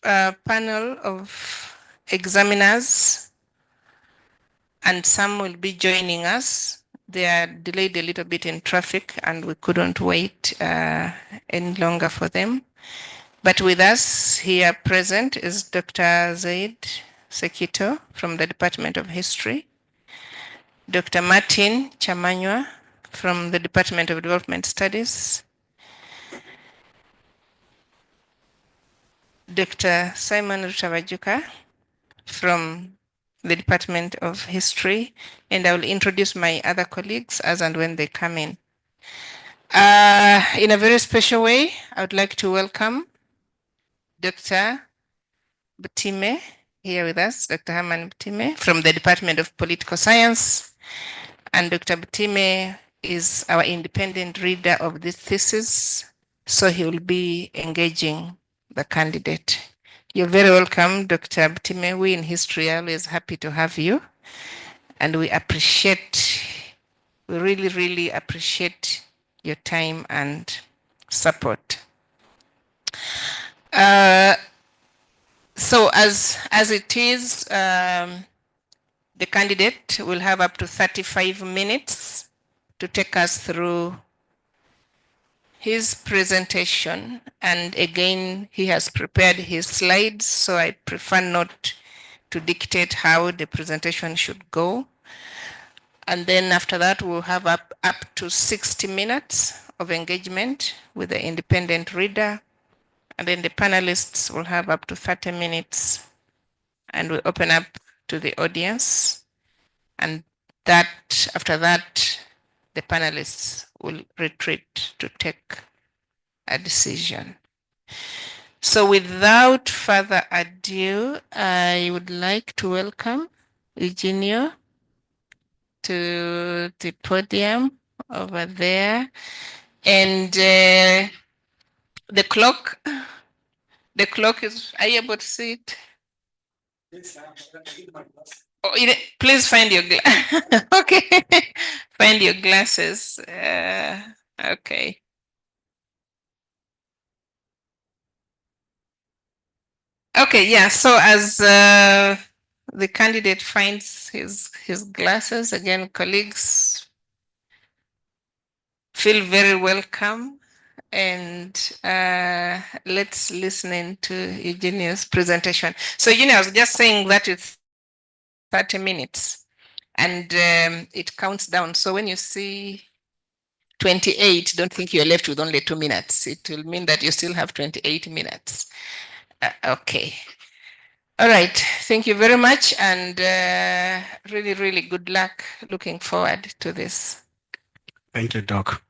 a panel of examiners, and some will be joining us. They are delayed a little bit in traffic, and we couldn't wait any longer for them. But with us here present is Dr. Zaid Sekito from the Department of History, Dr. Martin Chamanywa from the Department of Development Studies, Dr. Simon Rutabajuka from the Department of History, and I will introduce my other colleagues as and when they come in. In a very special way, I would like to welcome Dr. Butime here with us, Dr. Herman Butime from the Department of Political Science. And Dr. Butime is our independent reader of this thesis, so he will be engaging the candidate. You're very welcome, Dr. Butime. We in history are always happy to have you. And we really, really appreciate your time and support. So as it is, the candidate will have up to 35 minutes to take us through his presentation. And again, he has prepared his slides, so I prefer not to dictate how the presentation should go. And then after that, we'll have up to 60 minutes of engagement with the independent reader. And then the panelists will have up to 30 minutes, and we open up to the audience. And after that, the panelists will retreat to take a decision. So without further ado, I would like to welcome Eugenio to the podium over there. And the clock is, are you able to see it? Oh, please find your okay. Find your glasses. Okay. Okay, yeah. So as the candidate finds his glasses, again, colleagues, feel very welcome. And let's listen into Eugenio's presentation. So Eugenio, I was just saying that it's 30 minutes and it counts down. So when you see 28, don't think you're left with only 2 minutes. It will mean that you still have 28 minutes. Okay. All right. Thank you very much. And really, really good luck. Looking forward to this. Thank you, Doc.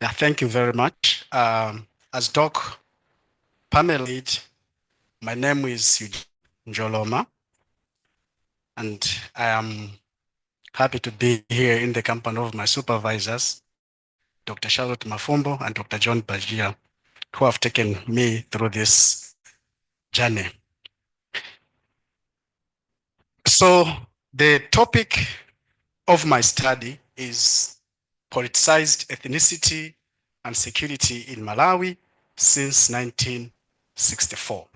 Yeah, thank you very much. As Doc panel lead, my name is Njoloma, and I am happy to be here in the company of my supervisors, Dr. Charlotte Mafumbo and Dr. John Baligira, who have taken me through this journey. So the topic of my study is politicized ethnicity and security in Malawi since 1964.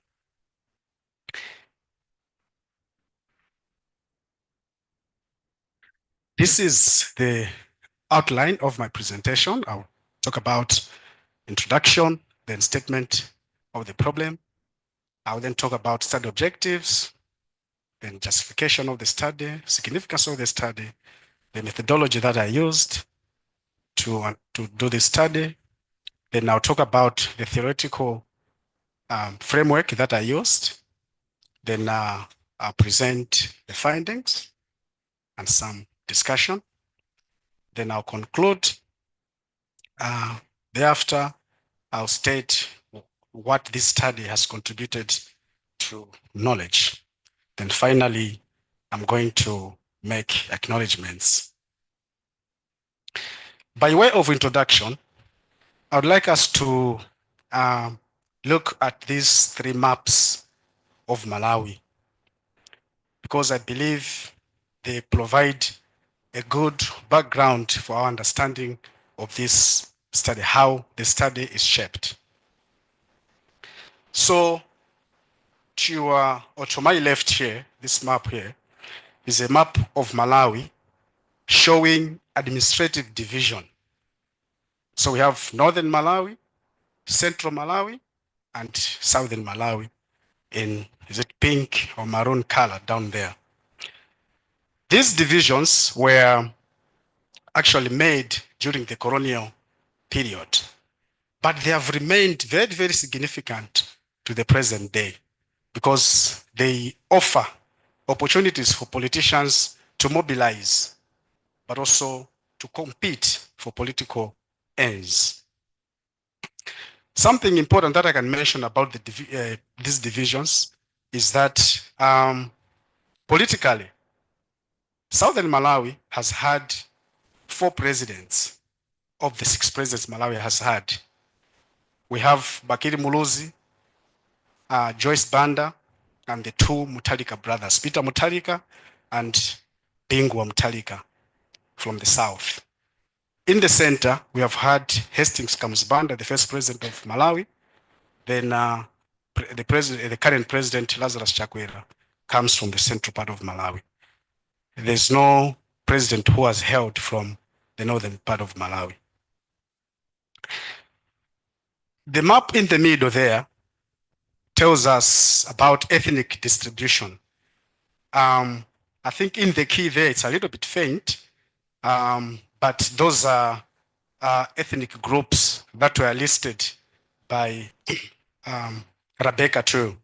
This is the outline of my presentation. I'll talk about introduction, then statement of the problem. I'll then talk about study objectives, then justification of the study, significance of the study, the methodology that I used to do the study. Then I'll talk about the theoretical framework that I used. Then I'll present the findings and some discussion. Then I'll conclude. Thereafter, I'll state what this study has contributed to knowledge. Then finally, I'm going to make acknowledgements. By way of introduction, I would like us to look at these 3 maps of Malawi, because I believe they provide a good background for our understanding of this study, how the study is shaped. So to my left here, this map here is a map of Malawi showing administrative division. So we have northern Malawi, central Malawi, and southern Malawi in, is it pink or maroon color down there? These divisions were actually made during the colonial period, but they have remained very, very significant to the present day because they offer opportunities for politicians to mobilize, but also to compete for political ends. Something important that I can mention about these divisions is that politically, Southern Malawi has had 4 presidents of the 6 presidents Malawi has had. We have Bakiri Muluzi, Joyce Banda, and the 2 Mutharika brothers, Peter Mutharika and Bingwa Mutharika from the south. In the center, we have had Hastings Kamsbanda, the first president of Malawi. Then the current president, Lazarus Chakwera, comes from the central part of Malawi. There's no president who has held from the northern part of Malawi. The map in the middle there tells us about ethnic distribution. I think in the key there, it's a little bit faint, but those are ethnic groups that were listed by Rebecca too.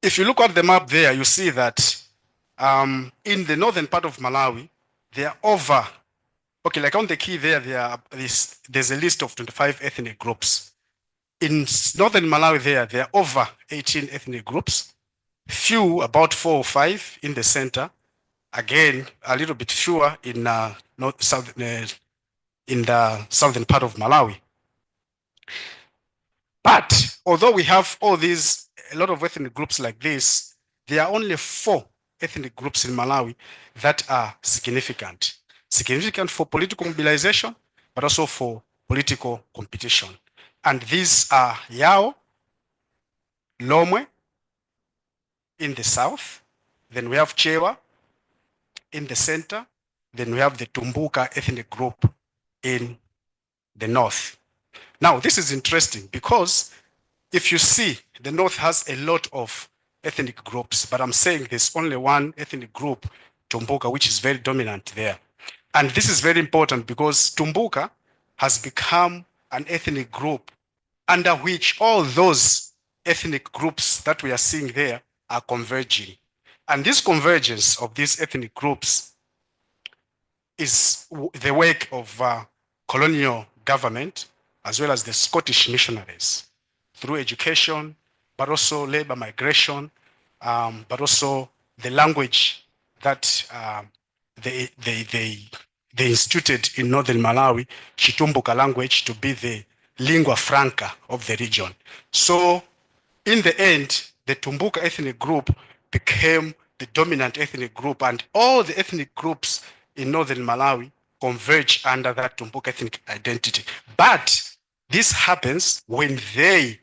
If you look at the map there, you see that in the northern part of Malawi, there are over, okay, like on the key there, there's a list of 25 ethnic groups. In northern Malawi there are over 18 ethnic groups, few, about 4 or 5 in the center. Again, a little bit fewer in the southern part of Malawi. But although we have all these, a lot of ethnic groups like this, there are only 4 ethnic groups in Malawi that are significant. Significant for political mobilization, but also for political competition. And these are Yao, Lomwe in the south, then we have Chewa in the center, then we have the Tumbuka ethnic group in the north. Now, this is interesting because if you see, the north has a lot of ethnic groups, but I'm saying there's only one ethnic group, Tumbuka, which is very dominant there. And this is very important because Tumbuka has become an ethnic group under which all those ethnic groups that we are seeing there are converging. And this convergence of these ethnic groups is the work of colonial government as well as the Scottish missionaries through education, but also labor migration, but also the language that they instituted in northern Malawi, Chitumbuka language, to be the lingua franca of the region. So in the end, the Tumbuka ethnic group became the dominant ethnic group, and all the ethnic groups in northern Malawi converge under that Tumbuka ethnic identity. But this happens when they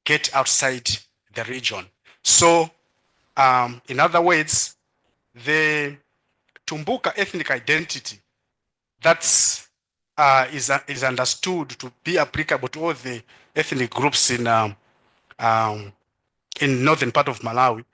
get outside the region. So in other words, the Tumbuka ethnic identity that's is understood to be applicable to all the ethnic groups in northern part of Malawi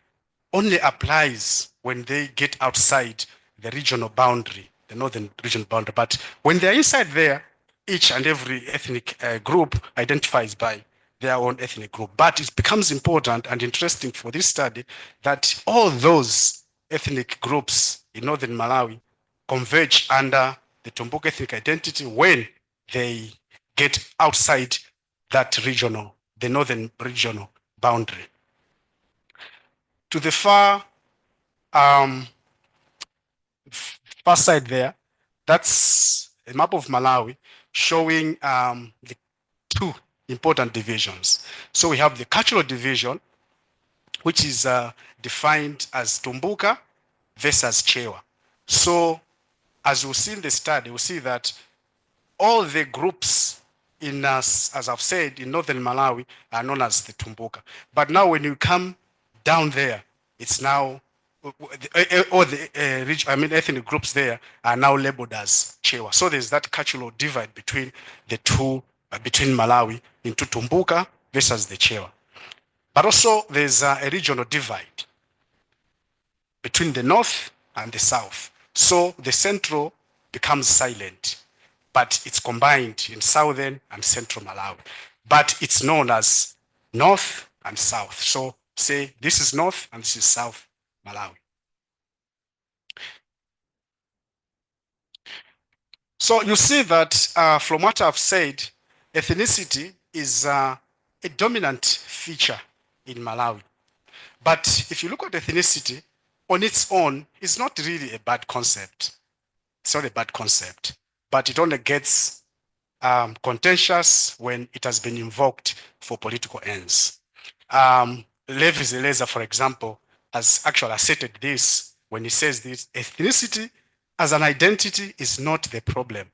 only applies when they get outside the regional boundary, the northern regional boundary. But when they're inside there, each and every ethnic group identifies by their own ethnic group. But it becomes important and interesting for this study that all those ethnic groups in northern Malawi converge under the Tumbuka ethnic identity when they get outside that regional, the northern regional boundary. To the far side there, that's a map of Malawi showing the 2 important divisions. So we have the cultural division, which is defined as Tumbuka versus Chewa. So as we'll see in the study, we'll see that all the groups as I've said, in northern Malawi are known as the Tumbuka. But now when you come down there, it's now, all the ethnic groups there are now labeled as Chewa. So there's that cultural divide between the two, between Malawi into Tumbuka versus the Chewa. But also there's a regional divide between the north and the south. So the central becomes silent, but it's combined in southern and central Malawi. But it's known as north and south. So say this is north and this is south Malawi. So you see that from what I've said, ethnicity is a dominant feature in Malawi. But if you look at ethnicity on its own, it's not really a bad concept. It's not a bad concept, but it only gets contentious when it has been invoked for political ends. Levi Zeleza, for example, has actually asserted this when he says this: ethnicity as an identity is not the problem.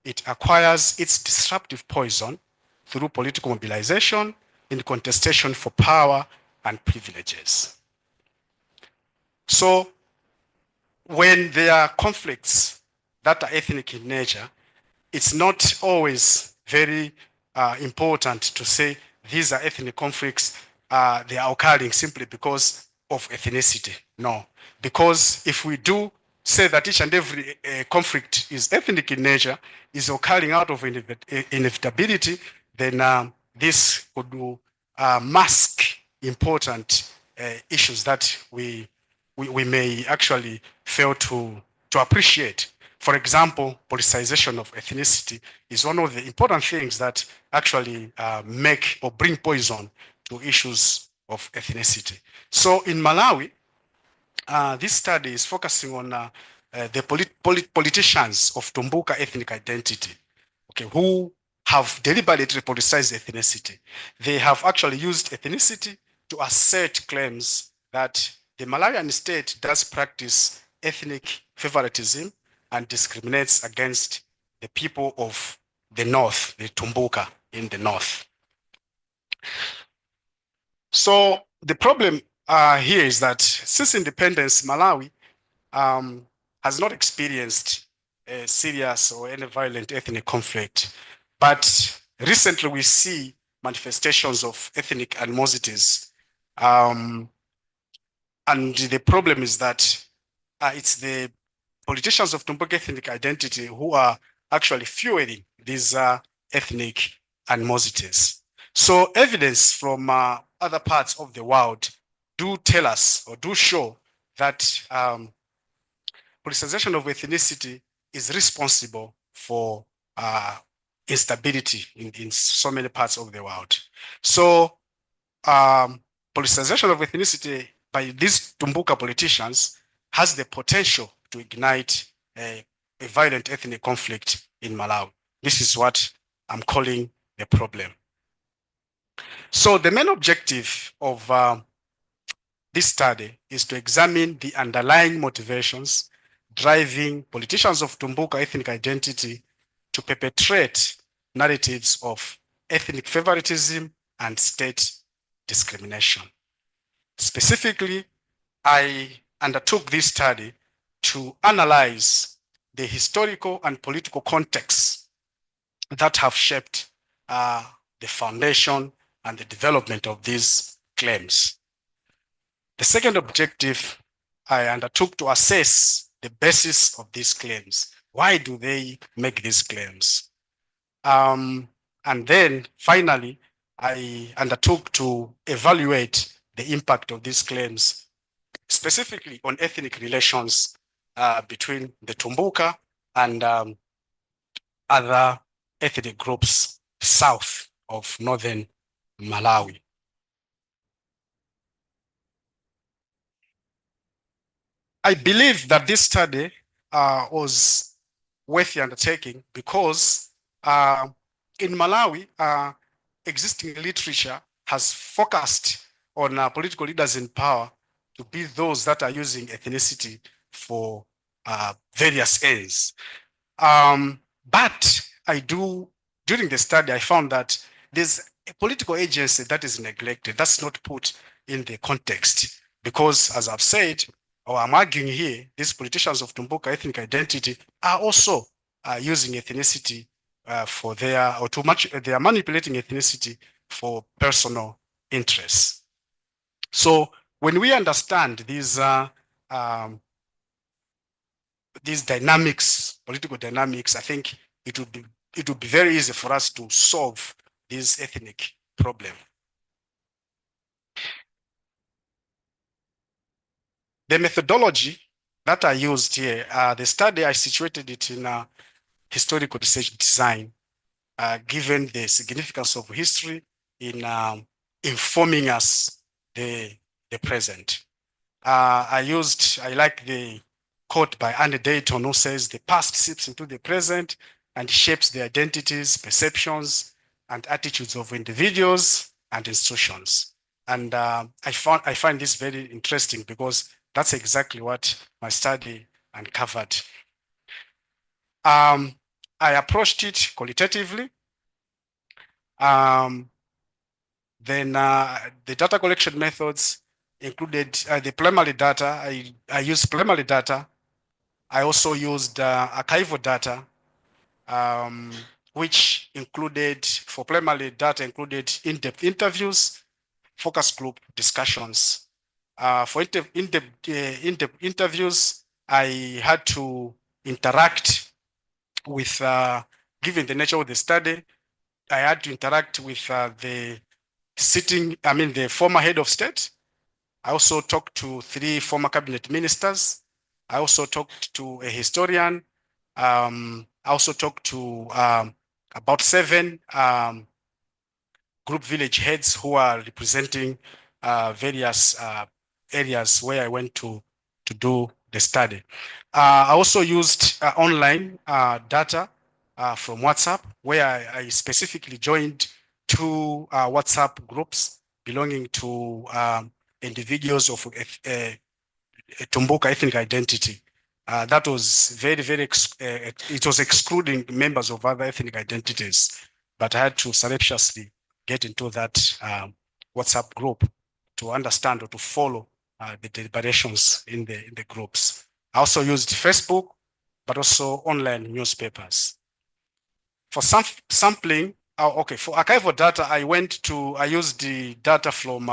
It acquires its disruptive poison through political mobilization in contestation for power and privileges. So when there are conflicts that are ethnic in nature, it's not always very important to say these are ethnic conflicts, they are occurring simply because of ethnicity. No, because if we do say that each and every conflict is ethnic in nature, is occurring out of inevitability, then this could mask important issues that we may actually fail to appreciate. For example, politicization of ethnicity is one of the important things that actually make or bring poison to issues of ethnicity. So in Malawi, this study is focusing on the politicians of Tumbuka ethnic identity, okay, who have deliberately politicized ethnicity. They have actually used ethnicity to assert claims that the Malawian state does practice ethnic favoritism and discriminates against the people of the north, the Tumbuka in the north. So the problem here is that since independence, Malawi has not experienced a serious or any violent ethnic conflict. But recently we see manifestations of ethnic animosities. And the problem is that it's the politicians of Tumbuka ethnic identity who are actually fueling these ethnic animosities. So evidence from other parts of the world do tell us or do show that politicization of ethnicity is responsible for instability in so many parts of the world. So politicization of ethnicity by these Tumbuka politicians has the potential to ignite a violent ethnic conflict in Malawi. This is what I'm calling the problem. So the main objective of this study is to examine the underlying motivations driving politicians of Tumbuka ethnic identity to perpetrate narratives of ethnic favoritism and state discrimination. Specifically, I undertook this study to analyze the historical and political contexts that have shaped the foundation and the development of these claims. The second objective, I undertook to assess the basis of these claims. Why do they make these claims? And then finally, I undertook to evaluate the impact of these claims, specifically on ethnic relations between the Tumbuka and other ethnic groups south of northern Malawi. I believe that this study was worth the undertaking because in Malawi, existing literature has focused on political leaders in power to be those that are using ethnicity for various ends. But I do during the study, I found that there's a political agency that is neglected, that's not put in the context. Because as I've said, or I'm arguing here, these politicians of Tumbuka ethnic identity are also using ethnicity for their, or too much, they are manipulating ethnicity for personal interests. So when we understand these dynamics, political dynamics, I think it would be very easy for us to solve this ethnic problem. The methodology that I used here, the study, I situated it in historical research design, given the significance of history in informing us the present. I like the quote by Anne Dayton, who says the past seeps into the present and shapes the identities, perceptions, and attitudes of individuals and institutions. And I find this very interesting because that's exactly what my study uncovered. I approached it qualitatively. Then the data collection methods included the primary data. I used primary data. I also used archival data, which included, for primary data, included in-depth interviews, focus group discussions. For in-depth interviews, I had to interact with, given the nature of the study, I had to interact with the former head of state. I also talked to 3 former cabinet ministers. I also talked to a historian. I also talked to about 7 group village heads who are representing various areas where I went to do the study. I also used online data from WhatsApp, where I specifically joined 2 WhatsApp groups belonging to individuals of Tumbuka ethnic identity. That was very, it was excluding members of other ethnic identities, but I had to surreptitiously get into that WhatsApp group to understand or to follow the deliberations in the groups. I also used Facebook, but also online newspapers. For sampling, for archival data, I used the data from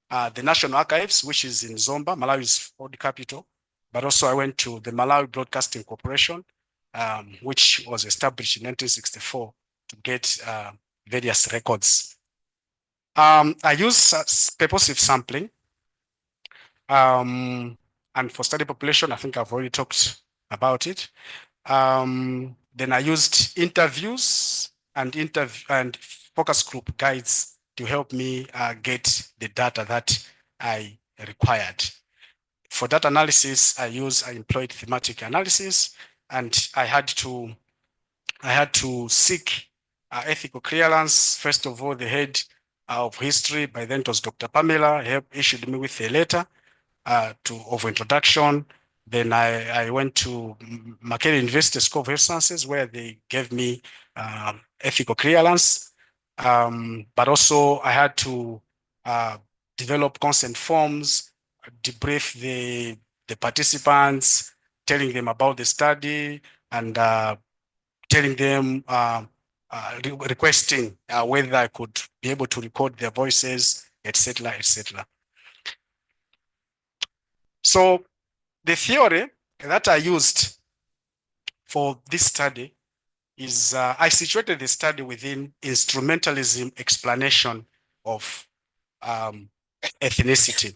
the National Archives, which is in Zomba, Malawi's old capital, but also I went to the Malawi Broadcasting Corporation, which was established in 1964 to get various records. I use purposive sampling. And for study population, I think I've already talked about it. Then I used interviews and focus group guides to help me get the data that I required. For data analysis, I employed thematic analysis, and I had to seek ethical clearance. First of all, the head of history, by then it was Dr. Pamela, issued me with a letter of introduction. Then I went to Makerere University School of Health Sciences, where they gave me ethical clearance. But also I had to develop consent forms, debrief the participants, telling them about the study, and telling them, requesting whether I could be able to record their voices, etc., etc. So the theory that I used for this study is I situated the study within instrumentalism explanation of ethnicity.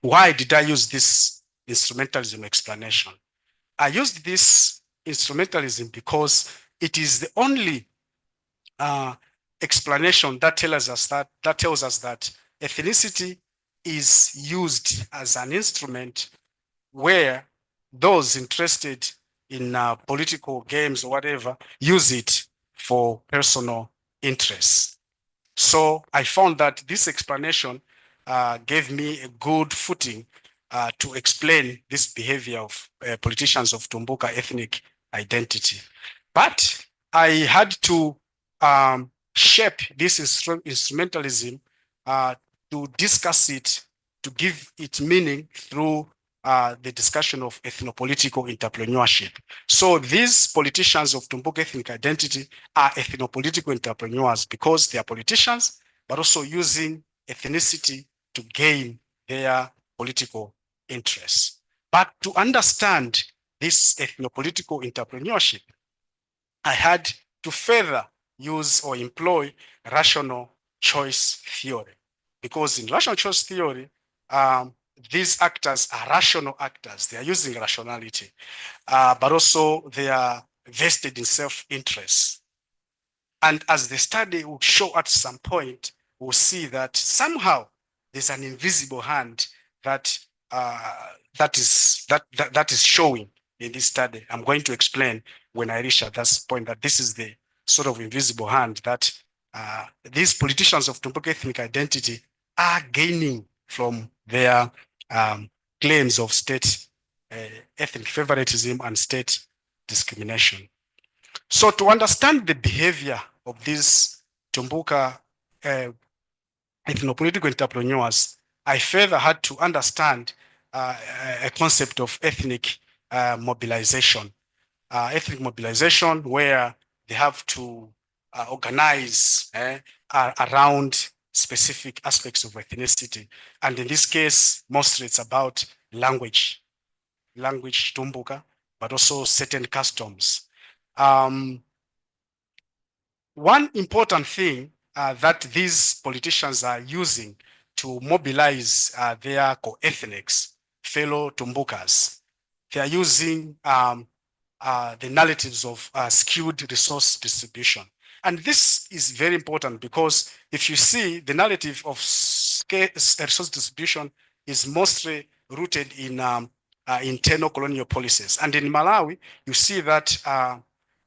Why did I use this instrumentalism explanation? I used this instrumentalism because it is the only explanation that tells us that ethnicity is used as an instrument where those interested in political games or whatever use it for personal interests. So I found that this explanation gave me a good footing to explain this behavior of politicians of Tumbuka ethnic identity. But I had to shape this instrumentalism to discuss it, to give it meaning through the discussion of ethnopolitical entrepreneurship. So these politicians of Tumbuka ethnic identity are ethnopolitical entrepreneurs because they are politicians, but also using ethnicity to gain their political interests. But to understand this ethnopolitical entrepreneurship, I had to further use or employ rational choice theory. Because in rational choice theory, these actors are rational actors. They are using rationality, but also they are vested in self-interest. And as the study will show at some point, we'll see that somehow there's an invisible hand that that is showing in this study. I'm going to explain when I reach at that point that this is the sort of invisible hand that these politicians of Tumbuka ethnic identity are gaining from their claims of state ethnic favoritism and state discrimination. So to understand the behavior of these Tumbuka ethnopolitical entrepreneurs, I further had to understand a concept of ethnic mobilization. Ethnic mobilization where they have to organize around specific aspects of ethnicity. And in this case, mostly it's about language Tumbuka, but also certain customs. One important thing that these politicians are using to mobilize their co-ethnics, fellow Tumbukas, they are using the narratives of skewed resource distribution. And this is very important because if you see the narrative of resource distribution is mostly rooted in internal colonial policies. And in Malawi, you see that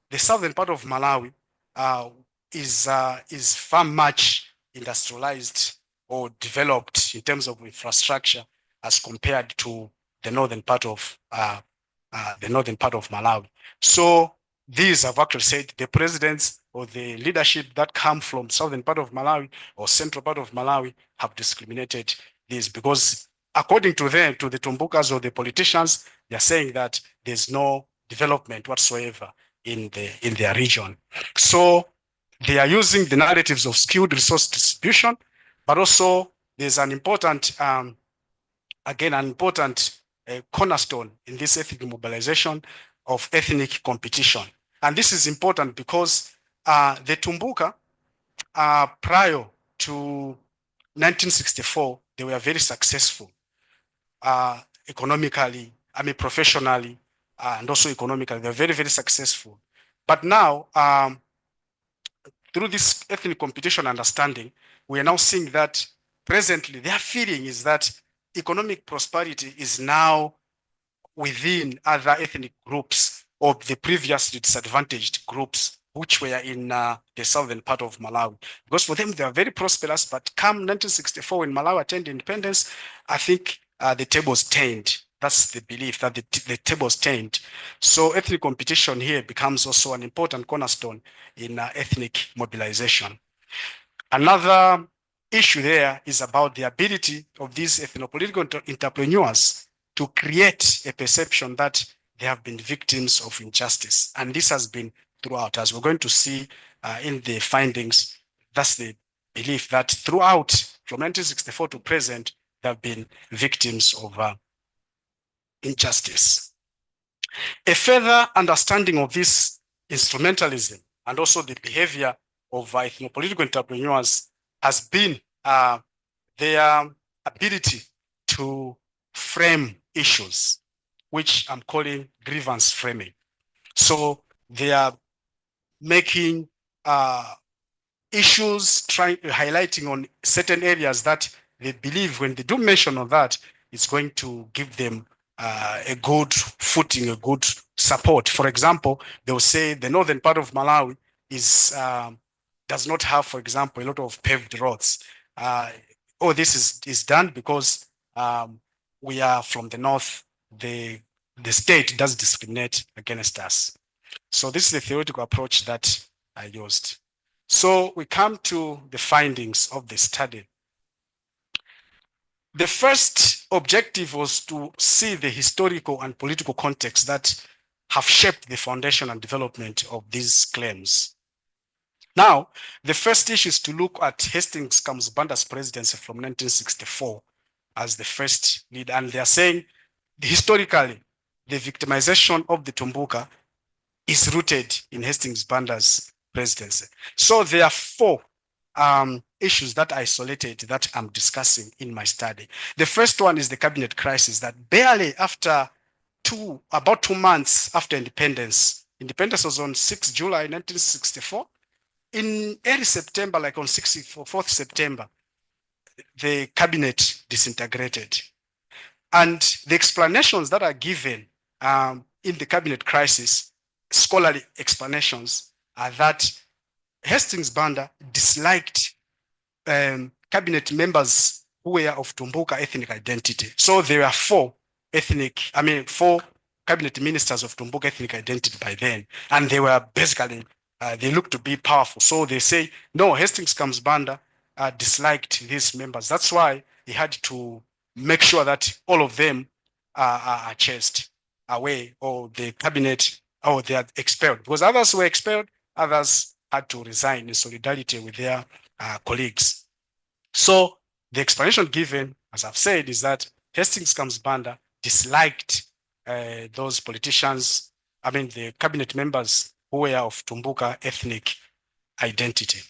the southern part of Malawi is far much industrialized or developed in terms of infrastructure as compared to the northern part of Malawi. So these have actually said the presidents or the leadership that come from southern part of Malawi or central part of Malawi have discriminated this because according to them, to the Tumbukas or the politicians, they're saying that there's no development whatsoever in their region. So they are using the narratives of skewed resource distribution, but also there's an important, cornerstone in this ethnic mobilization of ethnic competition. And this is important because the Tumbuka, prior to 1964, they were very successful economically, professionally, and also economically. They're very, very successful. But now, through this ethnic competition understanding, we are now seeing that presently their feeling is that economic prosperity is now within other ethnic groups or the previously disadvantaged groups which were in the southern part of Malawi. Because for them, they are very prosperous, but come 1964, when Malawi attained independence, I think the tables turned. That's the belief that the tables turned. So ethnic competition here becomes also an important cornerstone in ethnic mobilization. Another issue there is about the ability of these ethnopolitical entrepreneurs to create a perception that they have been victims of injustice. And this has been throughout, as we're going to see in the findings. That's the belief that throughout, from 1964 to present, they have been victims of injustice. A further understanding of this instrumentalism and also the behavior of ethnopolitical entrepreneurs has been their ability to frame issues, which I'm calling grievance framing. So they are making issues, highlighting on certain areas that they believe when they do mention of that, it's going to give them a good footing, a good support. For example, they'll say the northern part of Malawi is does not have, for example, a lot of paved roads. This is done because we are from the north. The state does discriminate against us. So this is the theoretical approach that I used. So we come to the findings of the study. The first objective was to see the historical and political context that have shaped the foundation and development of these claims. Now, the first issue is to look at Hastings Banda's presidency from 1964 as the first leader. And they are saying, historically, the victimization of the Tumbuka is rooted in Hastings Banda's presidency. So there are four issues that I isolated that I'm discussing in my study. The first one is the cabinet crisis that barely after about 2 months after independence was on 6 July 1964. In early September, like on 4th September, the cabinet disintegrated. And the explanations that are given in the cabinet crisis, scholarly explanations, are that Hastings Banda disliked cabinet members who were of Tumbuka ethnic identity. So there are four cabinet ministers of Tumbuka ethnic identity by then. And they were basically, they looked to be powerful. So they say, no, Hastings Banda disliked these members. That's why he had to make sure that all of them are chased away, or the cabinet, or they are expelled. Because others were expelled, others had to resign in solidarity with their colleagues. So the explanation given, as I've said, is that Hastings Banda disliked those politicians, the cabinet members who were of Tumbuka ethnic identity.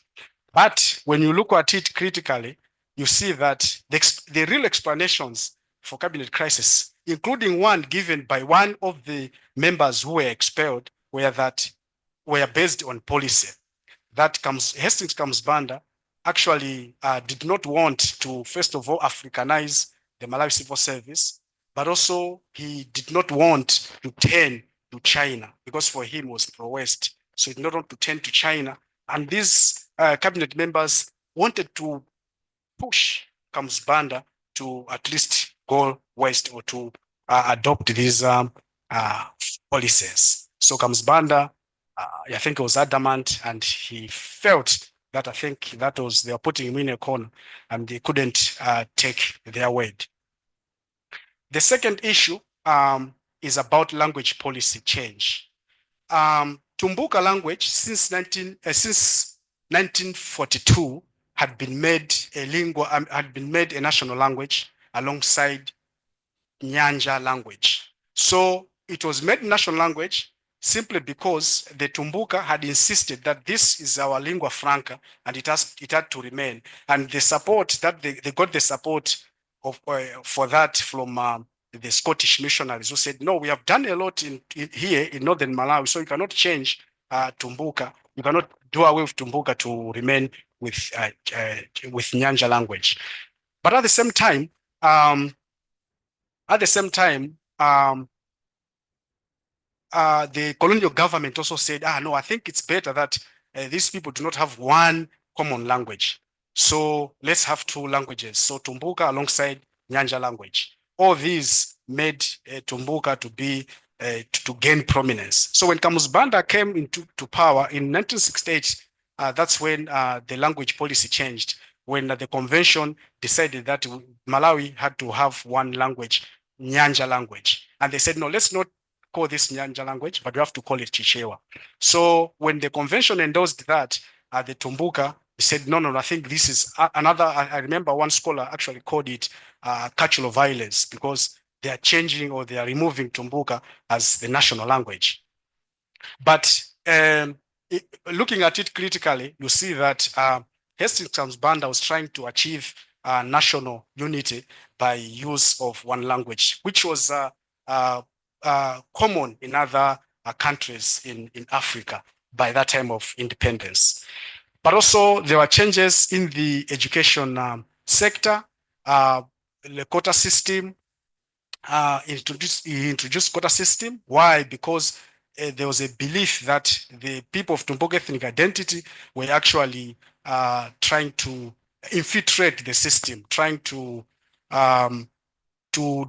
But when you look at it critically, you see that the real explanations for cabinet crisis, including one given by one of the members who were expelled, were based on policy. Hastings Banda actually did not want to, first of all, Africanize the Malawi civil service, but also he did not want to turn to China, because for him it was pro-West. So he did not want to turn to China. And these cabinet members wanted to push Banda to at least go West, or to adopt these policies. So Banda, I think it was adamant, and he felt that they were putting him in a corner and they couldn't take their word. The second issue is about language policy change. Tumbuka language since 1942 had been made a national language alongside Nyanja language. So it was made national language simply because the Tumbuka had insisted that this is our lingua franca, and it had to remain. And the support that they got the support for that from the Scottish missionaries, who said, no, we have done a lot here in northern Malawi, so you cannot change Tumbuka. You cannot do away with Tumbuka to remain with Nyanja language. But at the same time, the colonial government also said, no, I think it's better that these people do not have one common language. So let's have two languages. So Tumbuka alongside Nyanja language. All these made Tumbuka to be to gain prominence. So when Banda came into power in 1968, that's when the language policy changed, when the convention decided that Malawi had to have one language, Nyanja language. And they said, no, let's not call this Nyanja language, but we have to call it Chichewa. So when the convention endorsed that, the Tumbuka said, no, I think this is another, I remember one scholar actually called it cultural violence, because they are changing, or they are removing Tumbuka as the national language. But looking at it critically, you see that Hastings Banda was trying to achieve national unity by use of one language, which was common in other countries in Africa by that time of independence. But also there were changes in the education sector, the quota system. He introduced quota system. Why? Because there was a belief that the people of Tumbuka ethnic identity were actually trying to infiltrate the system, trying to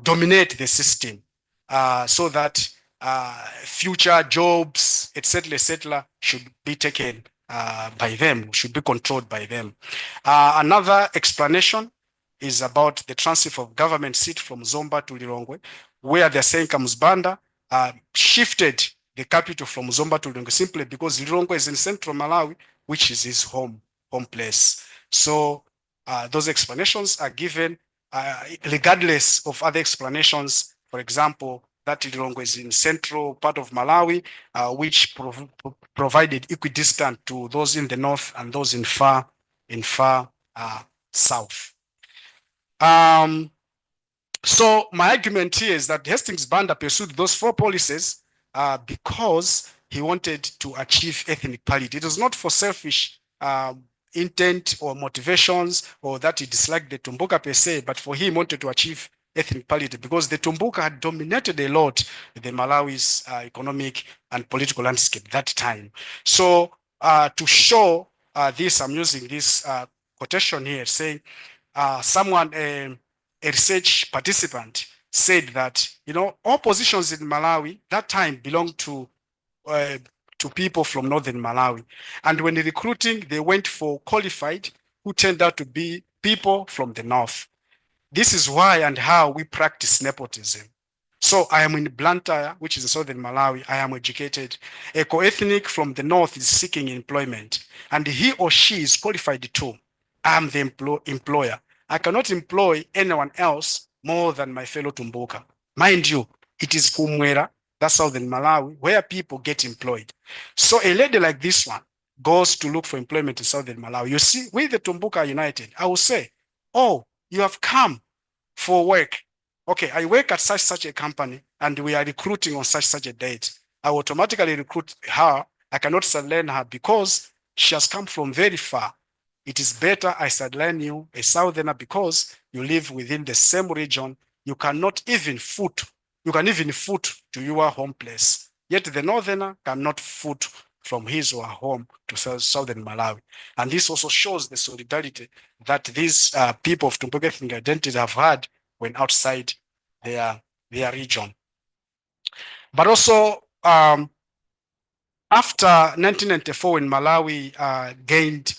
dominate the system, so that future jobs, etc., should be taken by them, should be controlled by them. Another explanation is about the transfer of government seat from Zomba to Lilongwe, where they're saying Kamusbanda shifted the capital from Zomba to Lilongwe simply because Lilongwe is in central Malawi, which is his home place. So those explanations are given regardless of other explanations. For example, that Lilongwe is in central part of Malawi, which provided equidistant to those in the north and those in far south. So my argument here is that Hastings Banda pursued those 4 policies because he wanted to achieve ethnic parity. It was not for selfish intent or motivations, or that he disliked the Tumbuka per se, but for him wanted to achieve ethnic parity because the Tumbuka had dominated a lot the Malawi's economic and political landscape that time. So to show this, I'm using this quotation here saying someone, a research participant, said that, you know, all positions in Malawi that time belonged to people from northern Malawi. And when recruiting, they went for qualified who turned out to be people from the north. This is why and how we practice nepotism. So I am in Blantyre, which is in southern Malawi. I am educated. A co-ethnic from the north is seeking employment, and he or she is qualified too. I am the employer. I cannot employ anyone else more than my fellow Tumbuka. Mind you, it is Kumwera, that's southern Malawi, where people get employed. So a lady like this one goes to look for employment in southern Malawi. You see, we the Tumbuka are united. I will say, oh, you have come for work. Okay, I work at such a company and we are recruiting on such a date. I automatically recruit her. I cannot sideline her because she has come from very far. It is better I sideline you, a southerner, because you live within the same region. You cannot even foot. You can even foot to your home place. Yet the northerner cannot foot from his or her home to southern Malawi. And this also shows the solidarity that these people of Tumbuka ethnic identity have had when outside their region. But also, after 1994, when Malawi gained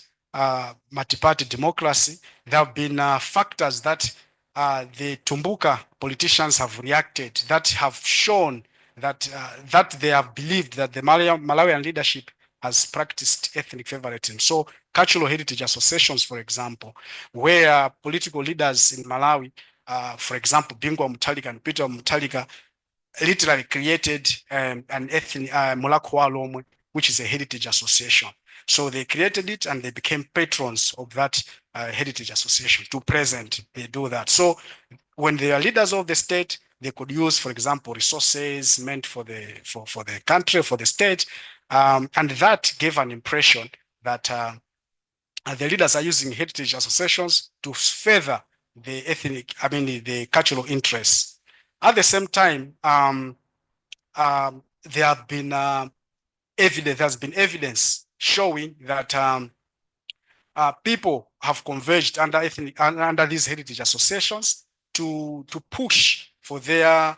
multi-party democracy, there have been factors that the Tumbuka politicians have reacted, that have shown that they have believed that the Malawian leadership has practiced ethnic favoritism. So cultural heritage associations, for example, where political leaders in Malawi, for example, Bingwa Muthalika and Peter Muthalika, literally created an ethnic Mulakwa Lomwe, which is a heritage association. So they created it and they became patrons of that heritage association. To present, they do that. So when they are leaders of the state, they could use, for example, resources meant for the country, for the state, and that gave an impression that the leaders are using heritage associations to further the the cultural interests. At the same time, there have been evidence showing that people have converged under these heritage associations to push for their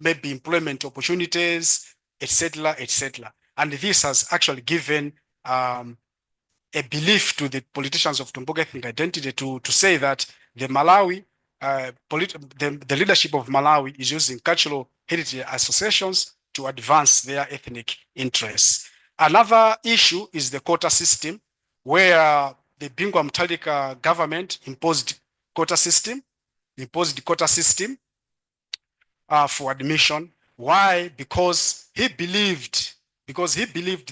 maybe employment opportunities, etc., etc. And this has actually given a belief to the politicians of Tumbuka ethnic identity to say that the Malawi, the leadership of Malawi is using cultural heritage associations to advance their ethnic interests. Another issue is the quota system, where the Bingwa Muthalika government imposed quota system for admission. Why? Because he believed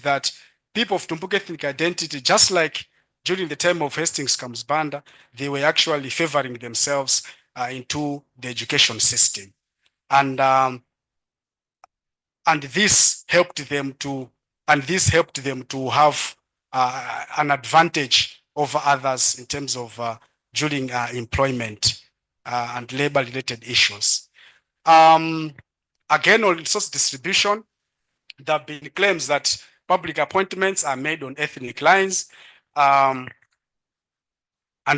that people of Tumbuka ethnic identity, just like during the time of Hastings Kamusbanda, they were actually favoring themselves into the education system, and this helped them to have an advantage over others in terms of during employment and labor-related issues. Again, on resource distribution, there have been claims that public appointments are made on ethnic lines, and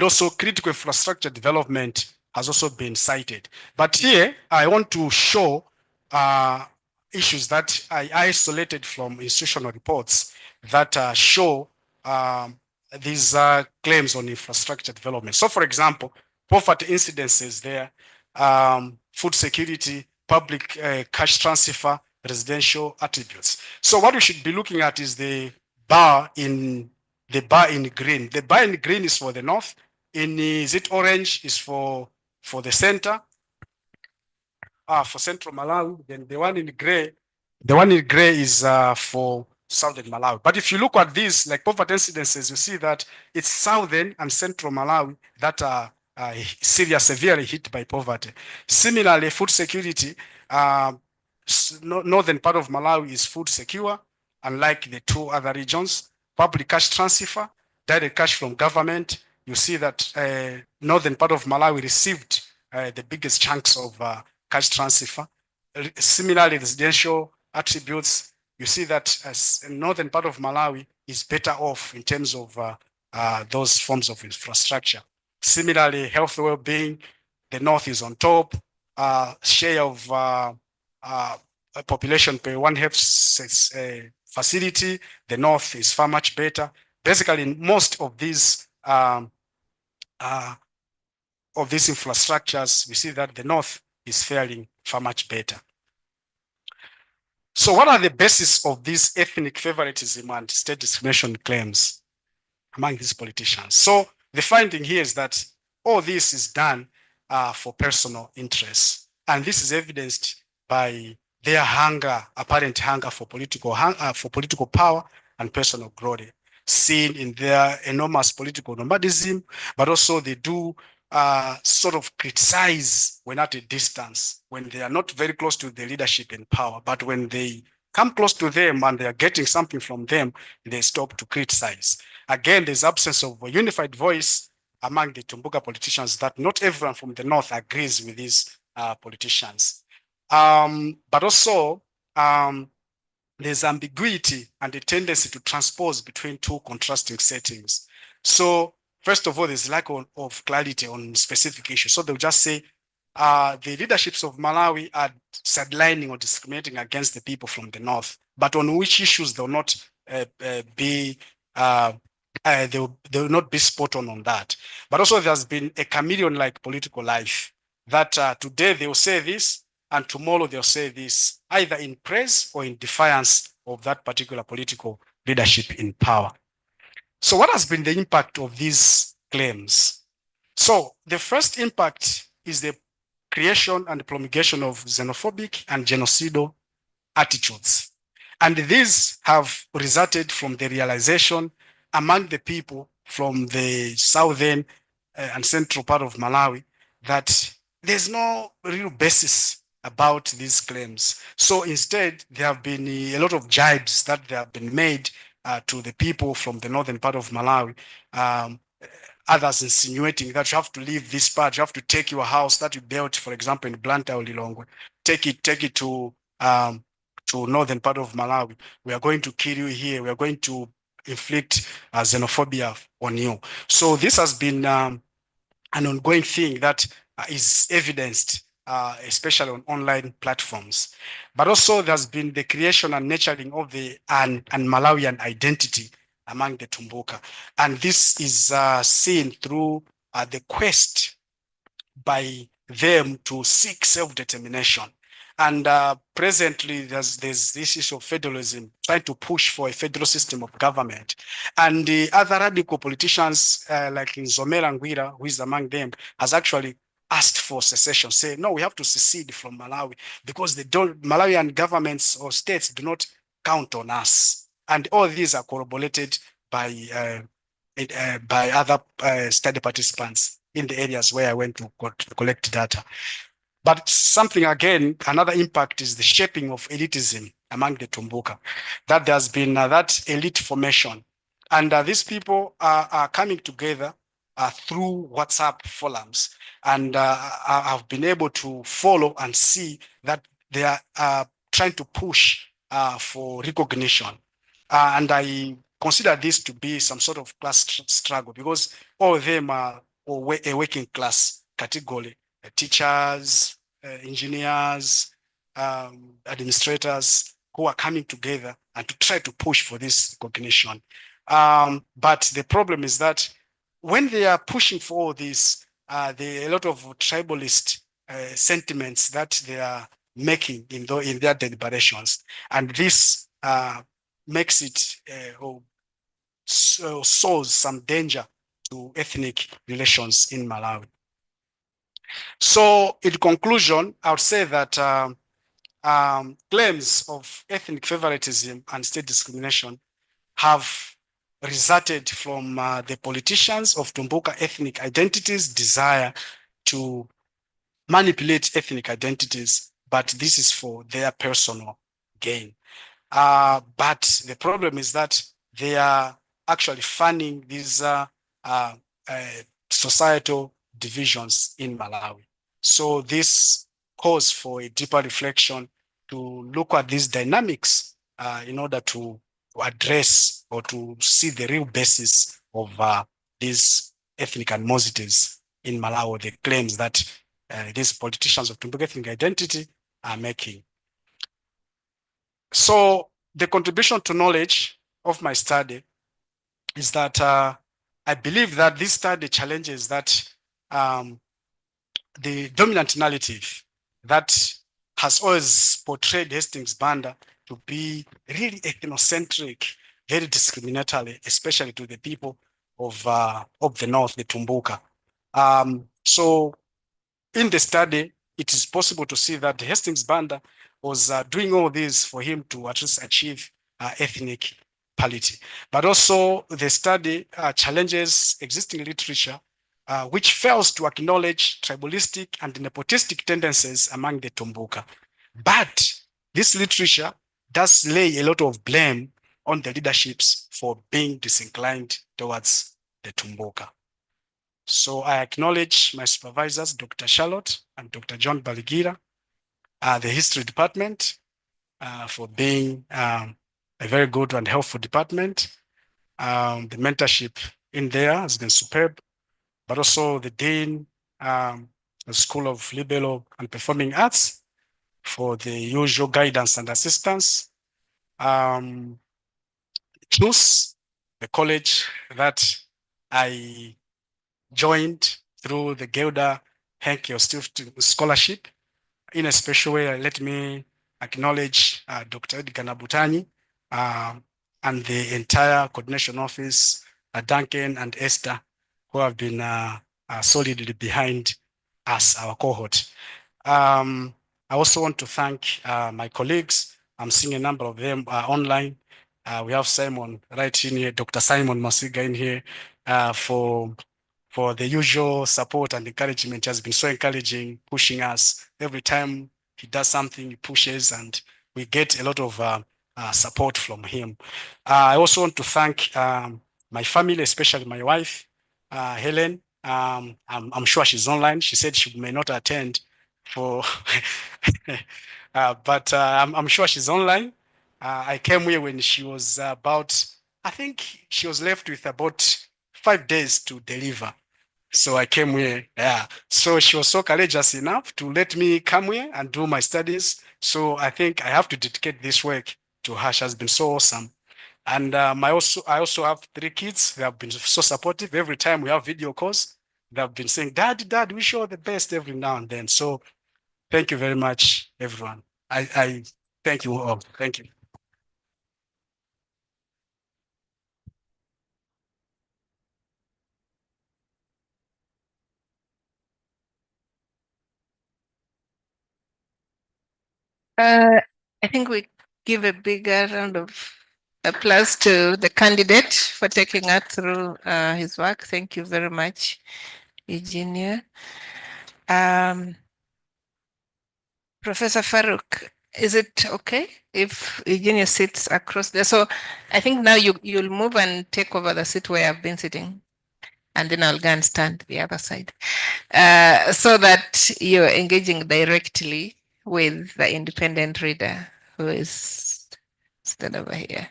also critical infrastructure development has also been cited. But here, I want to show issues that I isolated from institutional reports that show these claims on infrastructure development. So, for example, poverty incidences there, food security, public cash transfer, residential attributes. So, what we should be looking at is the bar in green. The bar in green is for the north. Is it orange is for the center, for central Malawi. Then the one in gray is for southern Malawi. But if you look at these, like poverty incidences, you see that it's southern and central Malawi that are severely hit by poverty. Similarly, food security, northern part of Malawi is food secure, unlike the two other regions. Public cash transfer, direct cash from government. You see that northern part of Malawi received the biggest chunks of cash transfer. Similarly, residential attributes, you see that northern part of Malawi is better off in terms of those forms of infrastructure. Similarly, health well-being, the north is on top. Share of population per one health facility, the north is far much better. Basically, in most of these infrastructures, we see that the north is faring far much better. So what are the basis of this ethnic favoritism and state discrimination claims among these politicians? So the finding here is that all this is done for personal interests. And this is evidenced by their apparent hunger for political power and personal glory, seen in their enormous political nomadism, but also they do sort of criticize when at a distance, when they are not very close to the leadership in power, but when they come close to them and they are getting something from them, they stop to criticize. Again, there's absence of a unified voice among the Tumbuka politicians that not everyone from the north agrees with these politicians. But also, there's ambiguity and a tendency to transpose between two contrasting settings. So first of all, there's lack of clarity on specific issues. So they'll just say the leaderships of Malawi are sidelining or discriminating against the people from the north, but on which issues they'll not be they will not be spot on that. But also there's been a chameleon-like political life that today they will say this and tomorrow they'll say this, either in praise or in defiance of that particular political leadership in power. So what has been the impact of these claims? So the first impact is the creation and promulgation of xenophobic and genocidal attitudes. And these have resulted from the realization among the people from the southern and central part of Malawi that there's no real basis about these claims. So instead, there have been a lot of jibes that have been made to the people from the northern part of Malawi, others insinuating that you have to leave this part, you have to take your house that you built, for example, in Blantyre or Lilongwe, take it to northern part of Malawi. We are going to kill you here. We are going to inflict xenophobia on you. So this has been an ongoing thing that is evidenced, especially on online platforms. But also there's been the creation and nurturing of the Malawian identity among the Tumbuka. And this is seen through the quest by them to seek self-determination. And presently, there's this issue of federalism, trying to push for a federal system of government. And the other radical politicians, like Nzomela Ngwira, who is among them, has actually asked for secession, say, no, we have to secede from Malawi because Malawian governments or states do not count on us. And all these are corroborated by other study participants in the areas where I went to collect data. But something again, another impact is the shaping of elitism among the Tumbuka, that there's been that elite formation. And these people are coming together through WhatsApp forums. And I've been able to follow and see that they are trying to push for recognition. And I consider this to be some sort of class struggle because all of them are a working class category. Teachers, engineers, administrators who are coming together and to try to push for this recognition. But the problem is that when they are pushing for all this, there are a lot of tribalist sentiments that they are making in their deliberations. And this makes it or sows some danger to ethnic relations in Malawi. So in conclusion, I would say that claims of ethnic favoritism and state discrimination have resulted from the politicians of Tumbuka ethnic identities' desire to manipulate ethnic identities, but this is for their personal gain. But the problem is that they are actually funding these societal divisions in Malawi. So this calls for a deeper reflection to look at these dynamics in order to address or to see the real basis of these ethnic animosities in Malawi, the claims that these politicians of Tumbuka ethnic identity are making. So the contribution to knowledge of my study is that I believe that this study challenges that the dominant narrative that has always portrayed Hastings Banda to be really ethnocentric, very discriminatory, especially to the people of the North, the Tumbuka. So in the study, it is possible to see that Hastings Banda was doing all this for him to at least achieve ethnic parity. But also the study challenges existing literature which fails to acknowledge tribalistic and nepotistic tendencies among the Tumbuka. But this literature does lay a lot of blame on the leaderships for being disinclined towards the Tumbuka. So I acknowledge my supervisors, Dr. Charlotte and Dr. John Baligira, the history department, for being a very good and helpful department. The mentorship in there has been superb, but also the Dean, the School of Liberal and Performing Arts for the usual guidance and assistance. CHUS, the college that I joined through the Gelda Henkel Scholarship. In a special way, let me acknowledge Dr. Edgar Nabutani and the entire coordination office, Duncan and Esther, who have been solidly behind us, our cohort. I also want to thank my colleagues. I'm seeing a number of them online. We have Simon right in here, Dr. Simon Masiga in here for the usual support and encouragement. He has been so encouraging, pushing us. Every time he does something, he pushes, and we get a lot of support from him. I also want to thank my family, especially my wife, Helen. I'm sure she's online. She said she may not attend for, but I'm sure she's online. I came here when she was about, I think she was left with about 5 days to deliver. So I came here, yeah. So she was so courageous enough to let me come here and do my studies. So I think I have to dedicate this work to her. She has been so awesome. And I also have 3 kids. They have been so supportive. Every time we have video calls, they have been saying, Dad, we show the best every now and then. So thank you very much, everyone. I thank you all. Thank you. I think we give a bigger round of applause to the candidate for taking us through his work. Thank you very much, Eugenio. Professor Farouk, is it okay if Eugenio sits across there? So I think now you'll move and take over the seat where I've been sitting, and then I'll go and stand the other side, so that you're engaging directly with the independent reader who is stood over here.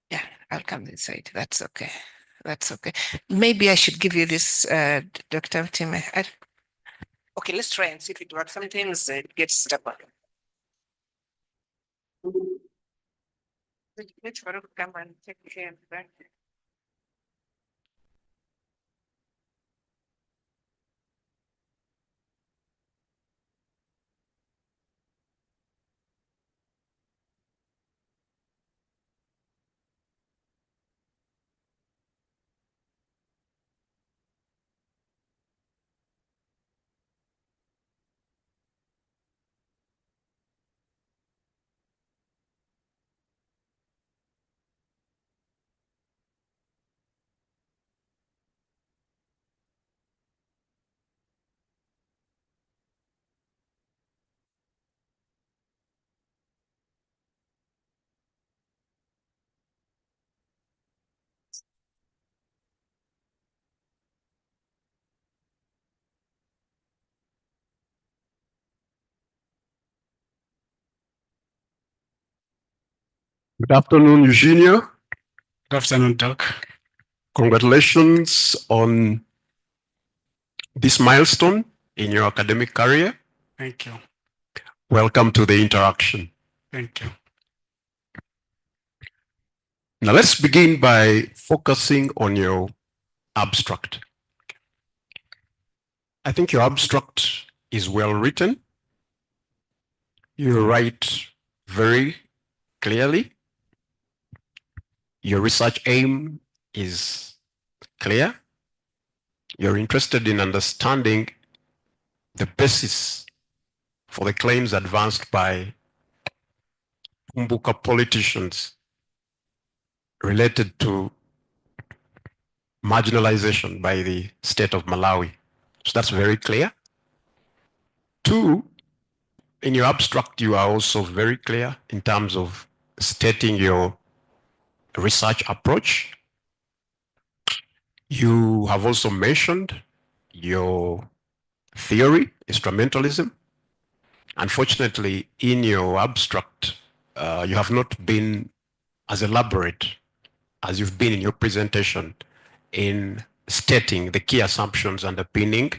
Yeah, I'll come this side. That's okay. That's okay. Maybe I should give you this, Dr. Time. Okay, let's try and see if it works. Sometimes it gets stubborn. Let Farouk come and take care of that. Good afternoon, Eugenio. Good afternoon, Doc. Congratulations on this milestone in your academic career. Thank you. Welcome to the interaction. Thank you. Now let's begin by focusing on your abstract. I think your abstract is well written. You write very clearly. Your research aim is clear. You're interested in understanding the basis for the claims advanced by Umbuka politicians related to marginalization by the state of Malawi. So that's very clear. Two, in your abstract, you are also very clear in terms of stating your research approach. You have also mentioned your theory, instrumentalism. Unfortunately, in your abstract, you have not been as elaborate as you've been in your presentation in stating the key assumptions underpinning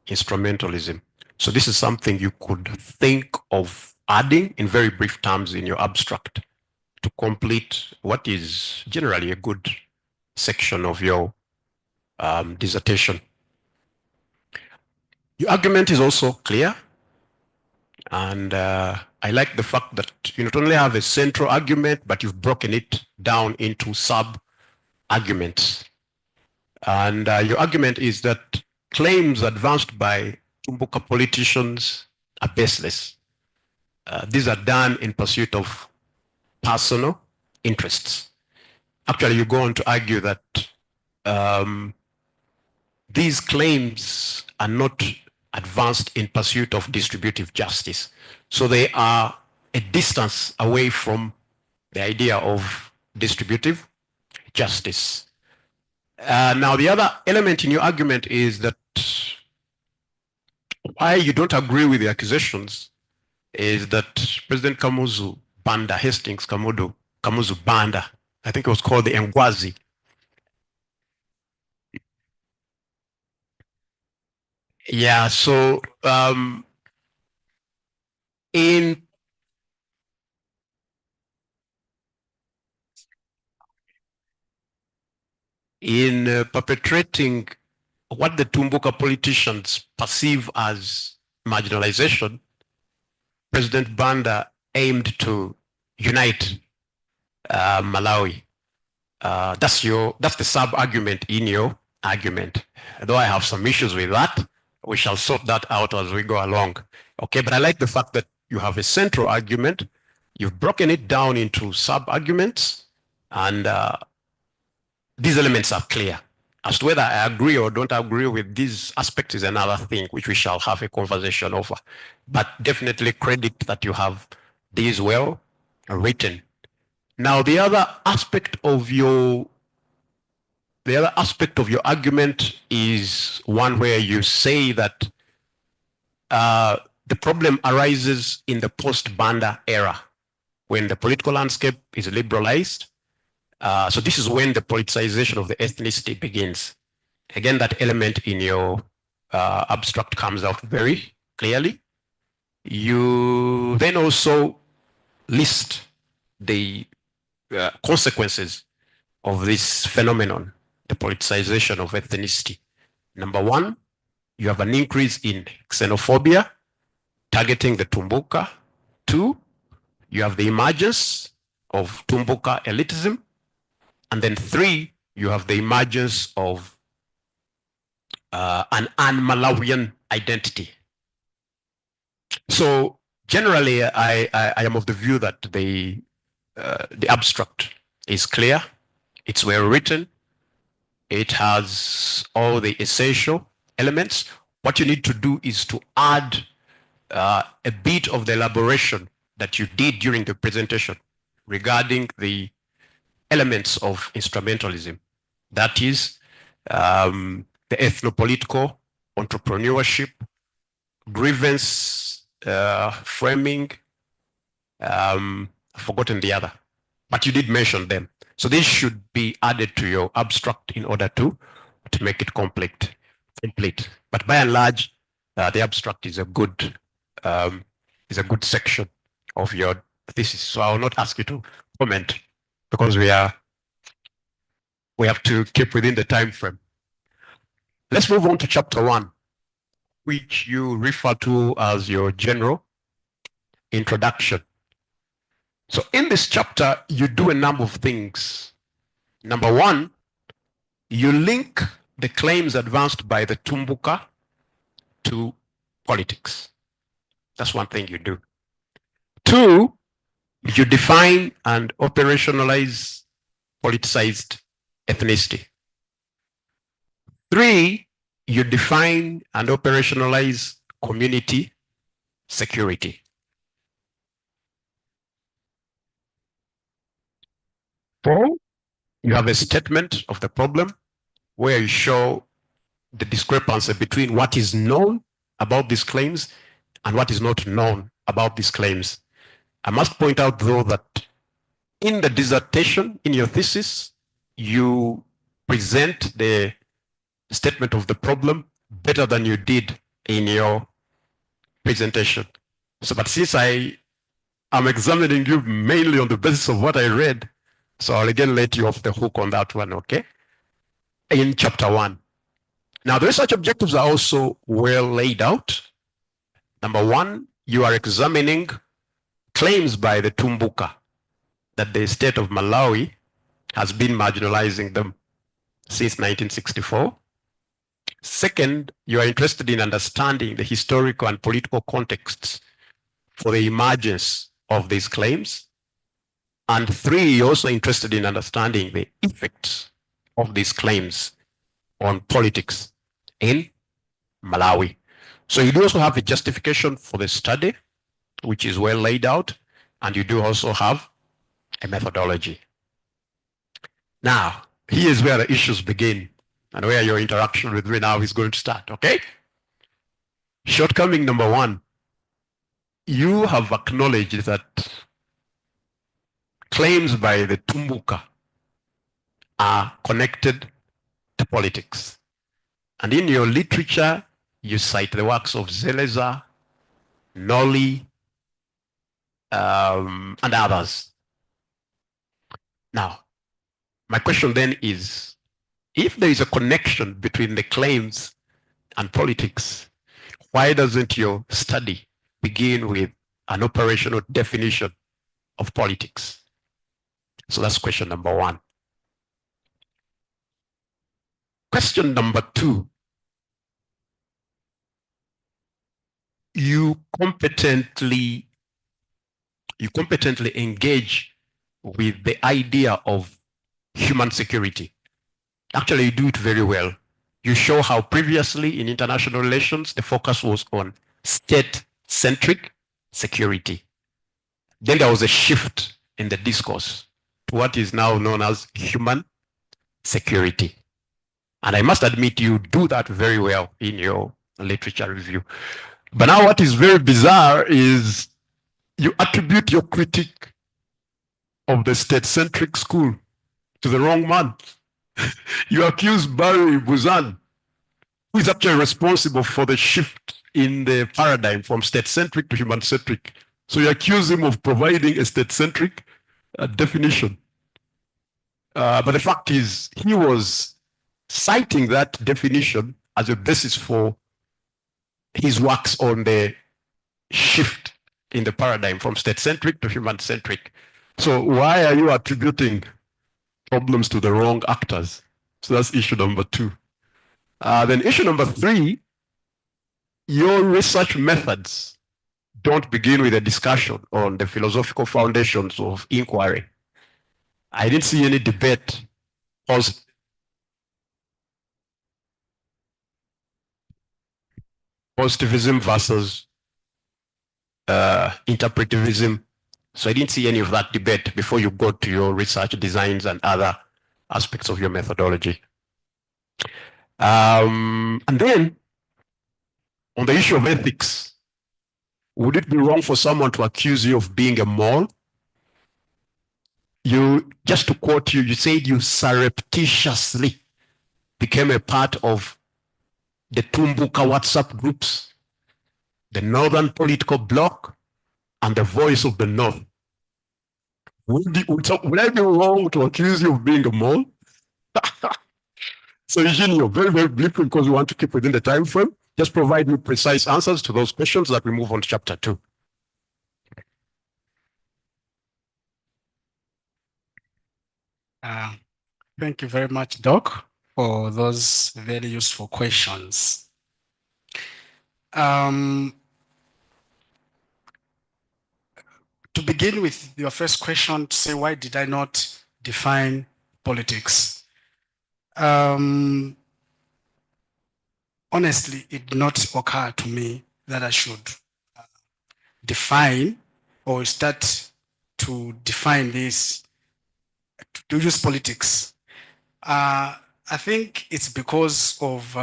instrumentalism. So this is something you could think of adding in very brief terms in your abstract to complete what is generally a good section of your dissertation. Your argument is also clear, and I like the fact that you not only have a central argument, but you've broken it down into sub-arguments. And your argument is that claims advanced by Umbuka politicians are baseless. These are done in pursuit of personal interests. Actually, you go on to argue that these claims are not advanced in pursuit of distributive justice. So they are a distance away from the idea of distributive justice. Now, the other element in your argument is that why you don't agree with the accusations is that President Kamuzu Banda, Hastings Kamuzu Banda, I think it was called the Ngwazi. Yeah, so in perpetrating what the Tumbuka politicians perceive as marginalization, President Banda aimed to unite Malawi. That's the sub-argument in your argument. Though I have some issues with that, we shall sort that out as we go along. Okay, but I like the fact that you have a central argument, you've broken it down into sub-arguments, and these elements are clear. As to whether I agree or don't agree with these aspects is another thing, which we shall have a conversation over. But definitely credit that you have these well written. Now, the other aspect of your argument is one where you say that the problem arises in the post-Banda era, when the political landscape is liberalized. So this is when the politicization of the ethnicity begins. Again, that element in your abstract comes out very clearly. You then also list the consequences of this phenomenon, the politicization of ethnicity. Number one, you have an increase in xenophobia targeting the Tumbuka. Two, you have the emergence of Tumbuka elitism. And then three, you have the emergence of an un-Malawian identity. So generally, I am of the view that the abstract is clear, it's well written, it has all the essential elements. What you need to do is to add a bit of the elaboration that you did during the presentation regarding the elements of instrumentalism. That is the ethnopolitical entrepreneurship, grievance framing, I've forgotten the other, but you did mention them. So this should be added to your abstract in order to make it complete. But by and large, the abstract is a good section of your thesis. So I will not ask you to comment because we have to keep within the time frame. Let's move on to chapter 1, which you refer to as your general introduction. So in this chapter, you do a number of things. Number one, you link the claims advanced by the Tumbuka to politics. That's one thing you do. Two, you define and operationalize politicized ethnicity. Three, you define and operationalize community security. Four, you have a statement of the problem where you show the discrepancy between what is known about these claims and what is not known about these claims. I must point out, though, that in the dissertation, in your thesis, you present the statement of the problem better than you did in your presentation. So, but since I am examining you mainly on the basis of what I read, so I'll again let you off the hook on that one, okay? In chapter 1. Now, the research objectives are also well laid out. Number one, you are examining claims by the Tumbuka that the state of Malawi has been marginalizing them since 1964. Second, you are interested in understanding the historical and political contexts for the emergence of these claims. And three, you're also interested in understanding the effects of these claims on politics in Malawi. So you do also have a justification for the study, which is well laid out, and you do also have a methodology. Now, here's where the issues begin and where your interaction with me now is going to start, okay? Shortcoming number one, you have acknowledged that claims by the Tumbuka are connected to politics. And in your literature, you cite the works of Zeleza, Noli, and others. Now, my question then is, if there is a connection between the claims and politics, why doesn't your study begin with an operational definition of politics? So that's question number one. Question number two, you competently engage with the idea of human security. Actually, you do it very well. You show how previously in international relations, the focus was on state-centric security. Then there was a shift in the discourse to what is now known as human security. And I must admit, you do that very well in your literature review. But now what is very bizarre is you attribute your critique of the state-centric school to the wrong man. You accuse Barry Buzan, who is actually responsible for the shift in the paradigm from state-centric to human-centric. So you accuse him of providing a state-centric definition. But the fact is, he was citing that definition as a basis for his works on the shift in the paradigm from state-centric to human-centric. So why are you attributing problems to the wrong actors? So that's issue number 2. Then issue number 3, your research methods don't begin with a discussion on the philosophical foundations of inquiry. I didn't see any debate positivism versus interpretivism. So I didn't see any of that debate before you go to your research designs and other aspects of your methodology. And then on the issue of ethics, would it be wrong for someone to accuse you of being a mole? You, just to quote you, you said you surreptitiously became a part of the Tumbuka WhatsApp groups, the Northern Political Bloc, and the Voice of the North. Would I be wrong to accuse you of being a mole? So Eugenio, very, very briefly, because we want to keep within the time frame, just provide me precise answers to those questions that we move on to chapter 2. Thank you very much, Doc, for those very useful questions. To begin with your first question, to say why did I not define politics? Honestly, it did not occur to me that I should define or start to define this, to use politics. I think it's because of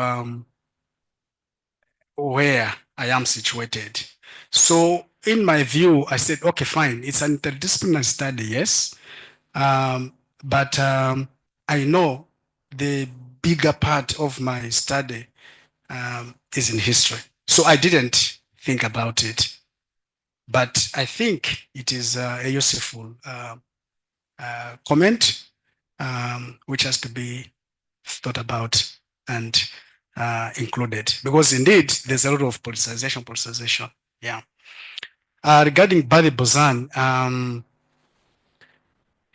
where I am situated. So in my view, I said, okay, fine, it's an interdisciplinary study, yes. But I know the bigger part of my study is in history. So I didn't think about it. But I think it is a useful comment which has to be thought about and included, because indeed there's a lot of politicization. Yeah. Regarding Barry Bozan,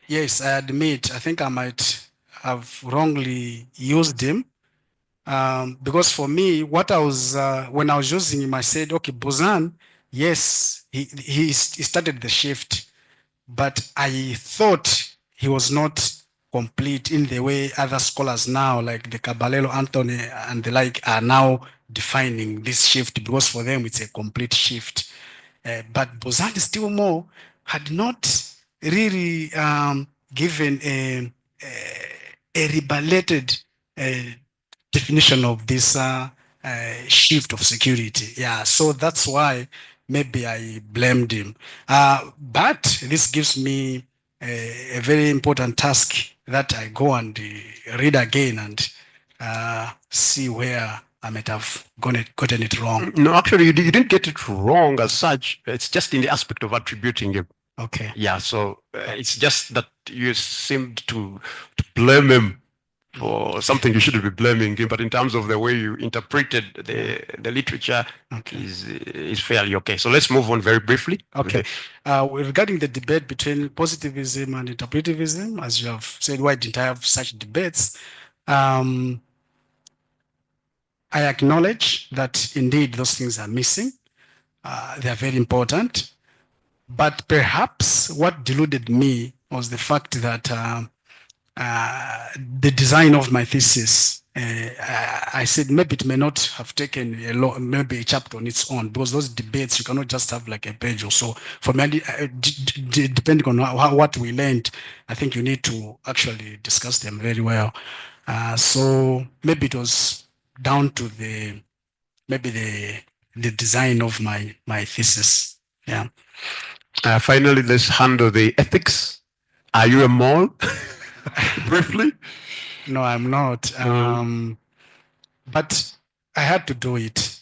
yes, I admit, I think I might have wrongly used him, because for me, what I was, when I was using him, I said, okay, Bozan, yes, he started the shift, but I thought he was not complete in the way other scholars now, like the Caballero, Anthony, and the like, are now defining this shift, because for them it's a complete shift. But Bozan still more had not really given a rebalated definition of this shift of security. Yeah, so that's why maybe I blamed him. But this gives me a very important task that I go and read again and see where I might have gotten it wrong. No, actually, you didn't get it wrong as such. It's just in the aspect of attributing him. Okay. Yeah, so it's just that you seemed to blame him for something you shouldn't be blaming him, but in terms of the way you interpreted the literature, okay, is fairly okay. So let's move on very briefly. Okay. Regarding the debate between positivism and interpretivism, as you have said, why didn't I have such debates? I acknowledge that indeed those things are missing. They are very important. But perhaps what deluded me was the fact that the design of my thesis, I said maybe it may not have taken maybe a chapter on its own, because those debates, you cannot just have like a page or so. For me, depending on what we learned, I think you need to actually discuss them very well. So maybe it was down to the design of my thesis. Yeah. Finally, let's handle the ethics. Are you a mole? Briefly? No, I'm not. But I had to do it.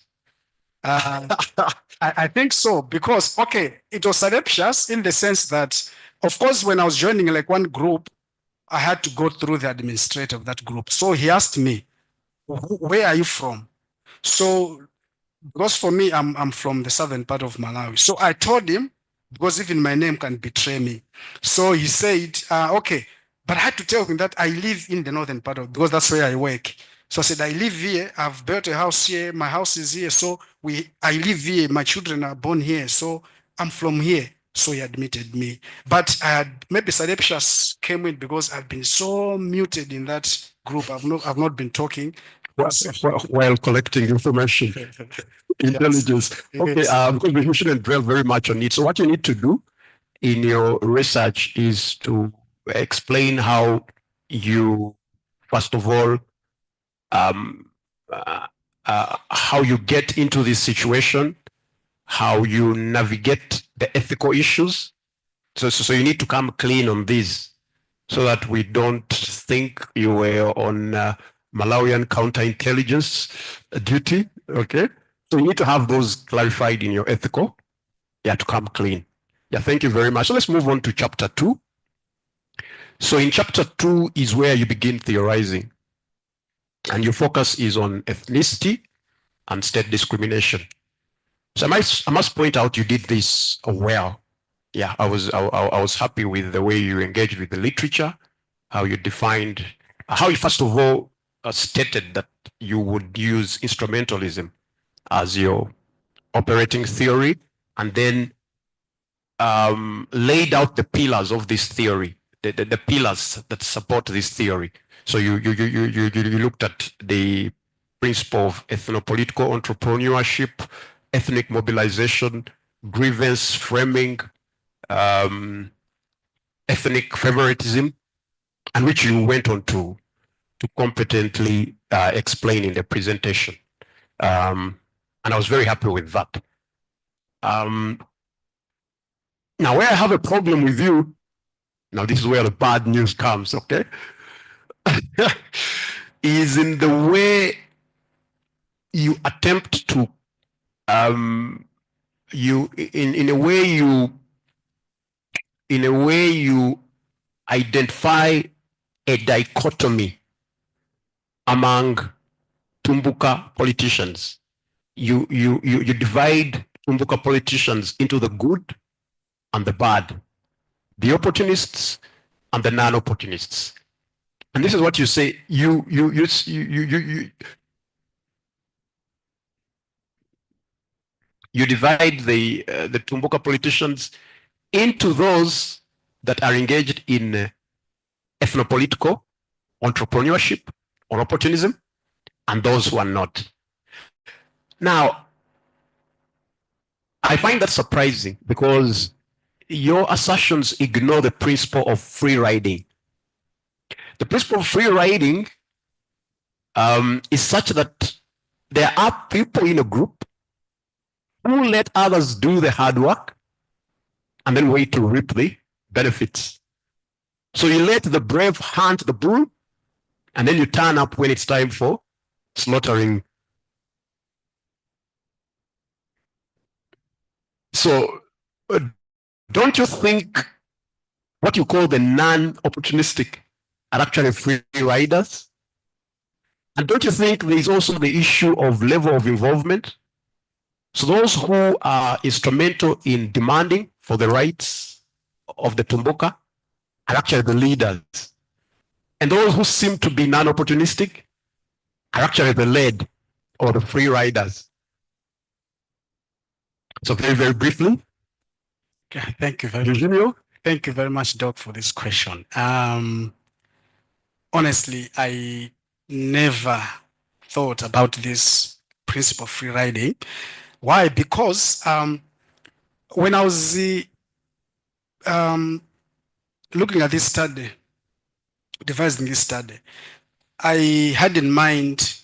I think so, because, okay, it was surreptitious in the sense that, of course, when I was joining like one group, I had to go through the administrator of that group. So he asked me, where are you from? So, because for me, I'm from the southern part of Malawi. So I told him, because even my name can betray me. So he said, okay, but I had to tell him that I live in the northern part of, because that's where I work. So I said, I live here, I've built a house here, my house is here, so I live here, my children are born here, so I'm from here. So he admitted me. But I had, maybe surreptitious came in because I've been so muted in that group. I've not been talking. While collecting information, intelligence. Okay, because we shouldn't dwell very much on it. So what you need to do in your research is to explain how you, first of all, how you get into this situation, how you navigate the ethical issues. So you need to come clean on this so that we don't think you were on Malawian counterintelligence duty, okay? So you need to have those clarified in your ethical, to come clean. Yeah, thank you very much. So let's move on to chapter 2. So in chapter 2 is where you begin theorizing. And your focus is on ethnicity and state discrimination. So I must point out you did this well. Yeah, I was happy with the way you engaged with the literature, how you defined, how you first of all stated that you would use instrumentalism as your operating theory, and then laid out the pillars of this theory, the pillars that support this theory. So you looked at the principle of ethnopolitical entrepreneurship, ethnic mobilization, grievance framing, ethnic favoritism, and which you went on to competently explain in the presentation. And I was very happy with that. Now, where I have a problem with you, now this is where the bad news comes, okay? Is in the way you attempt to, in a way you identify a dichotomy among Tumbuka politicians. You divide Tumbuka politicians into the good and the bad, the opportunists and the non-opportunists. And this is what you say, you divide the Tumbuka politicians into those that are engaged in ethnopolitical entrepreneurship or opportunism, and those who are not. Now, I find that surprising because your assertions ignore the principle of free riding. The principle of free riding is such that there are people in a group who let others do the hard work and then wait to reap the benefits. So you let the brave hunt the bull, and then you turn up when it's time for slaughtering. So don't you think what you call the non-opportunistic are actually free riders? And don't you think there is also the issue of level of involvement? So those who are instrumental in demanding for the rights of the Tumbuka are actually the leaders. And those who seem to be non-opportunistic are actually the led or the free riders. So very, very briefly. Okay, thank you very much. Eugenio? Thank you very much, Doc, for this question. Honestly, I never thought about this principle of free riding. Why? Because when I was looking at this study, devising this study, I had in mind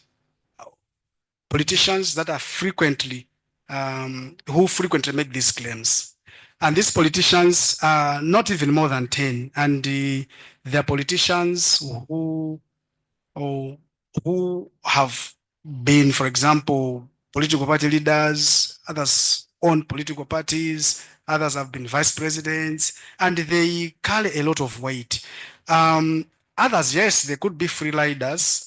politicians that are frequently, who frequently make these claims. And these politicians are not even more than 10. And they're politicians who have being, for example, political party leaders, others own political parties, others have been vice presidents, and they carry a lot of weight. Others, yes, they could be free riders.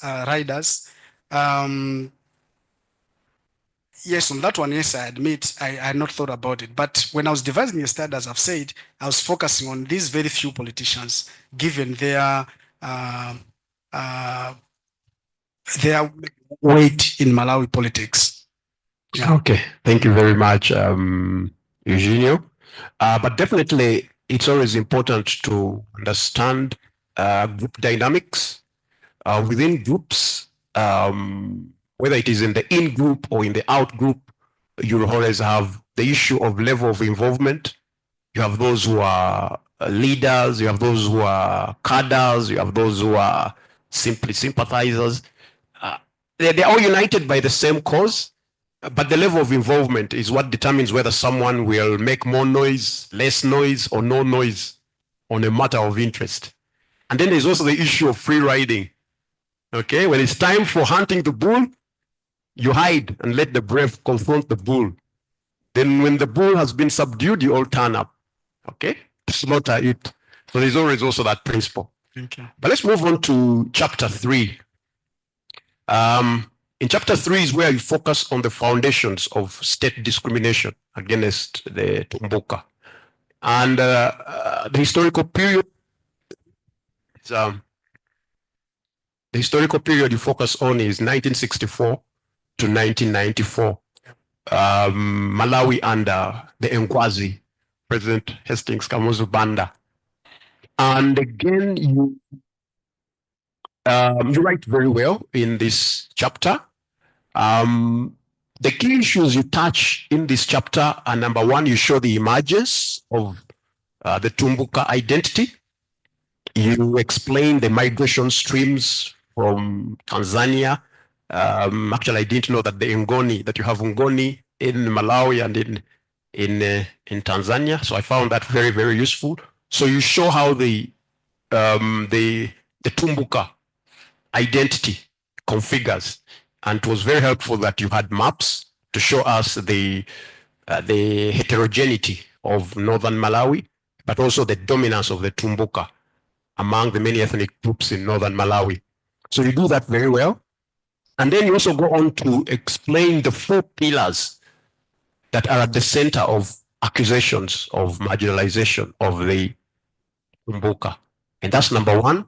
Yes, on that one, yes, I admit I had not thought about it. But when I was devising a study, as I've said, I was focusing on these very few politicians, given their weight in Malawi politics. Yeah. Okay, thank you very much, Eugenio. But definitely, it's always important to understand group dynamics within groups, whether it is in the in group or in the out group. You always have the issue of level of involvement. You have those who are leaders, you have those who are cadres, you have those who are simply sympathizers. They're all united by the same cause, but the level of involvement is what determines whether someone will make more noise, less noise, or no noise on a matter of interest. And then there's also the issue of free riding. Okay, when it's time for hunting the bull, you hide and let the brave confront the bull. Then when the bull has been subdued, you all turn up, okay, to slaughter it. So there's always also that principle. Okay. But let's move on to chapter 3. In chapter 3 is where you focus on the foundations of state discrimination against the Tumbuka. And the historical period you focus on is 1964 to 1994. Malawi under the Nkwazi, President Hastings Kamuzu Banda. And again, you write very well in this chapter. The key issues you touch in this chapter are, number one, you show the emergence of the Tumbuka identity. You explain the migration streams from Tanzania. Actually, I didn't know that that you have Ngoni in Malawi and in Tanzania. So I found that very, very useful. So you show how the Tumbuka identity configures, and it was very helpful that you had maps to show us the heterogeneity of northern Malawi, but also the dominance of the Tumbuka among the many ethnic groups in northern Malawi. So you do that very well. And then you also go on to explain the 4 pillars that are at the center of accusations of marginalization of the Tumbuka. And that's number 1,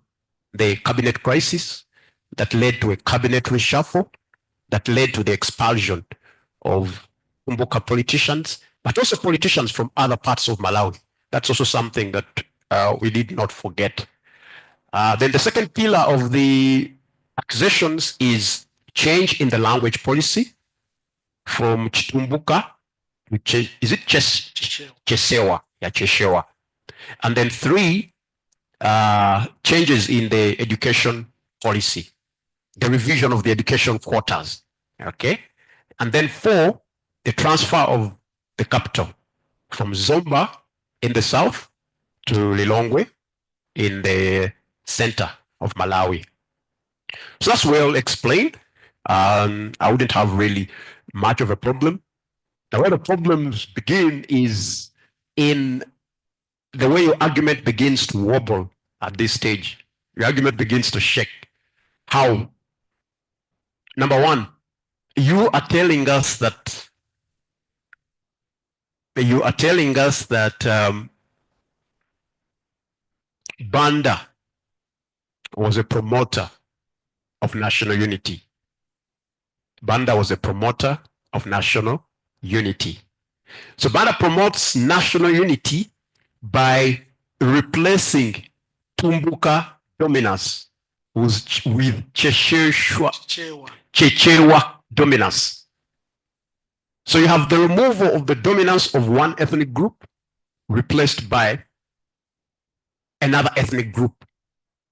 the cabinet crisis that led to a cabinet reshuffle, that led to the expulsion of Tumbuka politicians, but also politicians from other parts of Malawi. That's also something that we did not forget. Then the second pillar of the accusations is change in the language policy from Chitumbuka to Chesewa? Yeah, Cheshewa. And then 3, changes in the education policy, the revision of the education quotas, okay? And then 4, the transfer of the capital from Zomba in the south to Lilongwe in the center of Malawi. So that's well explained. I wouldn't have really much of a problem. Now, where the problems begin is in the way your argument begins to wobble at this stage. Your argument begins to shake. How? Number 1, you are telling us that Banda was a promoter of national unity. Banda was a promoter of national unity. So Banda promotes national unity by replacing Tumbuka dominance with Chechewa dominance. So you have the removal of the dominance of one ethnic group replaced by another ethnic group,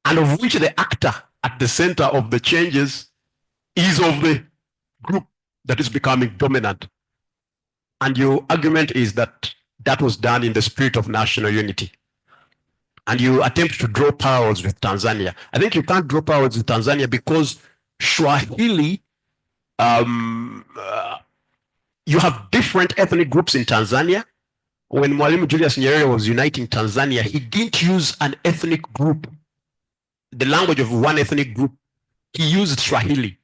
and of which the actor at the center of the changes is of the group that is becoming dominant. And your argument is that that was done in the spirit of national unity. And you attempt to draw parallels with Tanzania. I think you can't draw parallels with Tanzania because Swahili You have different ethnic groups in Tanzania. When Mwalimu Julius Nyerere was uniting Tanzania, he didn't use an ethnic group, the language of one ethnic group. He used Swahili.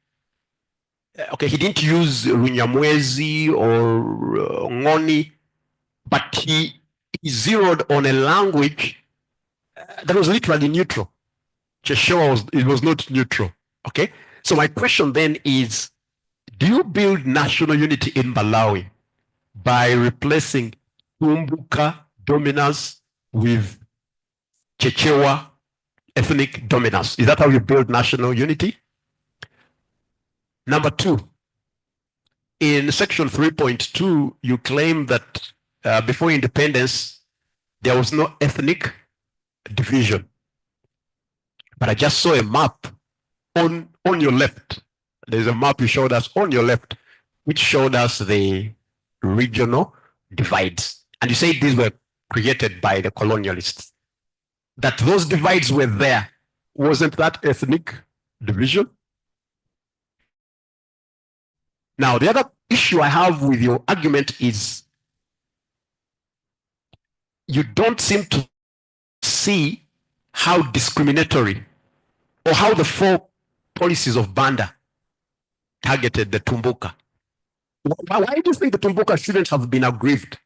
Okay, he didn't use Runyamwezi or Ngoni, but he zeroed on a language that was literally neutral. Cheshewa was not neutral. Okay, so my question then is, do you build national unity in Malawi by replacing Tumbuka dominance with Chechewa ethnic dominance? Is that how you build national unity? Number two, in section 3.2, you claim that before independence, there was no ethnic division. But I just saw a map on your left. There's a map you showed us on your left, which showed us the regional divides. And you say these were created by the colonialists. That those divides were there. Wasn't that ethnic division? Now, the other issue I have with your argument is you don't seem to see how discriminatory or how the four policies of Banda targeted the Tumbuka. Why do you think the Tumbuka shouldn't have been aggrieved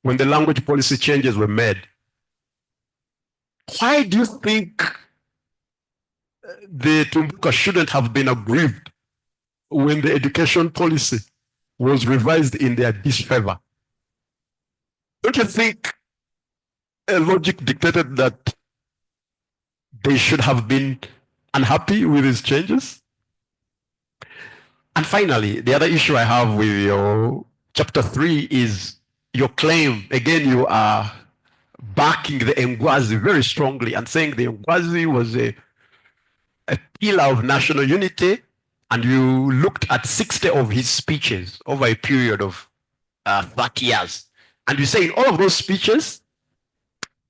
when the language policy changes were made? Why do you think the Tumbuka shouldn't have been aggrieved when the education policy was revised in their disfavor? Don't you think a logic dictated that they should have been unhappy with these changes? And finally, the other issue I have with your chapter 3 is your claim. Again, you are backing the Ngwazi very strongly and saying the Ngwazi was a pillar of national unity, and you looked at 60 of his speeches over a period of 30 years. And you say in all of those speeches,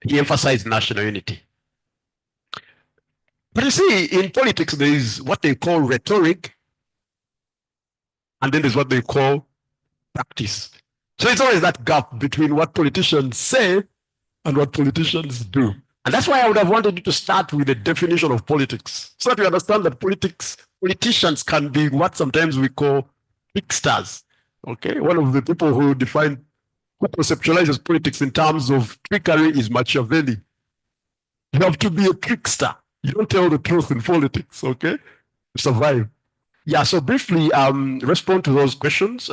he emphasized national unity. But you see, in politics, there is what they call rhetoric, and then there's what they call practice. So it's always that gap between what politicians say and what politicians do. And that's why I would have wanted you to start with a definition of politics, so that you understand that politicians can be what sometimes we call tricksters. Okay, one of the people who conceptualizes politics in terms of trickery is Machiavelli. You have to be a trickster. You don't tell the truth in politics, okay? To survive. Yeah, so briefly, respond to those questions.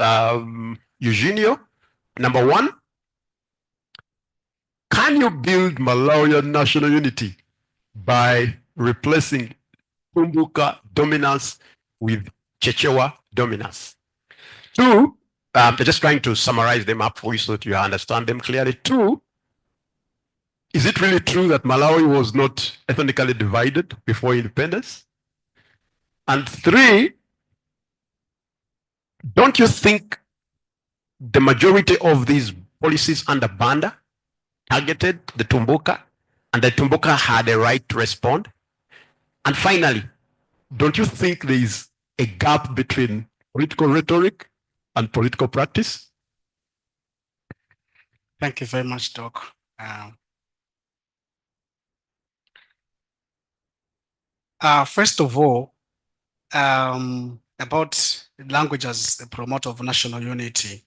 Eugenio, number one, can you build Malawian national unity by replacing Tumbuka dominance with Chechewa dominance? Two, they're just trying to summarize them up for you so that you understand them clearly. Two, is it really true that Malawi was not ethnically divided before independence? And three, don't you think the majority of these policies under Banda targeted the Tumbuka, and the Tumbuka had a right to respond? And finally, don't you think there is a gap between political rhetoric and political practice? Thank you very much, Doc. First of all, about language as a promoter of national unity.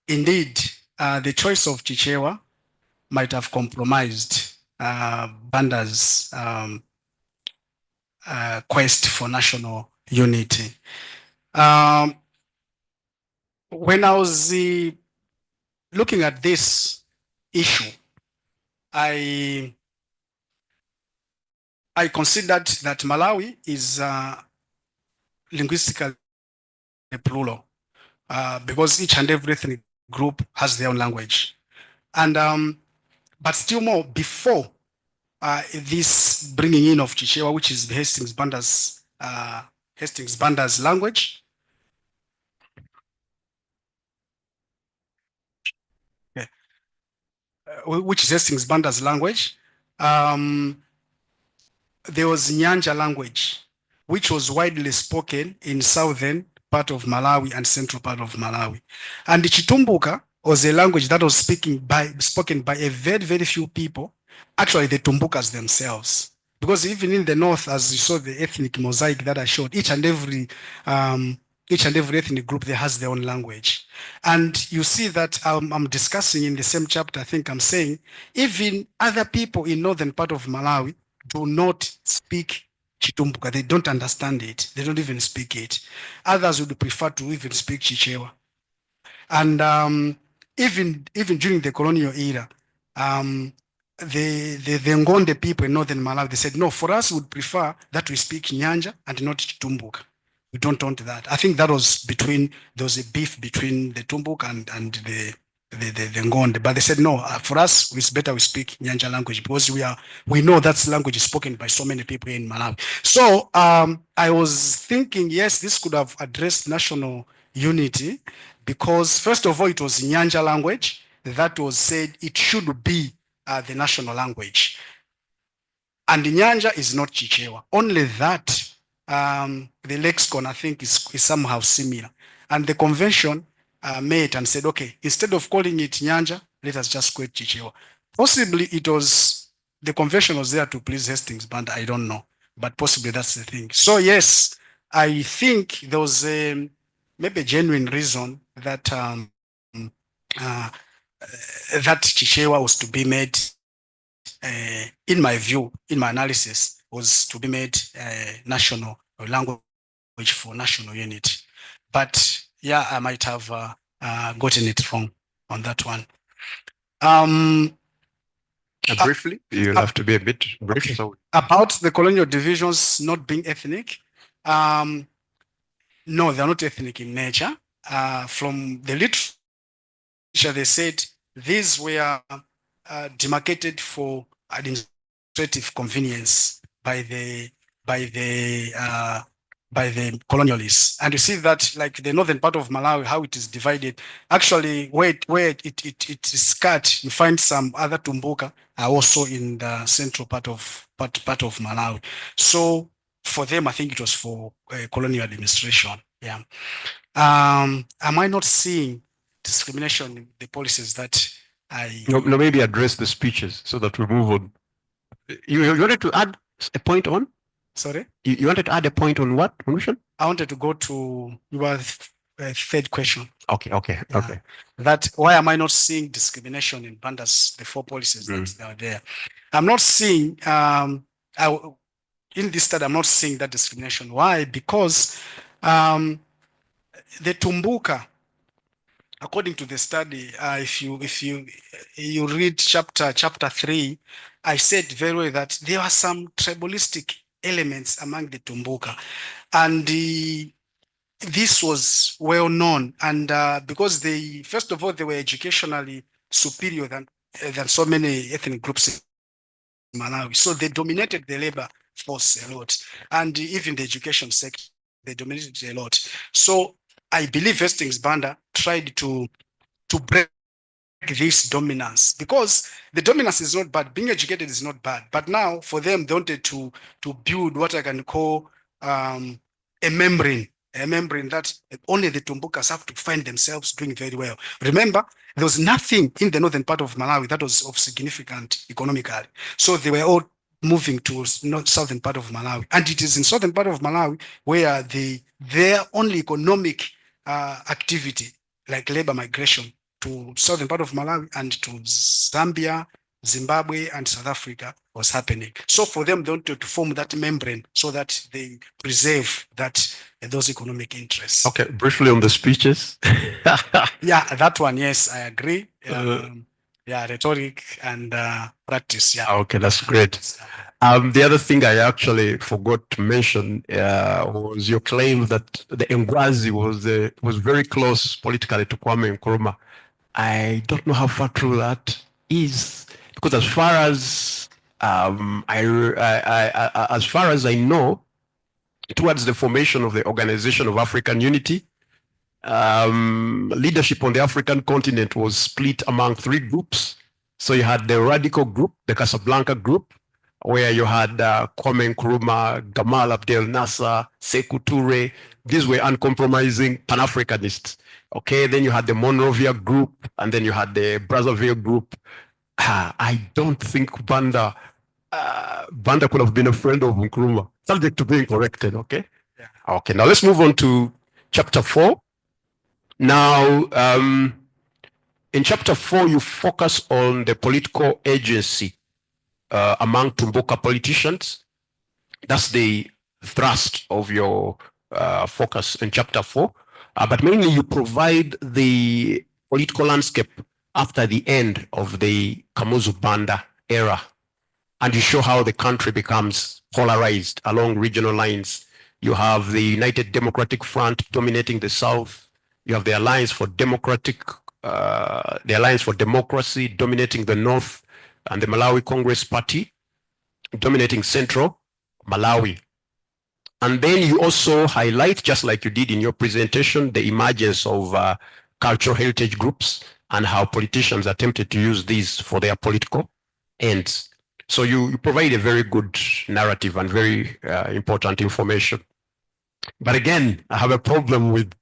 Indeed, the choice of Chichewa might have compromised Banda's quest for national unity. When I was looking at this issue, I considered that Malawi is linguistically plural because each and every ethnic group has their own language. And but still more, before this bringing in of Chichewa, which is the Hastings Banda's language, which is Hastings Banda's language, there was Nyanja language, which was widely spoken in southern part of Malawi and central part of Malawi. And the Chitumbuka was a language that was spoken by a very, very few people, actually the Tumbukas themselves. Because even in the north, as you saw the ethnic mosaic that I showed, each and every ethnic group there has their own language. And you see that I'm discussing in the same chapter, I think I'm saying, even other people in northern part of Malawi do not speak Chitumbuka. They don't understand it. They don't even speak it. Others would prefer to even speak Chichewa. And even during the colonial era, the Ngonde people in northern Malawi, they said, no, for us, we would prefer that we speak Nyanja and not Chitumbuka. We don't want that. I think that was there was a beef between the Tumbuka and the Ngonde, but they said, no, for us, it's better we speak Nyanja language because we know that's language is spoken by so many people in Malawi. So I was thinking, yes, this could have addressed national unity because first of all, it was Nyanja language that was said it should be the national language. And Nyanja is not Chichewa. Only that the lexicon, I think, is somehow similar. And the convention met and said, okay, instead of calling it Nyanja, let us just call it Chichewa. Possibly it was, the convention was there to please Hastings Banda, I don't know, but possibly that's the thing. So yes, I think there was maybe a genuine reason that that Chichewa was to be made, in my view, in my analysis, was to be made national language for national unity. But yeah, I might have gotten it wrong on that one. Briefly, you'll have to be a bit brief. Okay. So. About the colonial divisions not being ethnic, no, they're not ethnic in nature. From the literature, they said these were demarcated for administrative convenience by the colonialists. And you see that, like the northern part of Malawi, how it is divided. Actually, where it is cut, you find some other Tumbuka are also in the central part of Malawi. So for them, I think it was for colonial administration. Yeah. Am I not seeing discrimination in the policies that No, maybe address the speeches so that we move on. You wanted to add a point on? Sorry? You wanted to add a point on what? I wanted to go to your third question. Okay. That why am I not seeing discrimination in Banda's, the four policies that are there? I'm not seeing, in this study, I'm not seeing that discrimination. Why? Because the Tumbuka, according to the study, if you read chapter 3, I said very well that there are some tribalistic elements among the Tumbuka, and this was well known. And because first of all, they were educationally superior than so many ethnic groups in Malawi, so they dominated the labor force a lot, and even the education sector, they dominated a lot. So I believe Hastings Banda tried to break this dominance, because the dominance is not bad. Being educated is not bad. But now for them, they wanted to build what I can call a membrane that only the Tumbukas have to find themselves doing very well. Remember, there was nothing in the northern part of Malawi that was of significant economically. So they were all moving towards southern part of Malawi. And it is in southern part of Malawi where their only economic activity, like labor migration to southern part of Malawi and to Zambia, Zimbabwe, and South Africa was happening. So for them, they wanted to form that membrane so that they preserve those economic interests. Okay, briefly on the speeches. Yeah, that one, yes, I agree. Yeah, rhetoric and practice. Yeah. Okay, that's great. The other thing I actually forgot to mention was your claim that the Ngwazi was very close politically to Kwame Nkrumah. I don't know how far true that is, because as far as I know, towards the formation of the Organization of African Unity, leadership on the African continent was split among 3 groups. So you had the radical group, the Casablanca group, where you had Kwame Nkrumah, Gamal Abdel Nasser, Sekou Toure. These were uncompromising Pan-Africanists. Okay, then you had the Monrovia group, and then you had the Brazzaville group. I don't think Banda could have been a friend of Nkrumah, subject to being corrected, okay? Yeah. Okay, now let's move on to chapter 4. Now, in chapter 4, you focus on the political agency among Tumbuka politicians. That's the thrust of your focus in chapter 4. But mainly you provide the political landscape after the end of the Kamuzu Banda era. And you show how the country becomes polarized along regional lines. You have the United Democratic Front dominating the South. You have the Alliance for Democracy dominating the North, and the Malawi Congress Party dominating Central Malawi. And then you also highlight, just like you did in your presentation, the emergence of cultural heritage groups and how politicians attempted to use these for their political ends. So you provide a very good narrative and very important information. But again, I have a problem with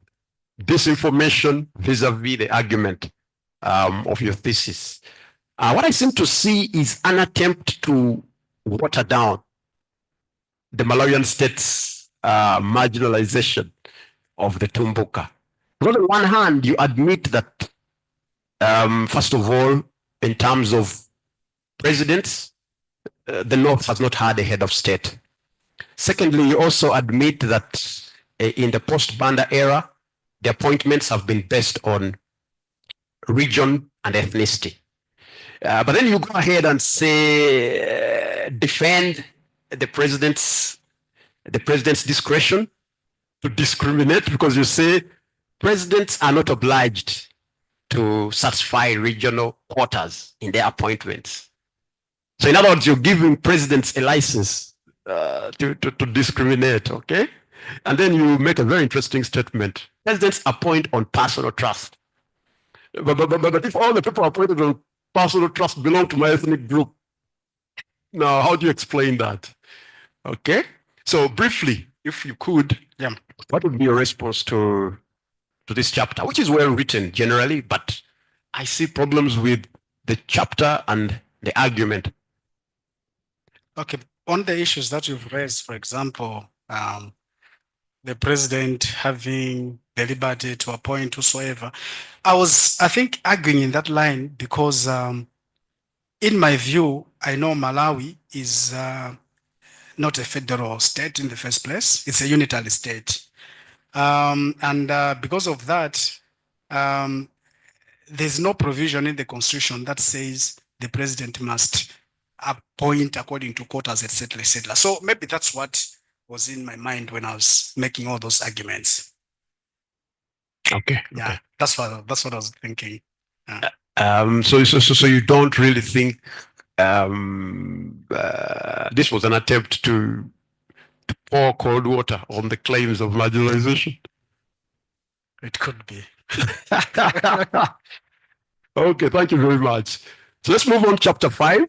this information vis-a-vis the argument of your thesis. What I seem to see is an attempt to water down the Malawian state's marginalization of the Tumbuka. On the one hand, you admit that, first of all, in terms of presidents, the North has not had a head of state. Secondly, you also admit that in the post-Banda era, the appointments have been based on region and ethnicity. But then you go ahead and say, defend the president's discretion to discriminate, because you say presidents are not obliged to satisfy regional quotas in their appointments. So in other words, you're giving presidents a license to discriminate, okay? And then you make a very interesting statement. Presidents appoint on personal trust. But if all the people appointed on personal trust belong to my ethnic group, now how do you explain that? Okay? So briefly, if you could, what would be your response to this chapter, which is well written generally, but I see problems with the chapter and the argument. Okay, on the issues that you've raised, for example, the president having the liberty to appoint whosoever, I think, arguing in that line because in my view, I know Malawi is not a federal state in the first place. It's a unitary state. And because of that, there's no provision in the constitution that says the president must appoint according to quotas, etc., etc. So maybe that's what was in my mind when I was making all those arguments. Okay. Yeah, okay. That's what I was thinking. So you don't really think this was an attempt to pour cold water on the claims of marginalization? It could be. Okay, thank you very much. So let's move on to chapter 5.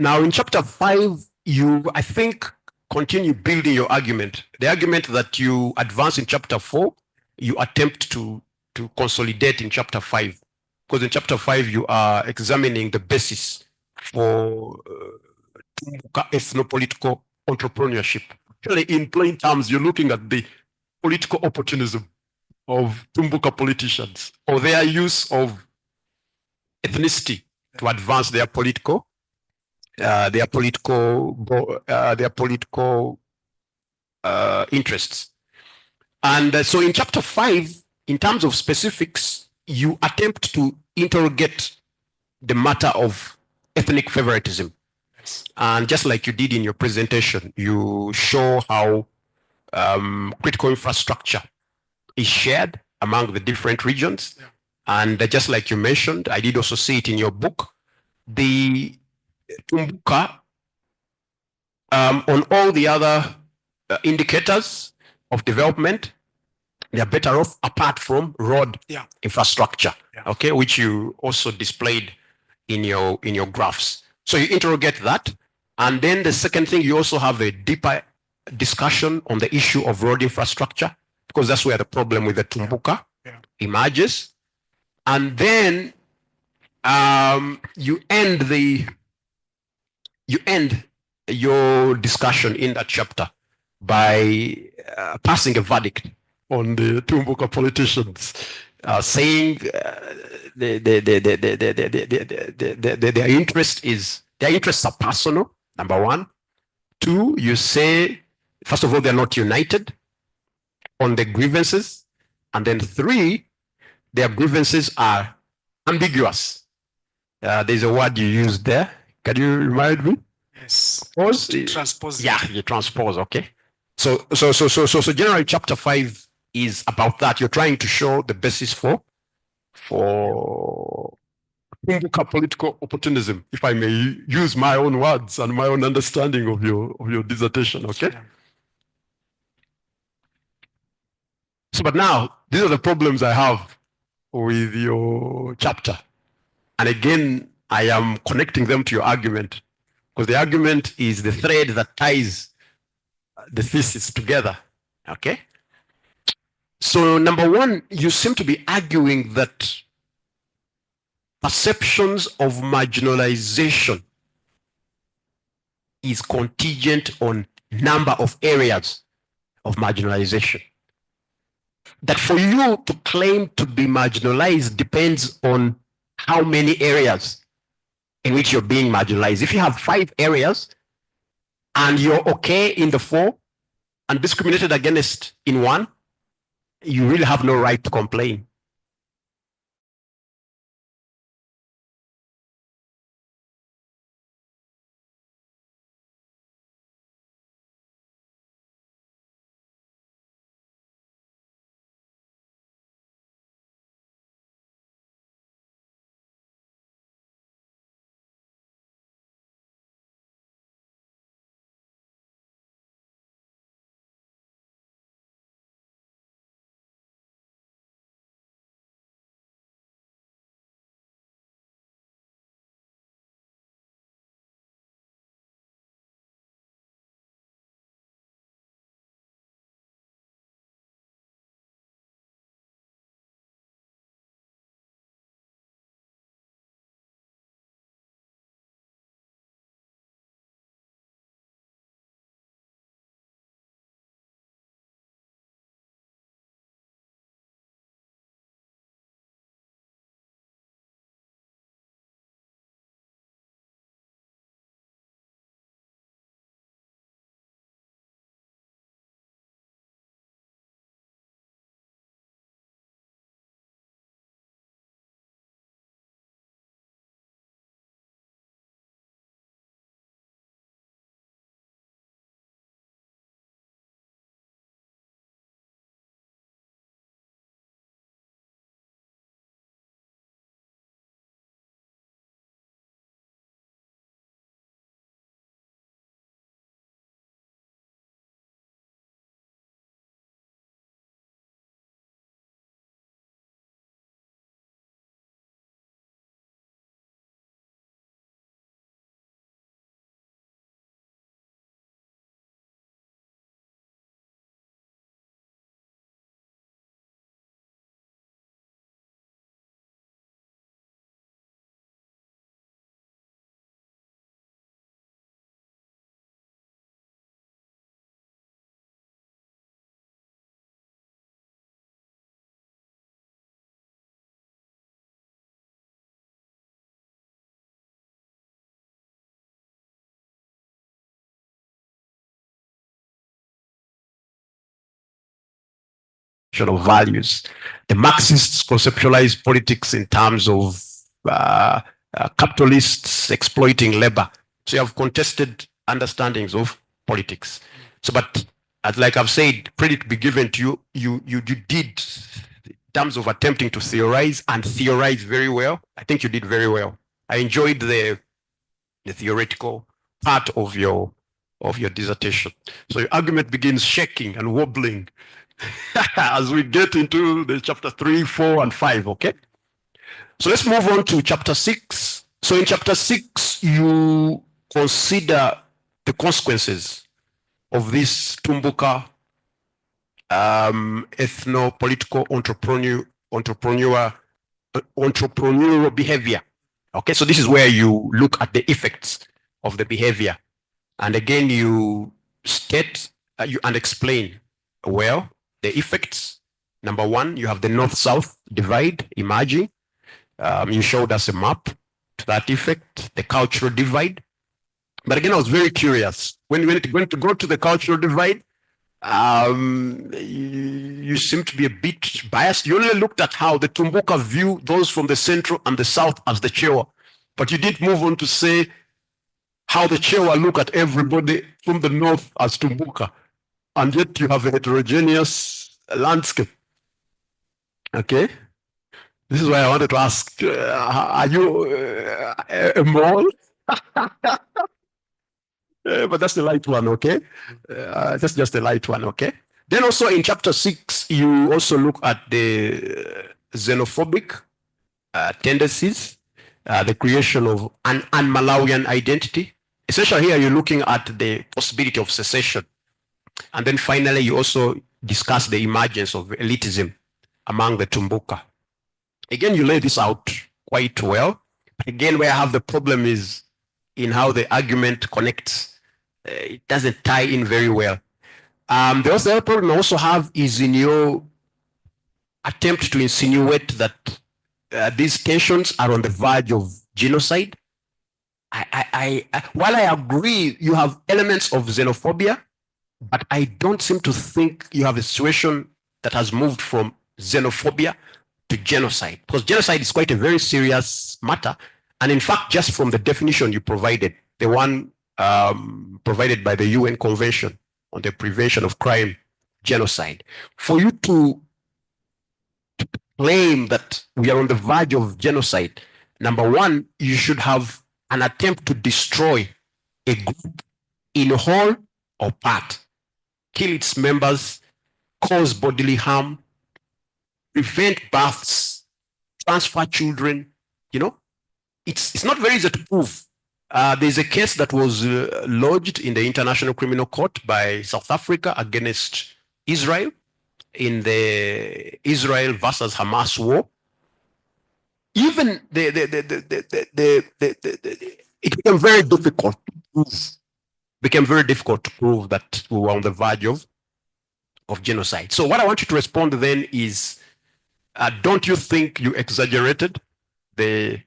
Now in chapter 5, you, I think, continue building your argument. The argument that you advance in chapter 4, you attempt to consolidate in chapter 5. Because in chapter 5, you are examining the basis for ethno-political entrepreneurship. Actually, in plain terms, you're looking at the political opportunism of Tumbuka politicians, or their use of ethnicity to advance their political interests. And so in chapter 5, in terms of specifics, you attempt to interrogate the matter of ethnic favoritism. And just like you did in your presentation, you show how critical infrastructure is shared among the different regions. Yeah. And just like you mentioned, I did also see it in your book, the Tumbuka, on all the other indicators of development, they are better off apart from road infrastructure, okay, which you also displayed in your graphs. So you interrogate that, And then the second thing, you also have a deeper discussion on the issue of road infrastructure, because that's where the problem with the Tumbuka emerges. And then you end your discussion in that chapter by passing a verdict on the Tumbuka politicians, saying their interests are personal, number one. Two, you say, first of all, they're not united on the grievances. And then three, their grievances are ambiguous. There's a word you used there. Can you remind me? Yes. Transpose. Yeah, you transpose, okay. So generally chapter 5 is about that. You're trying to show the basis for political opportunism, if I may use my own words and my own understanding of your dissertation, okay? Yeah. So, but now, these are the problems I have with your chapter. And again, I am connecting them to your argument, because the argument is the thread that ties the thesis together, okay? So, number one, you seem to be arguing that perceptions of marginalization is contingent on number of areas of marginalization. That for you to claim to be marginalized depends on how many areas in which you're being marginalized. If you have 5 areas and you're okay in the 4 and discriminated against in 1, you really have no right to complain. Of values. The Marxists conceptualize politics in terms of capitalists exploiting labor. So you have contested understandings of politics. So, but like I've said, credit be given to you, you did, in terms of attempting to theorize and theorize very well. I think you did very well. I enjoyed the theoretical part of your dissertation. So your argument begins shaking and wobbling as we get into the chapter 3, 4, and 5, okay? So let's move on to chapter 6. So in chapter 6, you consider the consequences of this Tumbuka ethno-political entrepreneurial behavior. Okay, so this is where you look at the effects of the behavior. And again, you state and explain well the effects. Number one, you have the north-south divide emerging. You showed us a map to that effect, the cultural divide. But again, I was very curious. When you went to go to the cultural divide, you seem to be a bit biased. You only looked at how the Tumbuka view those from the central and the south as the Chewa. But you did move on to say how the Chewa look at everybody from the north as Tumbuka. And yet you have a heterogeneous landscape. Okay? This is why I wanted to ask, are you a mole? But that's the light one, okay? That's just the light one, okay? Then also in chapter 6, you also look at the xenophobic tendencies, the creation of an Malawian identity. Essentially here you're looking at the possibility of secession. And then finally you also discuss the emergence of elitism among the Tumbuka. Again, you lay this out quite well. Again, where I have the problem is in how the argument connects. It doesn't tie in very well. The other problem I also have is in your attempt to insinuate that these tensions are on the verge of genocide. While I agree you have elements of xenophobia, but I don't seem to think you have a situation that has moved from xenophobia to genocide, because genocide is quite a very serious matter. And in fact, just from the definition you provided, the one provided by the UN Convention on the Prevention of Crime, Genocide, for you to claim that we are on the verge of genocide, number one, you should have an attempt to destroy a group in whole or part, kill its members, cause bodily harm, prevent births, transfer children. You know, it's not very easy to prove. There's a case that was lodged in the International Criminal Court by South Africa against Israel in the Israel versus Hamas war. Even it became very difficult to prove. Became very difficult to prove that we were on the verge of genocide. So what I want you to respond then is, don't you think you exaggerated the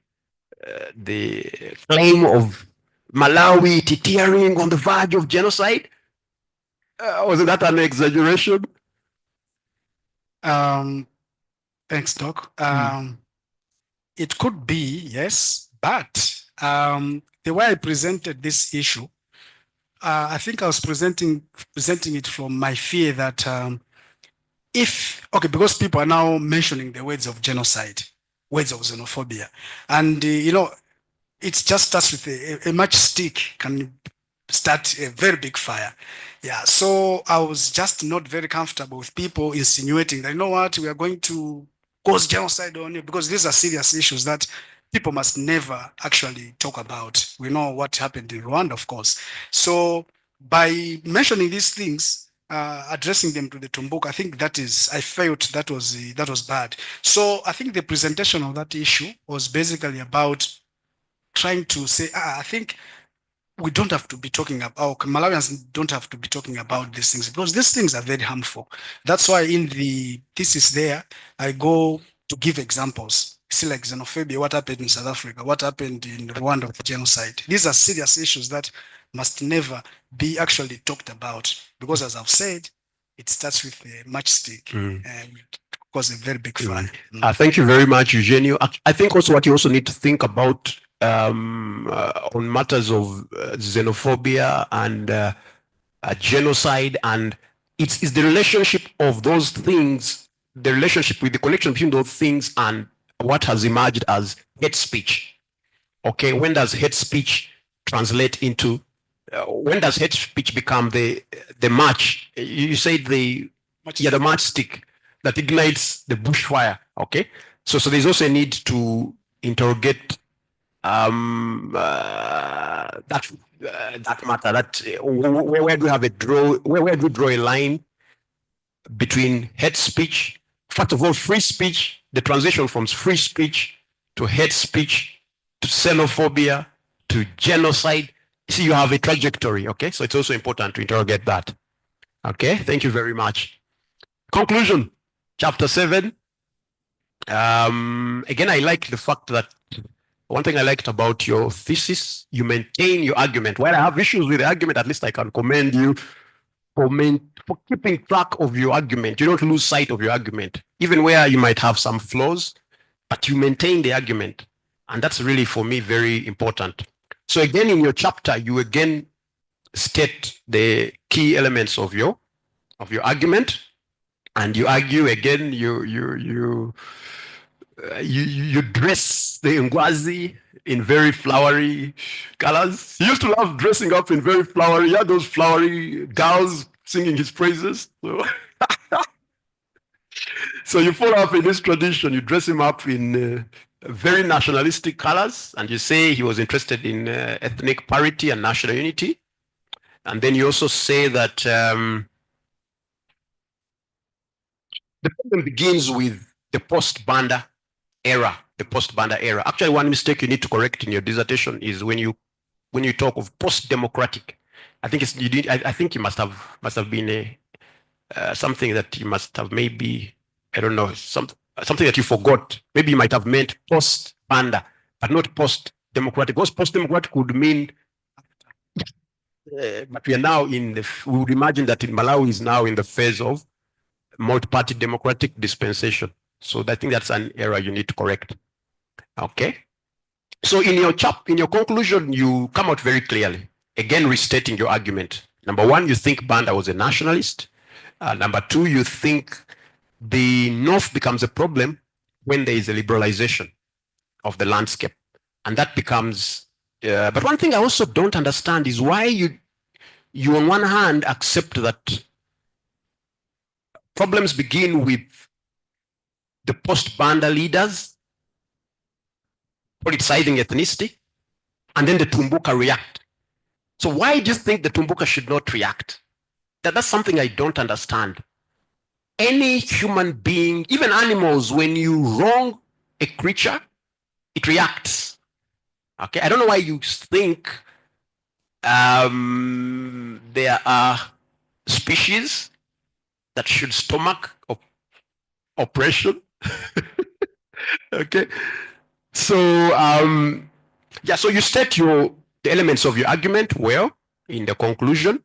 claim of Malawi teetering on the verge of genocide? Wasn't that an exaggeration? Thanks, Doc. It could be, yes, but the way I presented this issue, I think I was presenting it from my fear that because people are now mentioning the words of genocide, words of xenophobia, and it just starts with a matchstick can start a very big fire. Yeah, so I was just not very comfortable with people insinuating that, you know what, we are going to cause genocide on you, because these are serious issues that people must never actually talk about. We know what happened in Rwanda, of course. So by mentioning these things, addressing them to the Tumbuka, I think I felt that was bad. So I think the presentation of that issue was basically about trying to say, I think we don't have to be talking about, Malawians don't have to be talking about these things, because these things are very harmful. That's why in the thesis there, I go to give examples. See, like xenophobia, what happened in South Africa, what happened in Rwanda with genocide. These are serious issues that must never be actually talked about, because as I've said, it starts with a matchstick and cause a very big fire. Thank you very much, Eugenio. I think also what you also need to think about on matters of xenophobia and genocide, and it's the relationship of those things, the relationship with the connection between those things and what has emerged as hate speech. Okay, when does hate speech translate into, when does hate speech become the match? You say the matchstick that ignites the bushfire. Okay, so there's also a need to interrogate that matter. That where do you have a draw? Where do you draw a line between hate speech? First of all, free speech. The transition from free speech to hate speech to xenophobia to genocide. See, you have a trajectory. Okay, so it's also important to interrogate that. Okay, thank you very much. Conclusion, chapter 7. Again, I like the fact that one thing I liked about your thesis, you maintain your argument. While I have issues with the argument, at least I can commend you for keeping track of your argument. You don't lose sight of your argument, even where you might have some flaws, but you maintain the argument. And that's really, for me, very important. So again, in your chapter, you again state the key elements of your argument, and you argue again. You dress the Ngwazi in very flowery colors. He used to love dressing up in very flowery. He had those flowery girls singing his praises. So you follow up in this tradition. You dress him up in very nationalistic colors, and you say he was interested in ethnic parity and national unity. And then you also say that the problem begins with the post-Banda era. The post-Banda era. Actually, one mistake you need to correct in your dissertation is when you talk of post-democratic. I think it's I think you must have been something that you must have maybe, I don't know, something that you forgot. Maybe you might have meant post-Banda, but not post-democratic. Because post-democratic would mean, but we are now we would imagine that in Malawi is now in the phase of multi-party democratic dispensation. So I think that's an error you need to correct. Okay. So in your conclusion, you come out very clearly, again restating your argument. Number one, you think Banda was a nationalist. Number two, you think the North becomes a problem when there is a liberalization of the landscape. And that becomes, but one thing I also don't understand is why you on one hand accept that problems begin with the post-Banda leaders politicizing ethnicity, and then the Tumbuka react. So why do you think the Tumbuka should not react? That's something I don't understand. Any human being, even animals, when you wrong a creature, it reacts. Okay, I don't know why you think there are species that should stomach oppression. Okay, so yeah, so you state the elements of your argument well in the conclusion,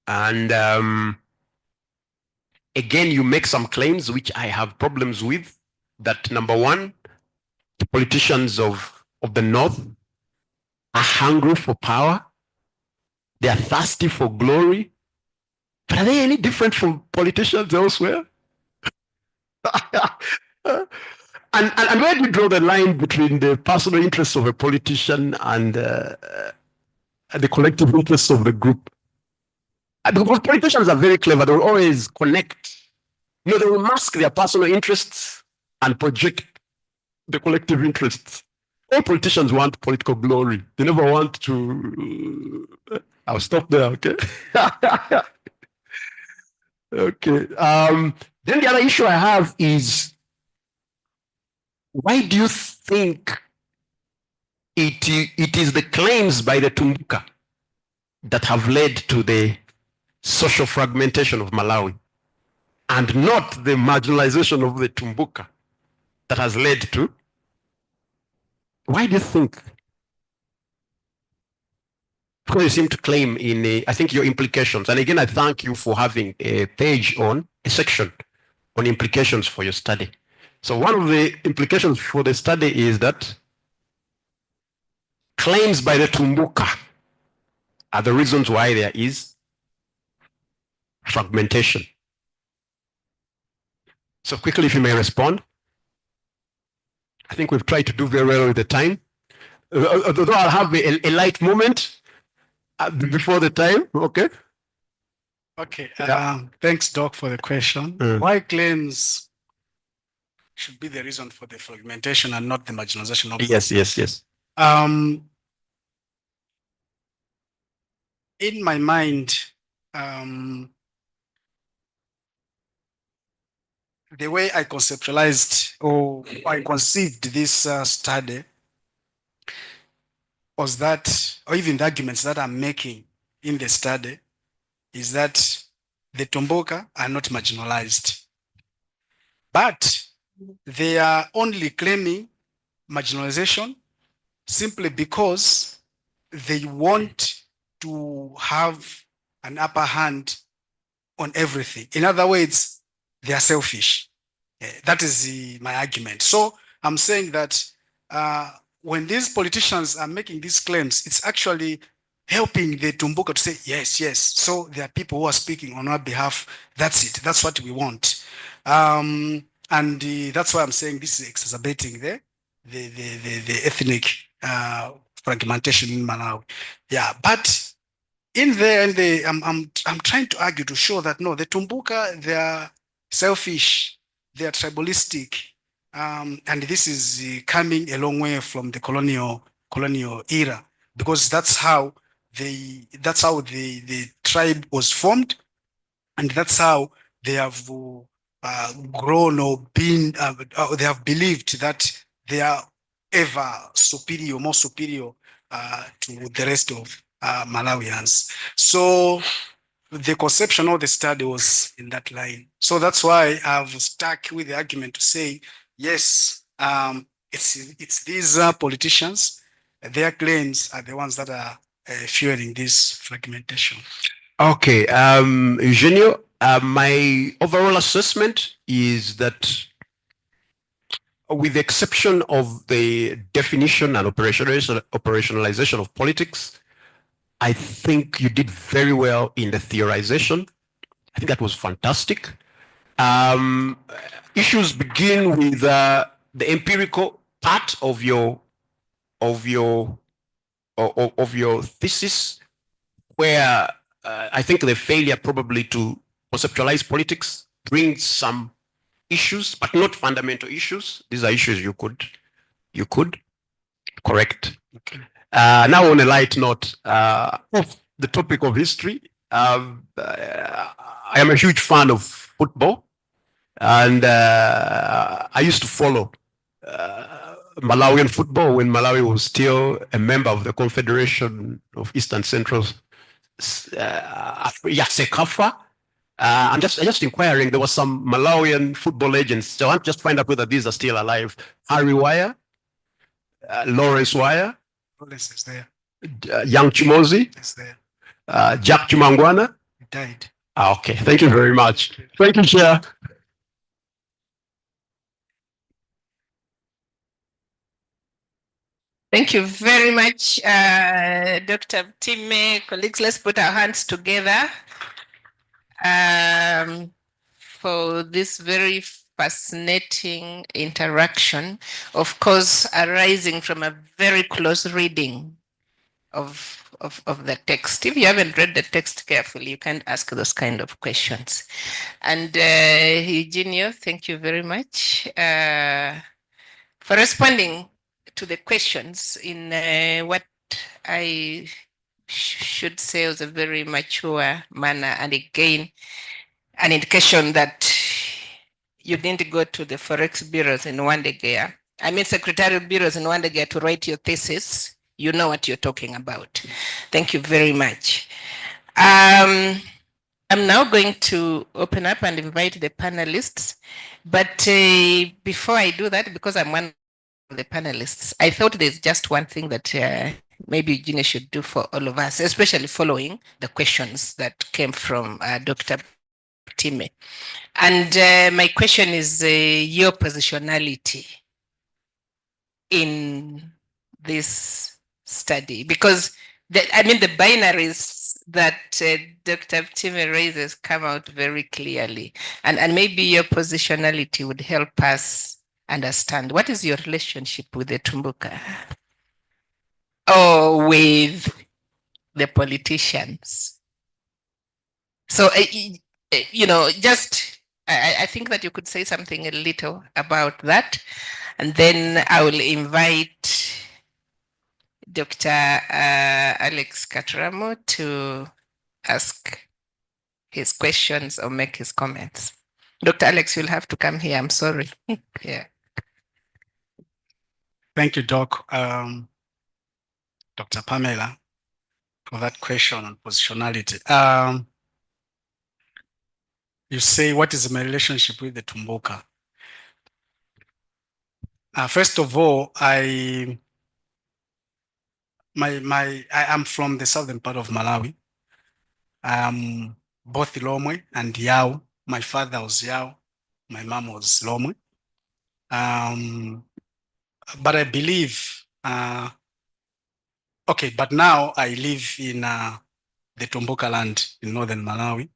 and again you make some claims which I have problems with. That number one, the politicians of the North are hungry for power. They are thirsty for glory. But are they any different from politicians elsewhere? And where do you draw the line between the personal interests of a politician and the collective interests of the group? Because politicians are very clever. They will always connect. They will mask their personal interests and project the collective interests. All politicians want political glory. They never want to... I'll stop there, okay? Okay. Then the other issue I have is, why do you think it is the claims by the Tumbuka that have led to the social fragmentation of Malawi, and not the marginalization of the Tumbuka that has led to? Why do you think? Because you seem to claim I think your implications, and again I thank you for having a section on implications for your study. So one of the implications for the study is that claims by the Tumbuka are the reasons why there is fragmentation. So quickly, if you may respond. I think we've tried to do very well with the time. Although I'll have a light moment before the time, okay? Okay, thanks, Doc, for the question. Why claims should be the reason for the fragmentation and not the marginalization of... Yes. in my mind, the way I conceptualized or I conceived this study was that, or even the arguments that I'm making in the study, is that the Tomboka are not marginalized, but they are only claiming marginalization simply because they want to have an upper hand on everything. In other words, they are selfish. That is my argument. So I'm saying that when these politicians are making these claims, it's actually helping the Tumbuka to say, yes, yes. So there are people who are speaking on our behalf. That's it. That's what we want. That's why I'm saying this is exacerbating the ethnic fragmentation in Malawi. Yeah, but in there, I'm trying to argue to show that no, the Tumbuka, they are selfish, they are tribalistic, and this is coming a long way from the colonial era, because that's how the tribe was formed, and that's how they have grown or been. They have believed that they are ever superior, more superior to the rest of Malawians. So the conception of the study was in that line. So that's why I've stuck with the argument to say, yes, it's these politicians, their claims are the ones that are fueling this fragmentation. Okay, Eugenio, my overall assessment is that with the exception of the definition and operationalization of politics, I think you did very well in the theorization. I think that was fantastic. Issues begin with the empirical part of your thesis, where I think the failure probably to conceptualize politics brings some issues, but not fundamental issues. These are issues you could correct. Okay. Now, on a light note, of the topic of history, I am a huge fan of football, and I used to follow Malawian football when Malawi was still a member of the Confederation of East and Central SECAFA. I'm just inquiring. There was some Malawian football legends, so I'm just find out whether these are still alive. Harry Wire, Lawrence Wire, Lawrence is there. Young Chimozi, Is there. Jack Chimangwana. He died. Okay, thank you very much. Thank you, Chair. Thank you very much, Dr. Time. Colleagues, let's put our hands together for this very fascinating interaction, of course, arising from a very close reading of the text. If you haven't read the text carefully, you can't ask those kind of questions. And Eugenio, thank you very much for responding to the questions in what I should say was a very mature manner, and again, an indication that you didn't go to the Forex bureaus in Wandegea. I mean, secretarial bureaus in Wandegea to write your thesis. You know what you're talking about. Thank you very much. I'm now going to open up and invite the panelists. But before I do that, because I'm one of the panelists, I thought there's just one thing that maybe Eugenio should do for all of us, especially following the questions that came from Dr. Time. And my question is your positionality in this study, because the binaries that Dr. Time raises come out very clearly, and maybe your positionality would help us understand what is your relationship with the Tumbuka or with the politicians. So, you know, just I think that you could say something a little about that, and then I will invite Dr. Alex Katuramo to ask his questions or make his comments. Dr. Alex, you'll have to come here. I'm sorry. Yeah. Thank you, Doc. Dr. Pamela, for that question on positionality. You say, what is my relationship with the Tumbuka? First of all, I am from the southern part of Malawi. Both Lomwe and Yao. My father was Yao. My mom was Lomwe. But I believe, okay, but now I live in the Tumbuka land in northern Malawi.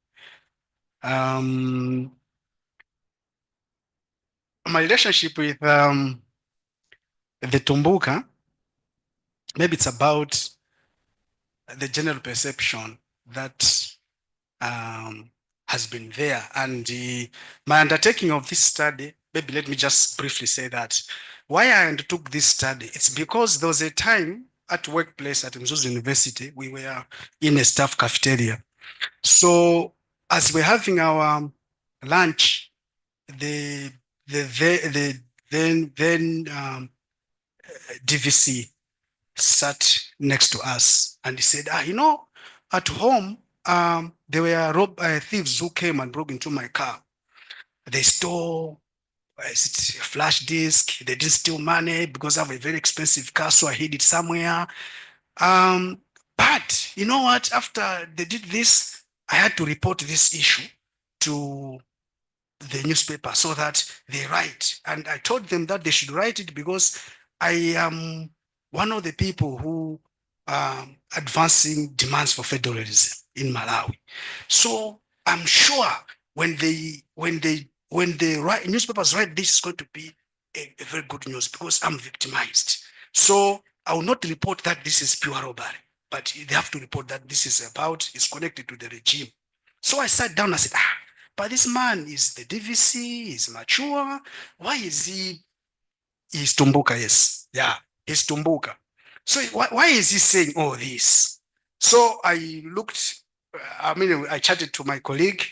My relationship with the Tumbuka, maybe it's about the general perception that has been there. And my undertaking of this study, maybe let me just briefly say that why I undertook this study, it's because there was a time at workplace at Mzuzu University, we were in a staff cafeteria. So as we're having our lunch, the then DVC sat next to us and he said, you know, at home, there were thieves who came and broke into my car. They stole a flash disk. They didn't steal money because I have a very expensive car, so I hid it somewhere. But you know what? After they did this, I had to report this issue to the newspaper so that they write. And I told them that they should write it because I am one of the people who are advancing demands for federalism in Malawi. So I'm sure when the newspapers write this, is going to be a very good news because I'm victimized. So I will not report that this is pure robbery, but they have to report that this is connected to the regime. So I sat down and said, but this man is the DVC, he's mature. Why is he? He's Tumbuka, yes. Yeah, he's Tumbuka. So why is he saying all this? So I looked, I chatted to my colleague.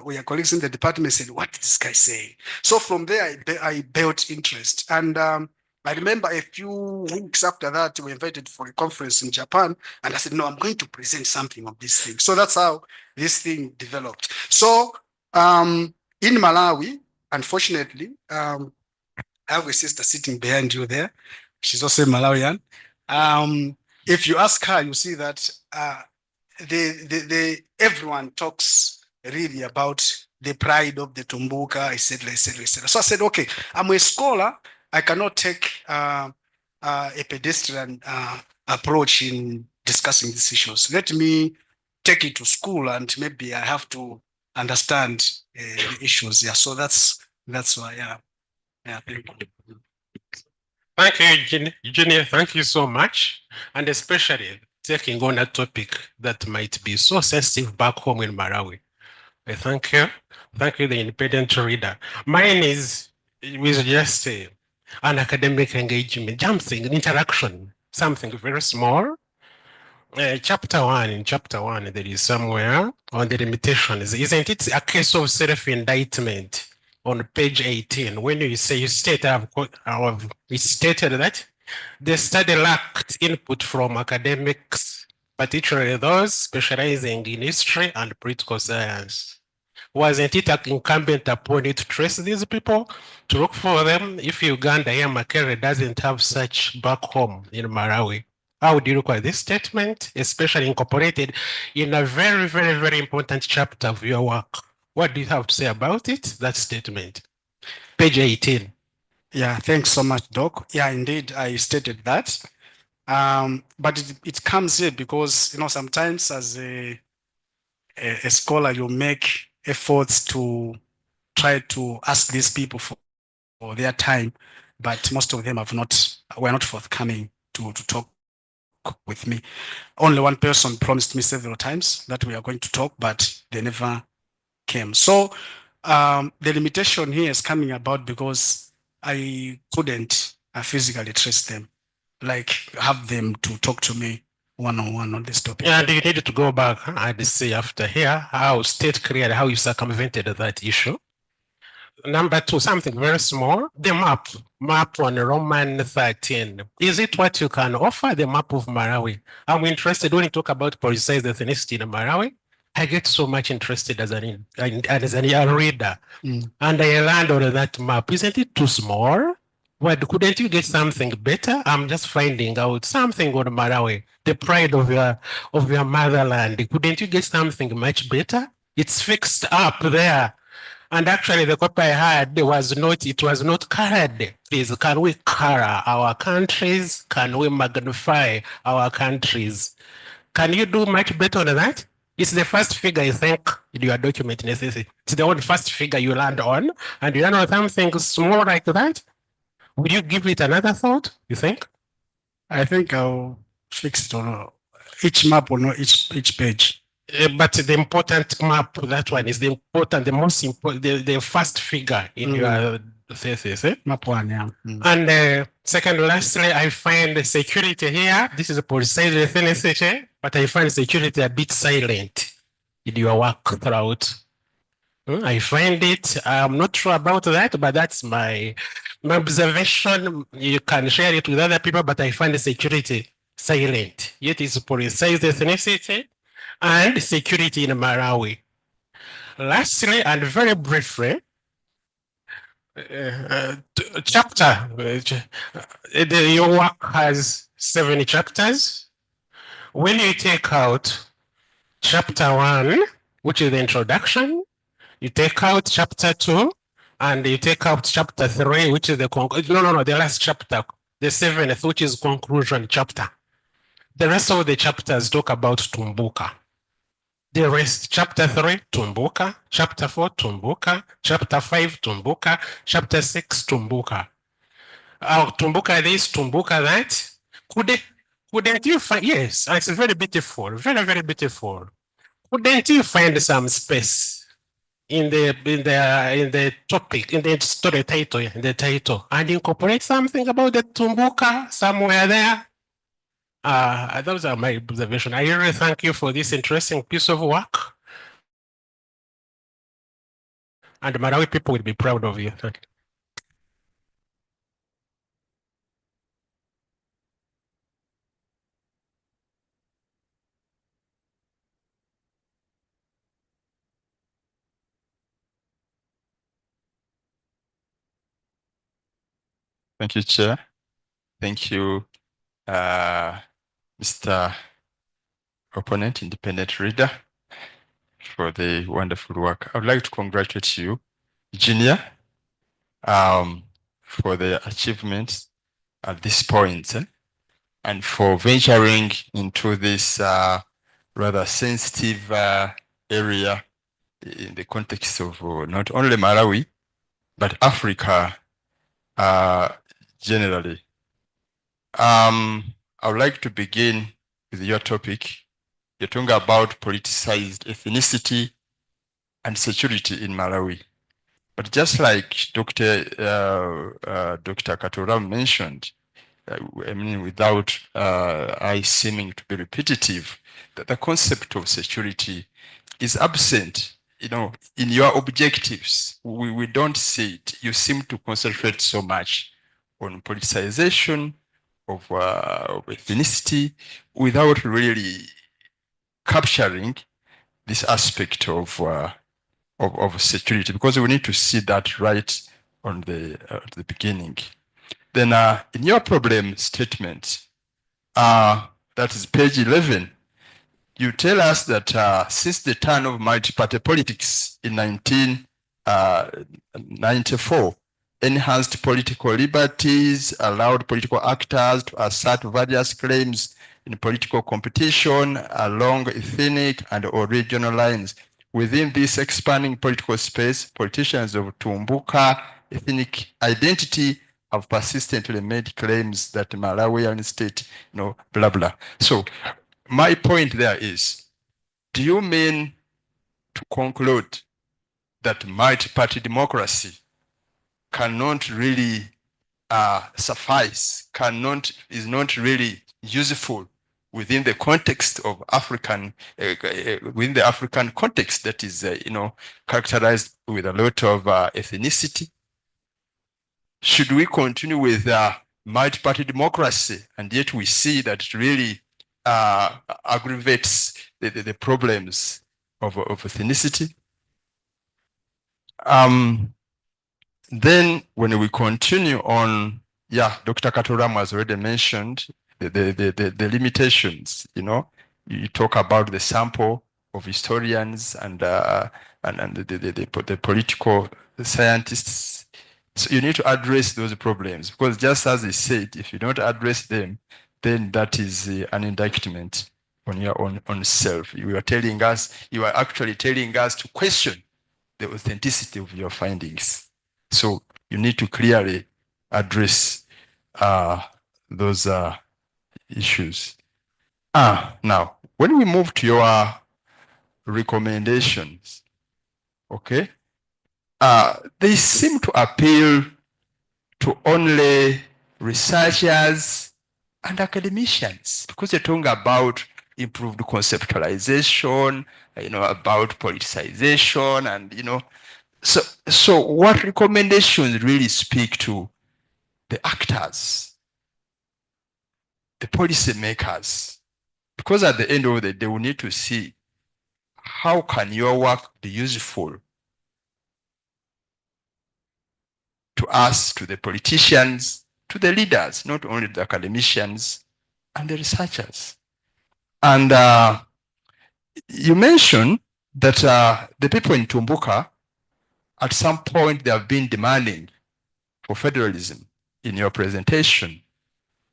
We are colleagues in the department, said, what is this guy saying? So from there, I built interest. And I remember a few weeks after that, we were invited for a conference in Japan. And I said, no, I'm going to present something of this thing. So that's how this thing developed. So in Malawi, unfortunately, I have a sister sitting behind you there. She's also a Malawian. If you ask her, you see that everyone talks really about the pride of the Tumbuka, etc., etc., etc. So I said, okay, I'm a scholar. I cannot take a pedestrian approach in discussing these issues. Let me take it to school, and maybe I have to understand the issues. Yeah, so that's why. Yeah, thank you. Thank you, Eugenio. Thank you so much, and especially taking on a topic that might be so sensitive back home in Malawi. I thank you. Thank you, the independent reader. Mine is just an academic engagement, something, an interaction, something very small. In chapter one, there is somewhere on the limitations. Isn't it a case of self-indictment on page 18? When you say it's stated that the study lacked input from academics, particularly those specializing in history and political science. Wasn't it incumbent upon it to trace these people, to look for them? If Uganda here, Makere doesn't have such back home in Malawi, how do you look at this statement, especially incorporated in a very, very, very important chapter of your work? What do you have to say about it, that statement? Page 18. Yeah, thanks so much, Doc. Yeah, indeed, I stated that. But it comes here because, you know, sometimes as a scholar, you make efforts to try to ask these people for their time, but most of them were not forthcoming to talk with me. Only one person promised me several times that we are going to talk, but they never came. So the limitation here is coming about because I couldn't physically trace them. like have them to talk to me one-on-one on this topic. And you need to go back and see after here how state cleared, how you circumvented that issue. Number two, something very small, the map on Roman 13. Is it what you can offer, the map of Malawi? I'm interested when you talk about politicized ethnicity in Malawi. I get so much interested as an reader. And I learned on that map. Isn't it too small? What, couldn't you get something better? I'm just finding out something on Malawi, the pride of your motherland. Couldn't you get something much better? It's fixed up there. And actually the copy I had it was not colored. Please, can we color our countries? Can we magnify our countries? Can you do much better on that? It's the first figure, I think, in your document necessity. It's the only first figure you land on, and you land on something small like that. Would you give it another thought, you think? I think I'll fix it on each map or not each page. But the important map, that one is the most important, the first figure in your thesis. Map one, yeah. And second, lastly, I find the security here. This is a politicized ethnicity, but I find security a bit silent in your work throughout. I find it, I'm not sure about that, but that's my observation. You can share it with other people, but I find the security silent. Yet it's politicized ethnicity and security in Malawi. Lastly, and very briefly, chapter, your work has 7 chapters. When you take out chapter 1, which is the introduction, you take out chapter 2, and you take out chapter 3, which is the the last chapter, the 7th, which is conclusion chapter. The rest of the chapters talk about Tumbuka. The rest, chapter 3, Tumbuka, chapter 4, Tumbuka, chapter 5, Tumbuka, chapter 6, Tumbuka. Tumbuka this, Tumbuka that. Couldn't you find, yes, it's very beautiful, very, very beautiful. Couldn't you find some space in the topic, in the story title, and incorporate something about the Tumbuka somewhere there? Those are my observations. I really thank you for this interesting piece of work. And Malawi people will be proud of you. Thank you. Thank you, Chair. Thank you, Mr. Opponent, independent reader, for the wonderful work. I would like to congratulate you, Eugenio, for the achievements at this point, and for venturing into this rather sensitive area in the context of not only Malawi, but Africa generally. I would like to begin with your topic. You're talking about politicized ethnicity and security in Malawi. But just like Dr. Katura mentioned, I mean, without I seeming to be repetitive, that the concept of security is absent. You know, in your objectives, we don't see it. You seem to concentrate so much on politicization of ethnicity without really capturing this aspect of security, because we need to see that right on the beginning. Then in your problem statement, that is page 11, you tell us that since the turn of multi-party politics in 1994, enhanced political liberties, allowed political actors to assert various claims in political competition along ethnic and or regional lines. Within this expanding political space, politicians of Tumbuka ethnic identity have persistently made claims that Malawian state, blah, blah. So my point there is, do you mean to conclude that multi-party democracy cannot really suffice, is not really useful within the context of within the African context that is, characterized with a lot of ethnicity. Should we continue with multi-party democracy, and yet we see that it really aggravates the problems of ethnicity? Then when we continue on, Dr. Katoram has already mentioned the limitations. You talk about the sample of historians and the political scientists. So you need to address those problems, because just as he said, if you don't address them, then that is an indictment on your own self. You are actually telling us to question the authenticity of your findings. So you need to clearly address those issues. Now, when we move to your recommendations, okay, they seem to appeal to only researchers and academicians, because you're talking about improved conceptualization, about politicization, and so what recommendations really speak to the actors, the policymakers? Because at the end of the day, they will need to see how can your work be useful to us, to the politicians, to the leaders, not only the academicians and the researchers. And you mentioned that the people in Tumbuka, at some point, they have been demanding for federalism in your presentation.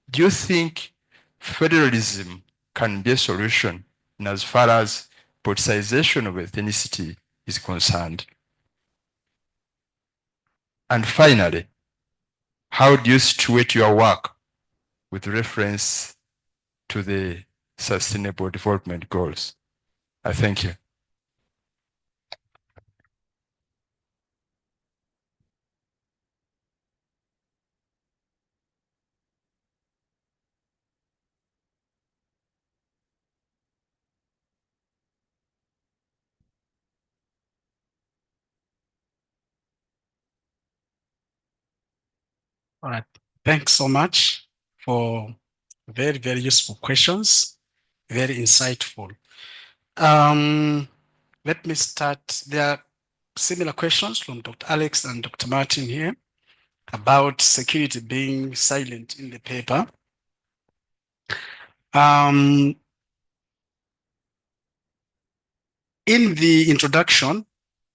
Do you think federalism can be a solution in as far as politicization of ethnicity is concerned? And finally, how do you situate your work with reference to the Sustainable Development Goals? I thank you. All right. Thanks so much for very, very useful questions, very insightful. Let me start. There are similar questions from Dr. Alex and Dr. Martin here about security being silent in the paper. In the introduction,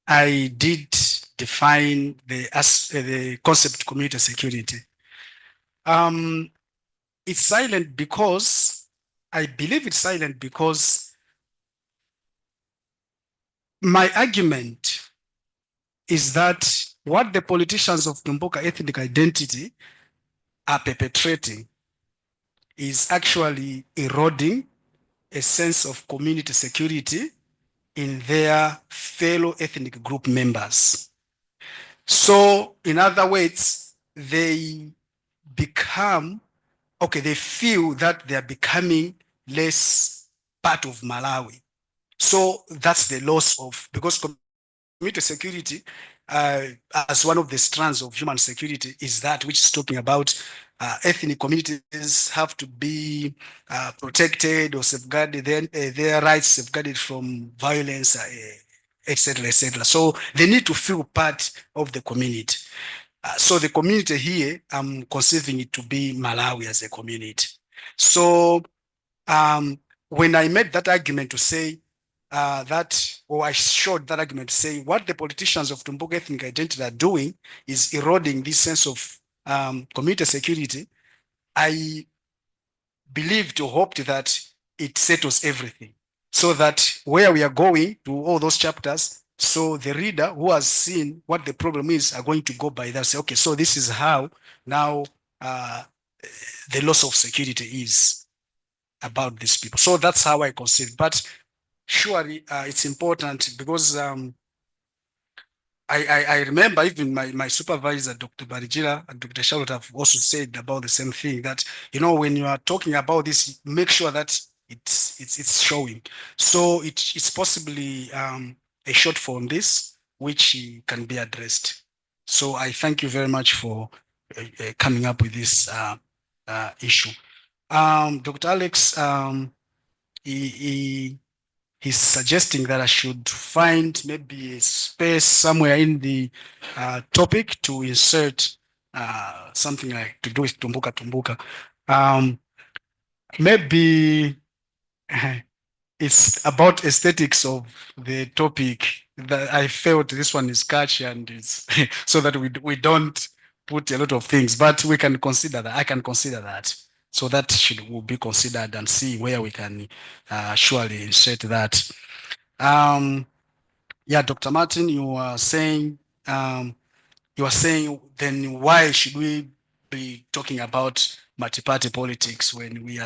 I did define the concept community security. It's silent because, I believe it's silent because my argument is that what the politicians of Tumbuka ethnic identity are perpetrating is actually eroding a sense of community security in their fellow ethnic group members. So, in other words, they feel that they are becoming less part of Malawi. So that's the loss of, because community security, as one of the strands of human security, is that which is talking about ethnic communities have to be protected or safeguarded, their rights safeguarded from violence, etc., etc. So they need to feel part of the community. So the community here, I'm conceiving it to be Malawi as a community. So when I made that argument to say I showed that argument to say what the politicians of Tumbuka ethnic identity are doing is eroding this sense of community security, I believed or hoped that it settles everything, so that where we are going to all those chapters, so the reader who has seen what the problem is are going to go by that, say, okay, so this is how now the loss of security is about these people. So that's how I conceive. But surely it's important because I remember even my supervisor, Dr. Baligira and Dr. Charlotte have also said about the same thing, that, you know, when you are talking about this, make sure that it's showing. So it's possibly a shortfall on this, which can be addressed. So I thank you very much for coming up with this issue. Dr. Alex, he's suggesting that I should find maybe a space somewhere in the topic to insert something like to do with tumbuka tumbuka. Maybe it's about aesthetics of the topic that I felt this one is catchy, and it's so that we don't put a lot of things, but we can consider that. I can consider that. So that will be considered, and see where we can surely insert that. Yeah, Dr. Martin, you are saying then why should we be talking about multi-party politics when we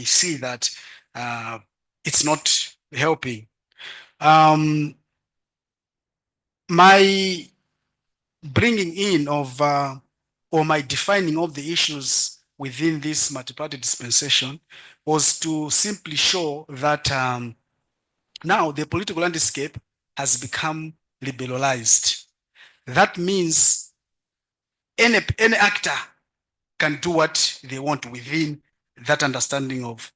see that it's not helping? My bringing in of or my defining of the issues within this multi-party dispensation was to simply show that now the political landscape has become liberalized. That means any actor can do what they want within that understanding of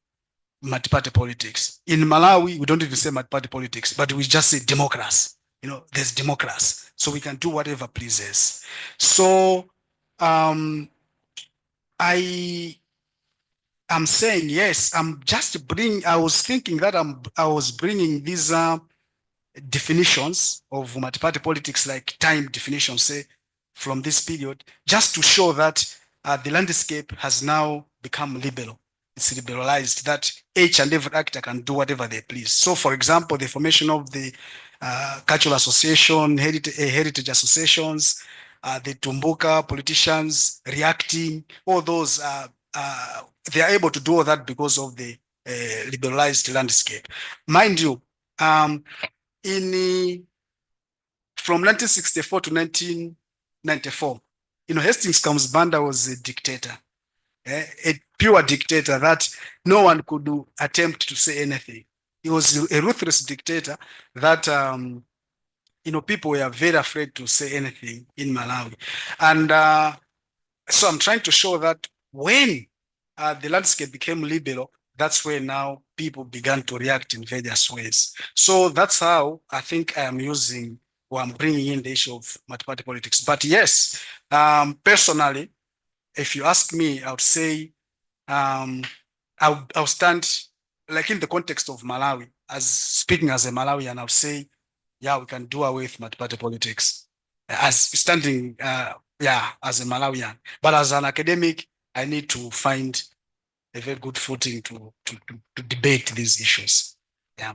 multi-party politics. In Malawi, we don't even say multi-party politics, but we just say democracy. You know, there's democracy, so we can do whatever pleases. So I am saying yes. I was thinking that I was bringing these definitions of multi-party politics, like time definitions, say from this period, just to show that the landscape has now become liberal. It's liberalized, that each and every actor can do whatever they please. So, for example, the formation of the cultural association, heritage associations, the Tumbuka politicians reacting, all those, they are able to do all that because of the liberalized landscape. Mind you, from 1964 to 1994, you know, Hastings Banda was a dictator, a pure dictator that no one could attempt to say anything. He was a ruthless dictator that, you know, people were very afraid to say anything in Malawi. And so I'm trying to show that when the landscape became liberal, that's where now people began to react in various ways. So that's how I think I am using, or I'm bringing in the issue of multi-party politics. But yes, personally, if you ask me, I would say I'll stand, like in the context of Malawi, as speaking as a Malawian, I'll say, yeah, we can do away with multi-party politics as standing, as a Malawian. But as an academic, I need to find a very good footing to debate these issues. Yeah.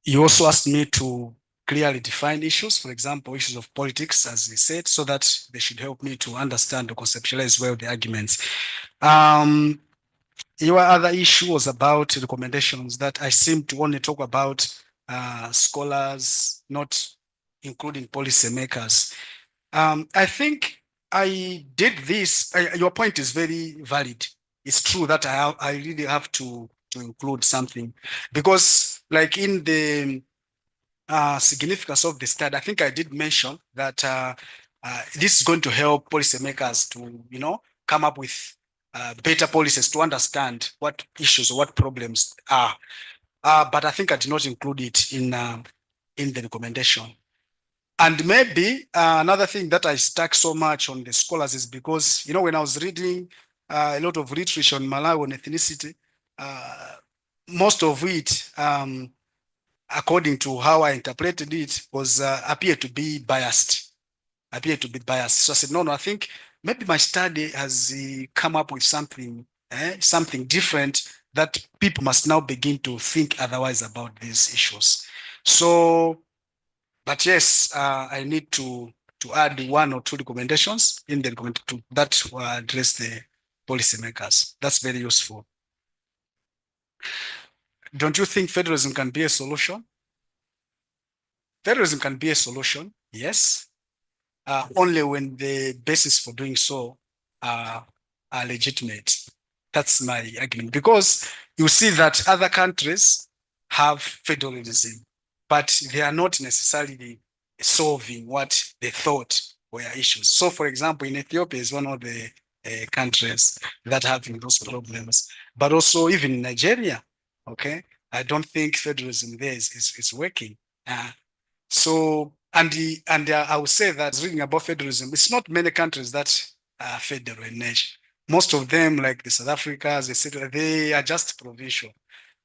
You also asked me to clearly define issues, for example, issues of politics, as we said, so that they should help me to understand or conceptualize well the arguments. Your other issue was about recommendations, that I seem to only talk about scholars, not including policymakers. I think I did this. Your point is very valid. It's true that I really have to include something, because like in the significance of the study, I think I did mention that this is going to help policymakers to, you know, come up with better policies to understand what issues or what problems are. But I think I did not include it in the recommendation. And maybe another thing that I stuck so much on the scholars is because, you know, when I was reading a lot of literature on Malawi on ethnicity, most of it, according to how I interpreted it, was appeared to be biased. So I said, no, I think maybe my study has come up with something different, that people must now begin to think otherwise about these issues. So, but yes, I need to add one or two recommendations in the recommendation that will address the policymakers. That's very useful. don't you think federalism can be a solution? Federalism can be a solution, yes, only when the basis for doing so are legitimate. That's my argument, because you see that other countries have federalism, but they are not necessarily solving what they thought were issues. So, for example, in Ethiopia is one of the countries that having those problems, but also even in Nigeria, okay, I don't think federalism there is working. So, I would say that reading about federalism, it's not many countries that are federal in nature. Most of them, like the South Africas, etc., they are just provincial.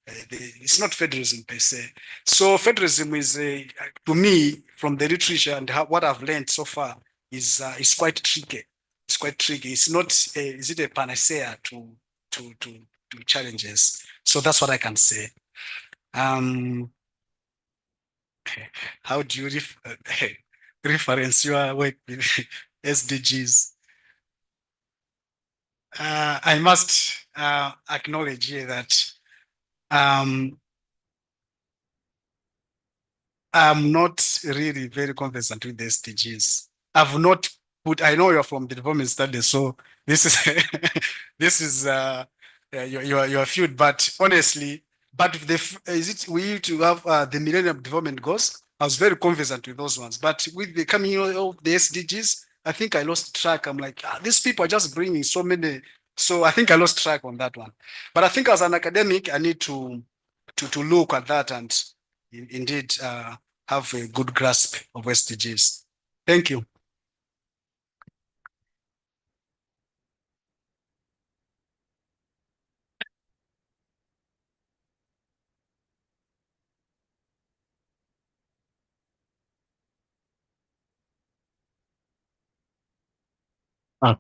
It's not federalism per se. So federalism is, to me, from the literature and what I've learned so far, is quite tricky. It's quite tricky. It's not. Is it a panacea to challenges? So that's what I can say. How do you reference your work with SDGs? I must acknowledge here that I'm not really very conversant with the SDGs. I've not put. I know you're from the development studies, so this is this is your field. But honestly, but we need to have the Millennium Development Goals. I was very conversant with those ones, but with the coming of the SDGs, I think I lost track. I'm like, these people are just bringing so many. So I think I lost track on that one. But I think as an academic, I need to look at that and indeed have a good grasp of SDGs. Thank you.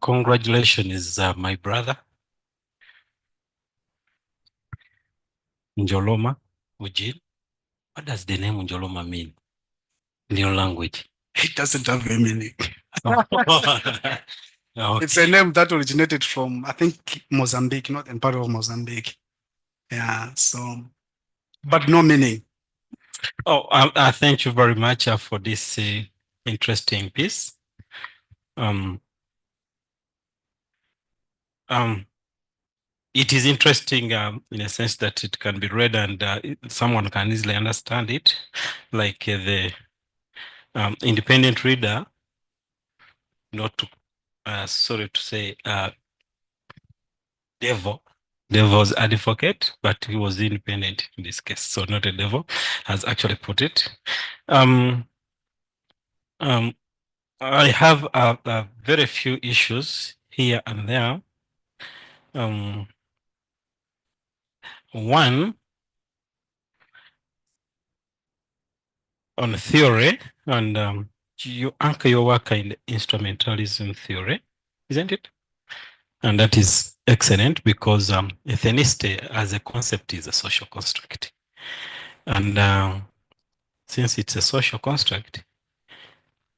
Congratulations, my brother. Njoloma, Eugene. What does the name Njoloma mean in your language? It doesn't have a meaning. Okay. It's a name that originated from, I think, Mozambique, not in part of Mozambique. Yeah, so, but no meaning. Oh, I thank you very much for this interesting piece. It is interesting in a sense that it can be read and someone can easily understand it, like the independent reader, not to, sorry to say, devil's advocate, but he was independent in this case, so not a devil, has actually put it. I have a very few issues here and there. One, on theory, and you anchor your work in the instrumentalism theory, isn't it? And that is excellent because ethnicity as a concept is a social construct. And since it's a social construct,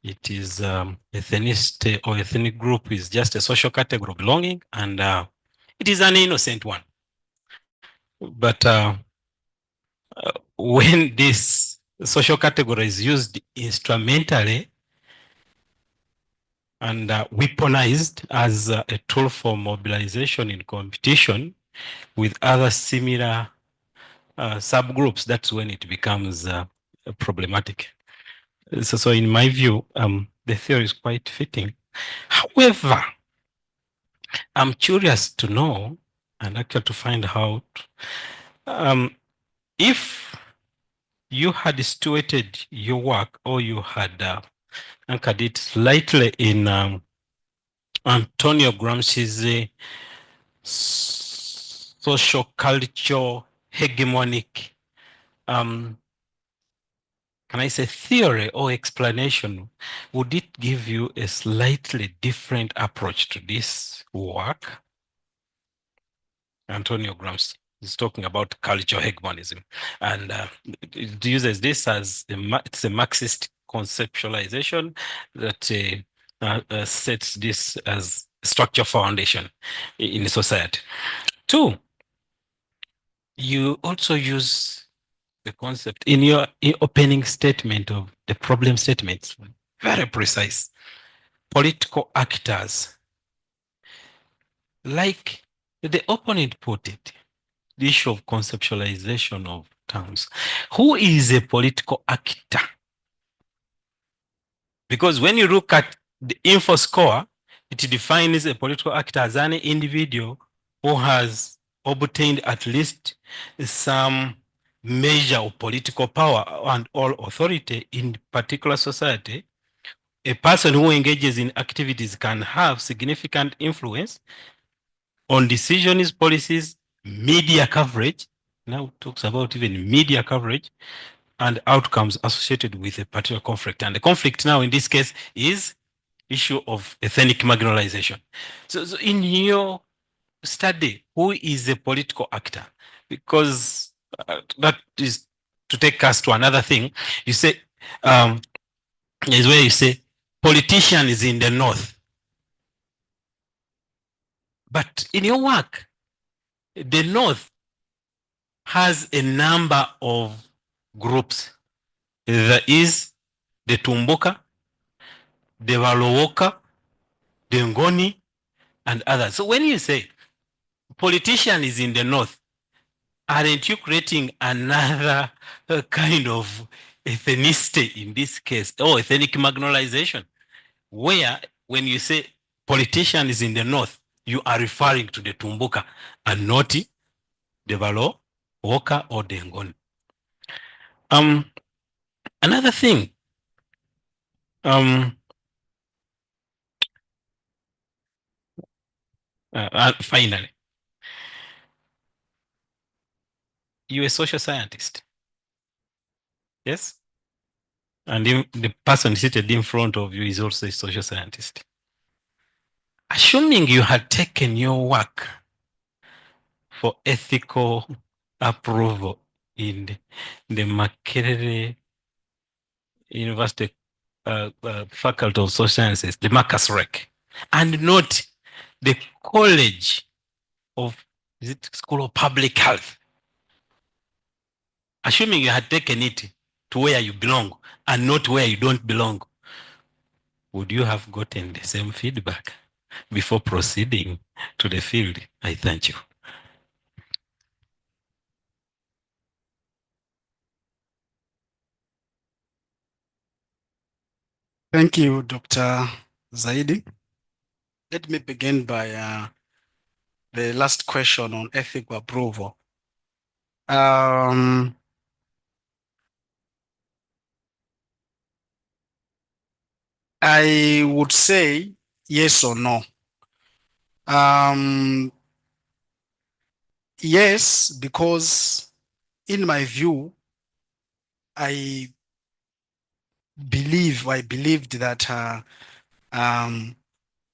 it is ethnicity or ethnic group is just a social category of belonging, and it is an innocent one. But when this social category is used instrumentally and weaponized as a tool for mobilization in competition with other similar subgroups, that's when it becomes problematic. So in my view, the theory is quite fitting. However, I'm curious to know and actually to find out if you had situated your work or you had anchored it slightly in Antonio Gramsci's social culture hegemonic, can I say theory or explanation, would it give you a slightly different approach to this work? Antonio Gramsci is talking about cultural hegemonism, and it uses this as it's a Marxist conceptualization that sets this as structure foundation in society. Two, You also use the concept in your opening statement of the problem statements, very precise. Political actors, like the opponent put it, the issue of conceptualization of terms. Who is a political actor? Because when you look at the info score, it defines a political actor as an individual who has obtained at least some measure of political power and or authority in particular society. A person who engages in activities can have significant influence on decisions, policies, media coverage. Now talks about even media coverage and outcomes associated with a particular conflict. And the conflict now in this case is issue of ethnic marginalization. So in your study, who is a political actor? Because that is to take us to another thing. You say, is where you say, politician is in the north. But in your work, the north has a number of groups. There is the Tumbuka, the Walowoka, the Ngoni, and others. So when you say politician is in the north, aren't you creating another kind of ethnicity in this case, or ethnic marginalization, where when you say politician is in the north, you are referring to the Tumbuka and not the Walo, Woka, or the Ngoni. Another thing, finally, you're a social scientist, yes? And the person seated in front of you is also a social scientist. Assuming you had taken your work for ethical approval in the Makerere University Faculty of Social Sciences, the Marcus Rec, and not the College of, is it School of Public Health? Assuming you had taken it to where you belong and not where you don't belong, would you have gotten the same feedback before proceeding to the field? I thank you. Thank you, Dr. Zaidi. Let me begin by the last question on ethical approval. I would say yes or no. Yes, because in my view, I believed that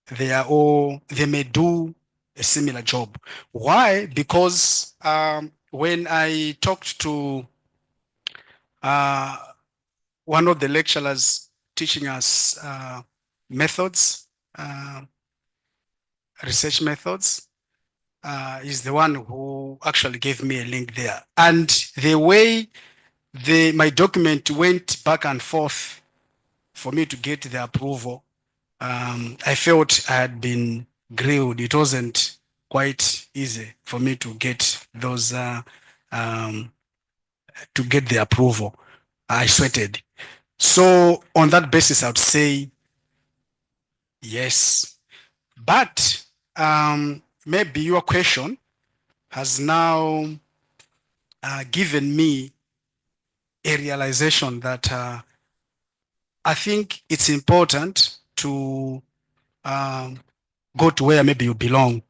they may do a similar job. Why? Because when I talked to one of the lecturers teaching us methods, research methods, is the one who actually gave me a link there. And the way my document went back and forth for me to get the approval, I felt I had been grilled. It wasn't quite easy for me to get those, to get the approval. I sweated. So on that basis, I would say yes. But maybe your question has now given me a realization that I think it's important to go to where maybe you belong,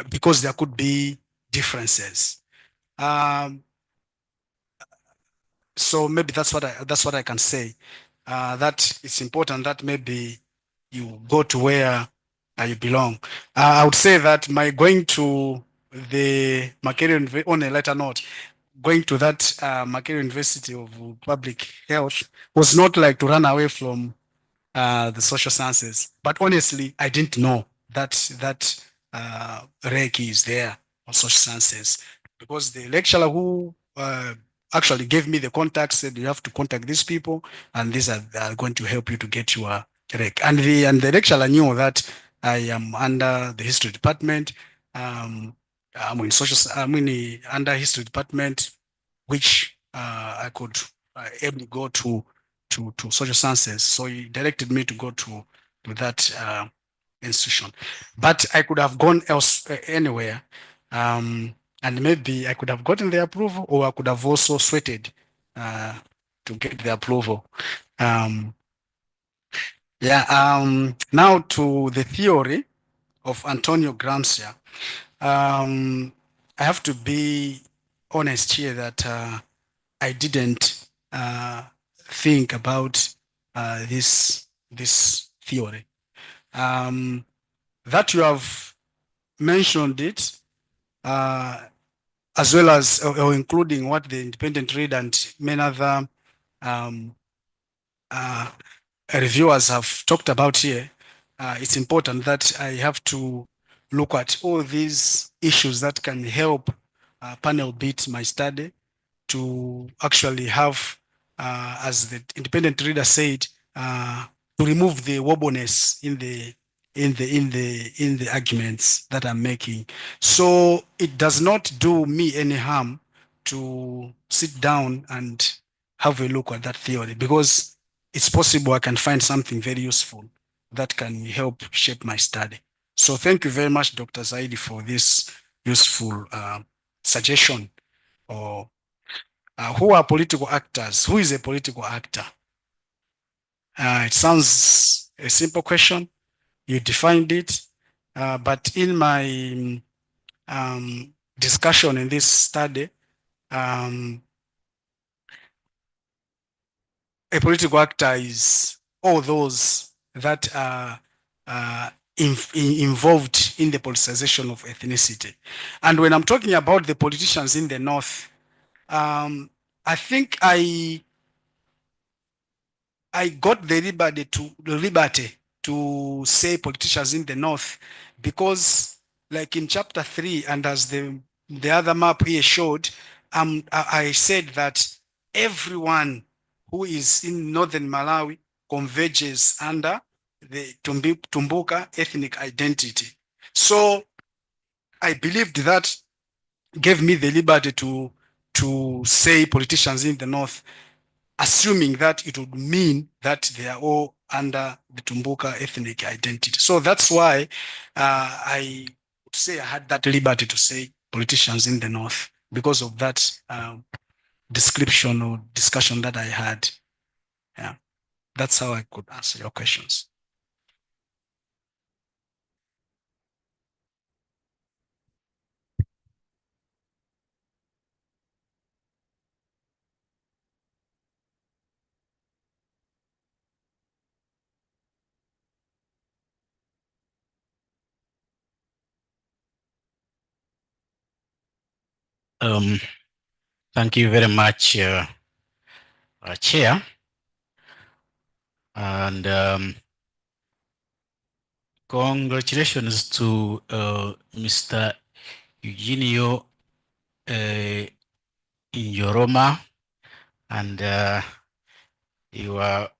because there could be differences. So maybe that's what I can say. That it's important that maybe you go to where you belong. I would say that my going to the Makerere, on a lighter note, going to that Makerere University of Public Health was not like to run away from the social sciences, but honestly, I didn't know that REC is there. on social sciences, because the lecturer who actually gave me the contact said you have to contact these people, and these are going to help you to get your rec. And the lecturer knew that I am under the history department. I'm in under history department, which I could able to go to social sciences. So he directed me to go to that institution. But I could have gone else anywhere, and maybe I could have gotten the approval, or I could have also sweated to get the approval. Now to the theory of Antonio Gramsci. I have to be honest here that I didn't think about this theory. That you have mentioned it, as well as or including what the Independent Reader and many other reviewers have talked about here, it's important that I have to look at all these issues that can help panel beat my study to actually have, as the Independent Reader said, to remove the wobbleness in the arguments that I'm making. So it does not do me any harm to sit down and have a look at that theory, because it's possible I can find something very useful that can help shape my study. So thank you very much, Dr. Zaidi, for this useful suggestion. Or who are political actors? Who is a political actor? It sounds a simple question. You defined it, but in my discussion in this study, a political actor is all those that are involved in the politicization of ethnicity. And when I'm talking about the politicians in the North, I think I got the liberty to say politicians in the North, because like in chapter 3, and as the other map here showed, I said that everyone who is in northern Malawi converges under the Tumbuka ethnic identity. So I believed that gave me the liberty to say politicians in the North, assuming that it would mean that they are all under the Tumbuka ethnic identity. So that's why I would say I had that liberty to say politicians in the North, because of that description or discussion that I had. Yeah, that's how I could answer your questions. Thank you very much, Chair. And congratulations to Mr. Eugenio Njoloma and your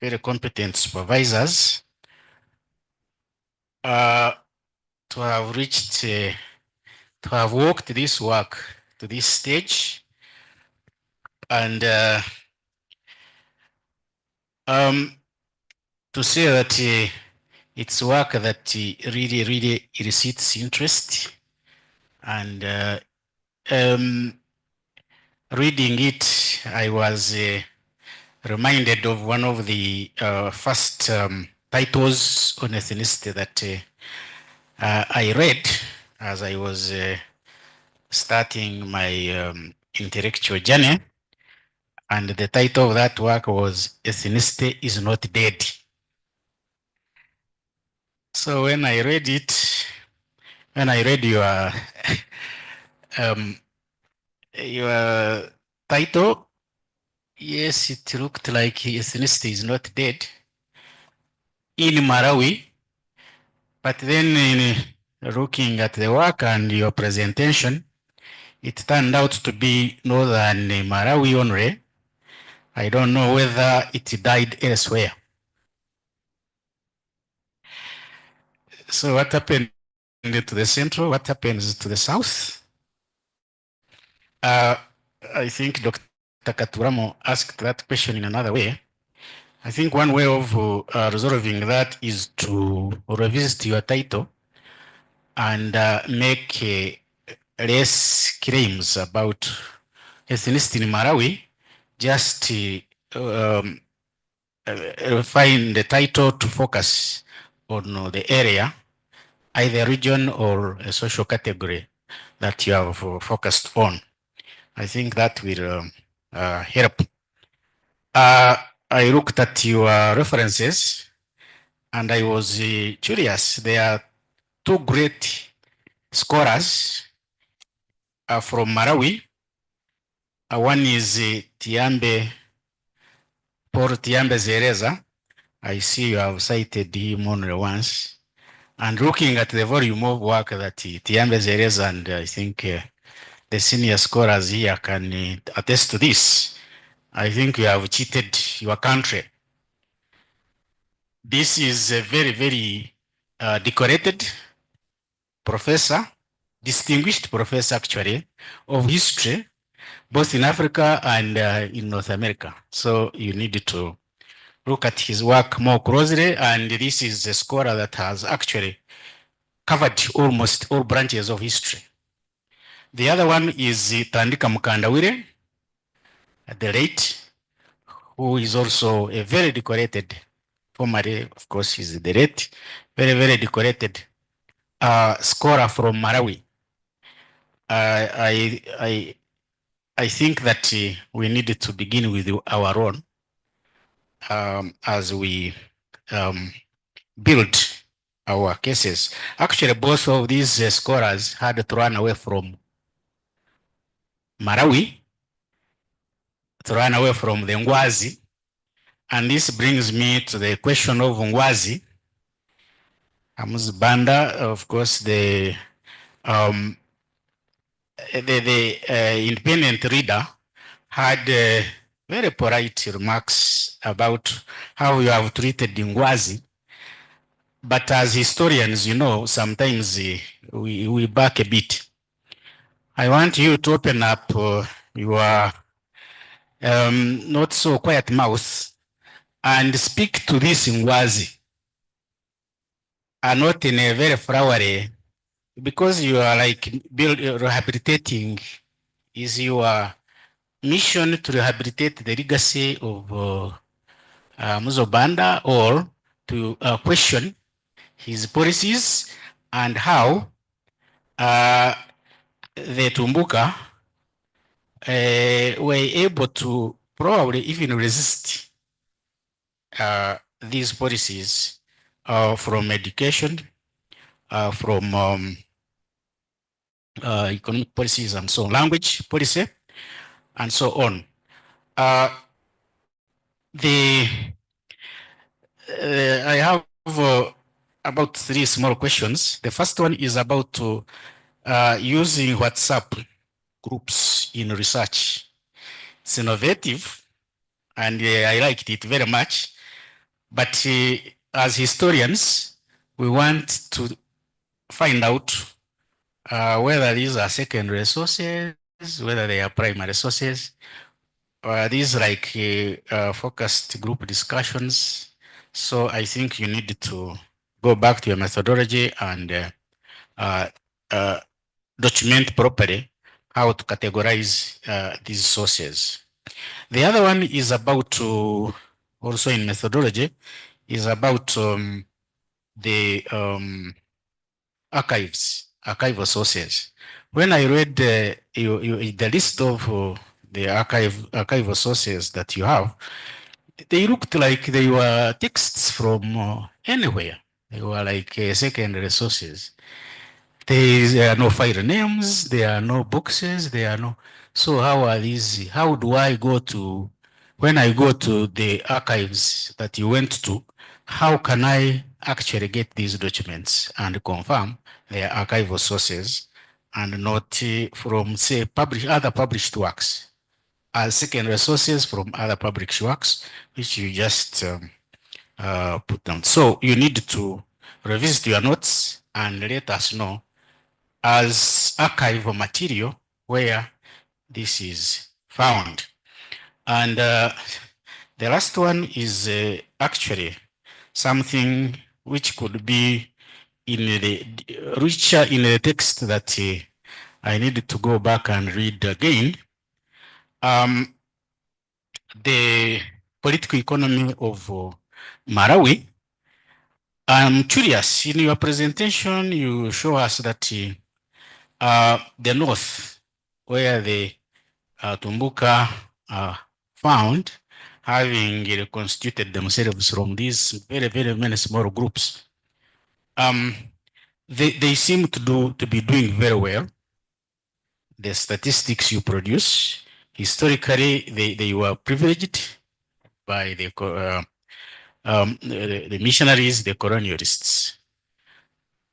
very competent supervisors to have reached, to have walked this work to this stage. And to say that it's work that really elicits interest, and reading it, I was reminded of one of the first titles on ethnicity that I read as I was starting my intellectual journey. And the title of that work was Ethnicity is Not Dead. So when I read it, when I read your title, yes, it looked like ethnicity is not dead in Malawi, but then looking at the work and your presentation, it turned out to be northern Malawi only. I don't know whether it died elsewhere. So what happened to the central? What happens to the south? I think Dr. Katuramo asked that question in another way. I think one way of resolving that is to revisit your title and make less claims about ethnicity in Malawi. Just find the title to focus on the area, either region or a social category that you have focused on. I think that will help. I looked at your references and I was curious. There are two great scholars from Malawi. One is Paul Tiambe Zereza. I see you have cited him only once. And looking at the volume of work that Tiambe Zereza and I think the senior scholars here can attest to this, I think you have cheated your country. This is a very, very decorated professor, distinguished professor actually, of history, both in Africa and in North America. So you need to look at his work more closely, and this is a scholar that has actually covered almost all branches of history. The other one is Tandika Mukandawire, the late, who is also a very decorated, formerly, of course, he's the late, very, very decorated scholar from Malawi. I think that we needed to begin with our own as we build our cases. Actually, both of these scholars had to run away from Malawi, to run away from the Ngwazi. And this brings me to the question of Ngwazi. Banda, of course, the independent reader had very polite remarks about how you have treated Ngwazi. But as historians, you know, sometimes we back a bit. I want you to open up your not so quiet mouth and speak to this Ngwazi, and not in a very flowery, because you are like rehabilitating, is your mission to rehabilitate the legacy of Muzobanda, or to question his policies and how the Tumbuka were able to probably even resist these policies from education, from economic policies and so on, language policy, and so on. I have about 3 small questions. The first one is about using WhatsApp groups in research. It's innovative, and I liked it very much. But as historians, we want to find out whether these are secondary sources, whether they are primary sources, or these like focused group discussions. So I think you need to go back to your methodology and document properly how to categorize these sources. The other one is about also in methodology, is about the archival sources. When I read the list of the archival sources that you have, they looked like they were texts from anywhere. They were like secondary sources. There are no file names, there are no boxes, there are no. So how are these? How do I go to, when I go to the archives that you went to, how can I actually get these documents and confirm their archival sources and not from, say, other published works, as secondary sources from other published works, which you just put down. So you need to revisit your notes and let us know as archival material where this is found. And the last one is actually something which could be in the richer in the text that I needed to go back and read again. The political economy of Malawi. I'm curious, in your presentation, you show us that the north, where the Tumbuka are found, having reconstituted themselves from these very, very many small groups, they seem to be doing very well. The statistics you produce, historically, they were privileged by the missionaries, the colonialists.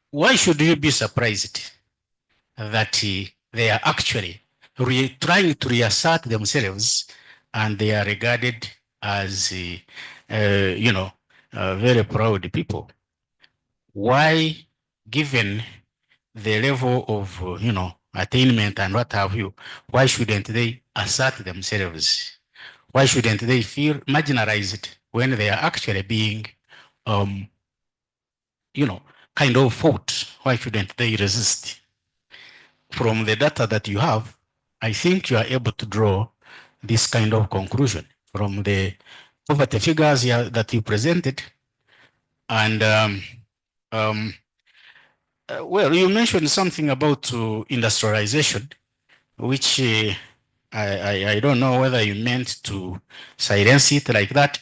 Why should you be surprised that they are actually trying to reassert themselves and they are regarded as, very proud people? Why, given the level of, attainment and what have you, why shouldn't they assert themselves? Why shouldn't they feel marginalized when they are actually being, kind of fought? Why shouldn't they resist? From the data that you have, I think you are able to draw this kind of conclusion from the poverty figures that you presented. And well, you mentioned something about industrialization, which I don't know whether you meant to silence it like that.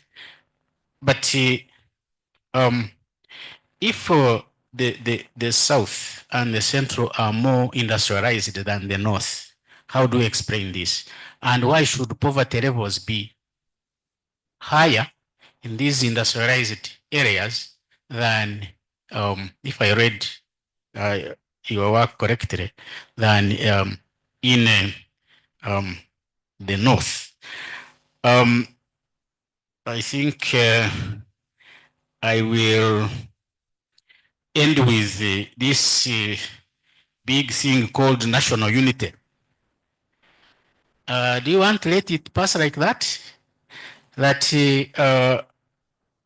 But if the South and the Central are more industrialized than the North, how do you explain this? And why should poverty levels be higher in these industrialized areas than, if I read your work correctly, than in the North? I think I will end with this big thing called national unity. Do you want to let it pass like that? That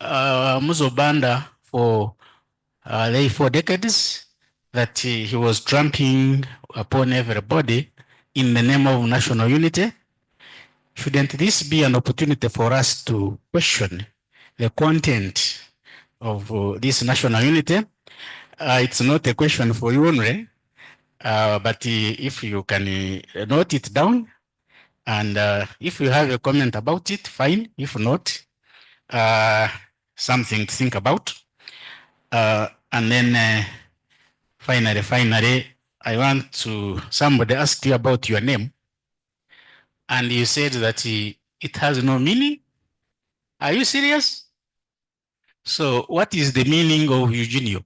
Muzobanda for 4 decades, that he was trampling upon everybody in the name of national unity? Shouldn't this be an opportunity for us to question the content of this national unity? It's not a question for you only, but if you can note it down, and if you have a comment about it, fine. If not, something to think about. And then finally, I want to, somebody asked you about your name, and you said that it has no meaning. Are you serious? So what is the meaning of Eugenio?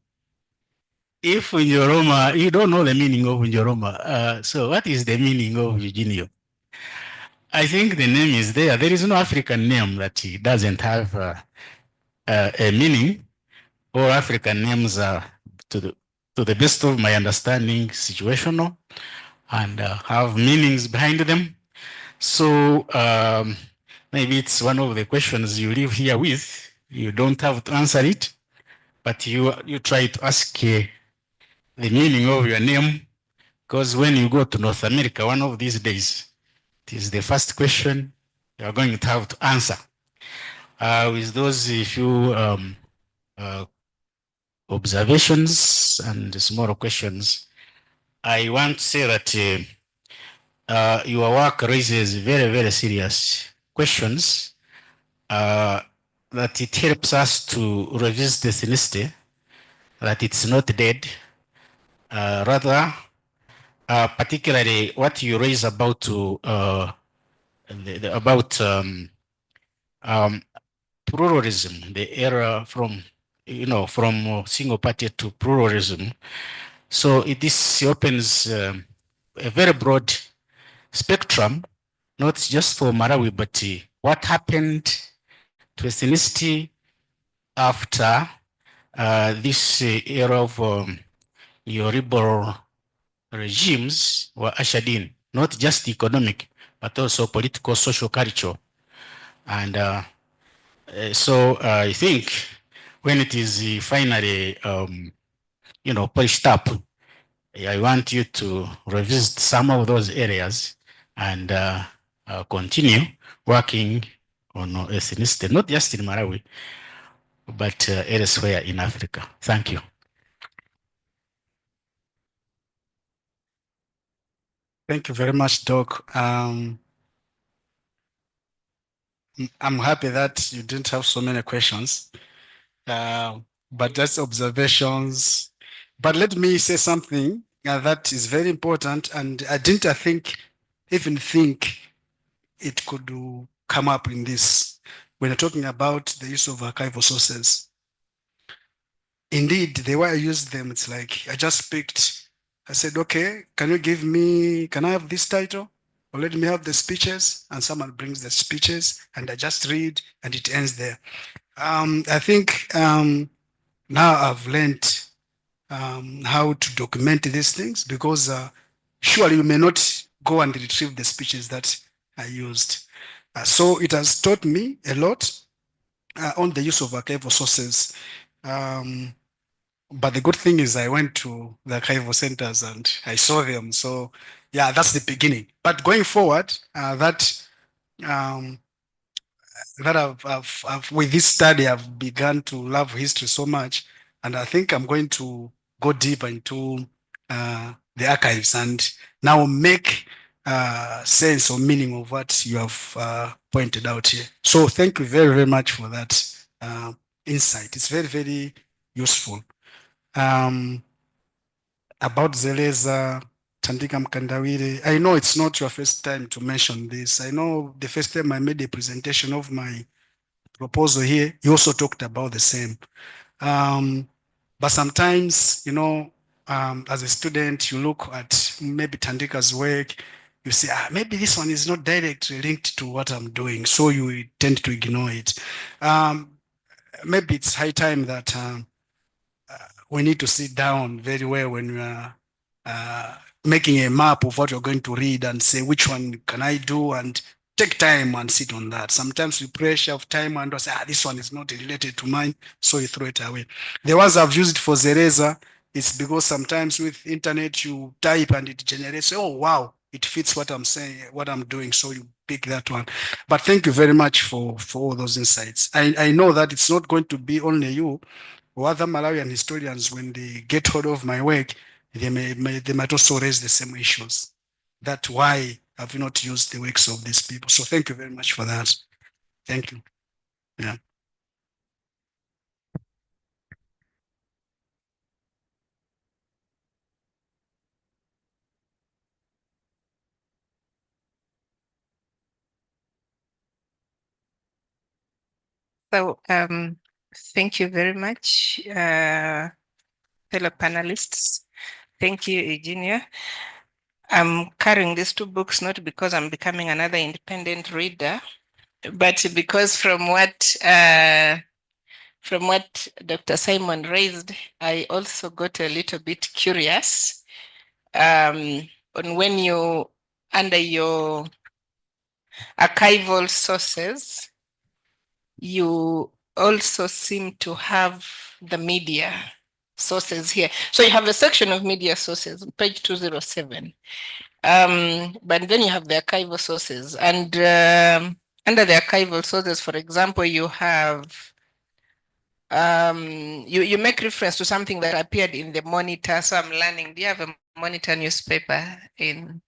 If Njoloma, you don't know the meaning of Njoloma, so what is the meaning of Eugenio? I think the name is there. There is no African name that doesn't have a meaning. All African names are, to the best of my understanding, situational and have meanings behind them. So maybe it's one of the questions you live here with. You don't have to answer it, but you try to ask the meaning of your name, because when you go to North America one of these days, it is the first question you are going to have to answer. With those few observations and small questions, I want to say that your work raises very, very serious questions, that it helps us to revisit ethnicity, that it's not dead, rather, particularly what you raise about pluralism, the era from from single party to pluralism. So this opens a very broad spectrum, not just for Malawi, but what happened to ethnicity after this era of neoliberal regimes were ushered in, not just economic, but also political, social, cultural. And so I think when it is finally, polished up, I want you to revisit some of those areas and continue working on ethnicity, not just in Malawi, but elsewhere in Africa. Thank you. Thank you very much, Doc. I'm happy that you didn't have so many questions, but just observations. But let me say something that is very important, and I didn't even think it could come up in this when you're talking about the use of archival sources. Indeed, the way I use them, it's like I just picked, I said, okay, can I have this title? Or let me have the speeches, and someone brings the speeches and I just read and it ends there. I think now I've learned how to document these things, because surely you may not go and retrieve the speeches that I used. So it has taught me a lot on the use of archival sources. But the good thing is I went to the archival centers and I saw them. So yeah, that's the beginning. But going forward, that I've with this study, I've begun to love history so much, and I think I'm going to go deeper into the archives and now make sense or meaning of what you have pointed out here. So thank you very, very much for that insight. It's very, very useful. About Zeleza, Tandika Mkandawire, I know it's not your first time to mention this. I know the first time I made a presentation of my proposal here, you also talked about the same. But sometimes, as a student, you look at maybe Tandika's work, you say, maybe this one is not directly linked to what I'm doing, so you tend to ignore it. Maybe it's high time that we need to sit down very well when we are making a map of what you're going to read and say, which one can I do, and take time and sit on that. Sometimes we pressure of time and say, this one is not related to mine, so you throw it away. The ones I've used for Zeleza, it's because sometimes with internet you type and it generates, oh wow, it fits what I'm saying, what I'm doing, so you pick that one. But thank you very much for all those insights. I know that it's not going to be only you or other Malawian historians, when they get hold of my work, they might also raise the same issues. That's why I've not used the works of these people. So thank you very much for that. Thank you. Yeah. So thank you very much, fellow panelists. Thank you, Eugenio. I'm carrying these two books not because I'm becoming another independent reader, but because from what Dr. Simon raised, I also got a little bit curious on when you, under your archival sources, you also seem to have the media sources here. So you have a section of media sources, page 207. But then you have the archival sources, and under the archival sources, for example, you have you make reference to something that appeared in the Monitor. So I'm learning. Do you have a Monitor newspaper in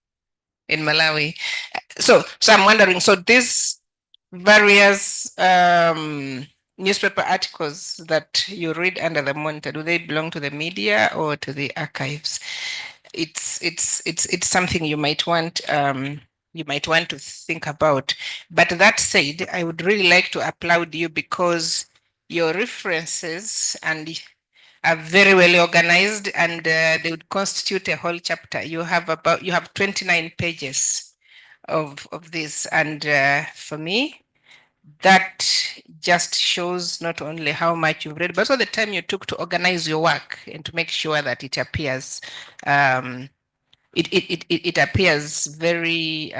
Malawi? So I'm wondering. So these various newspaper articles that you read under the Monitor, do they belong to the media or to the archives? It's something you might want to think about. But that said, I would really like to applaud you, because your references and are very well organized, and they would constitute a whole chapter. You have 29 pages of this, and for me, that just shows not only how much you've read, but also the time you took to organize your work and to make sure that it appears it appears very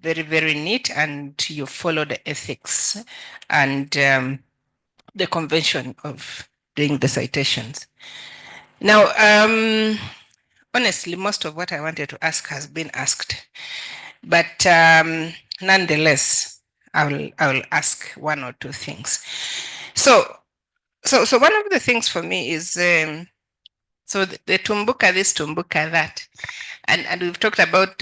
very neat, and you follow the ethics and the convention of doing the citations. Now, honestly, most of what I wanted to ask has been asked, but nonetheless, I will ask one or two things. So one of the things for me is so the tumbuka this, tumbuka that, and we've talked about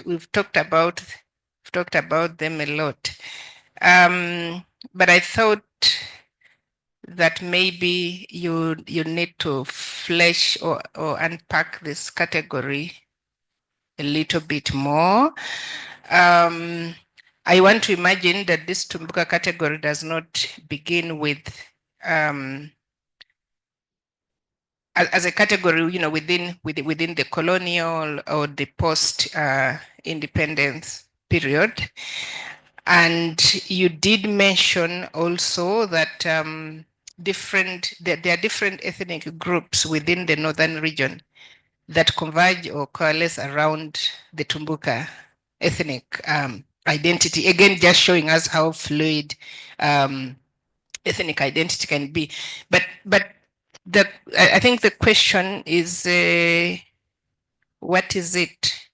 them a lot. But I thought that maybe you need to flesh or unpack this category a little bit more. I want to imagine that this tumbuka category does not begin with as a category, within the colonial or the post independence period. And you did mention also that there are different ethnic groups within the northern region that converge or coalesce around the Tumbuka ethnic identity. Again, just showing us how fluid ethnic identity can be. But I think the question is, what is it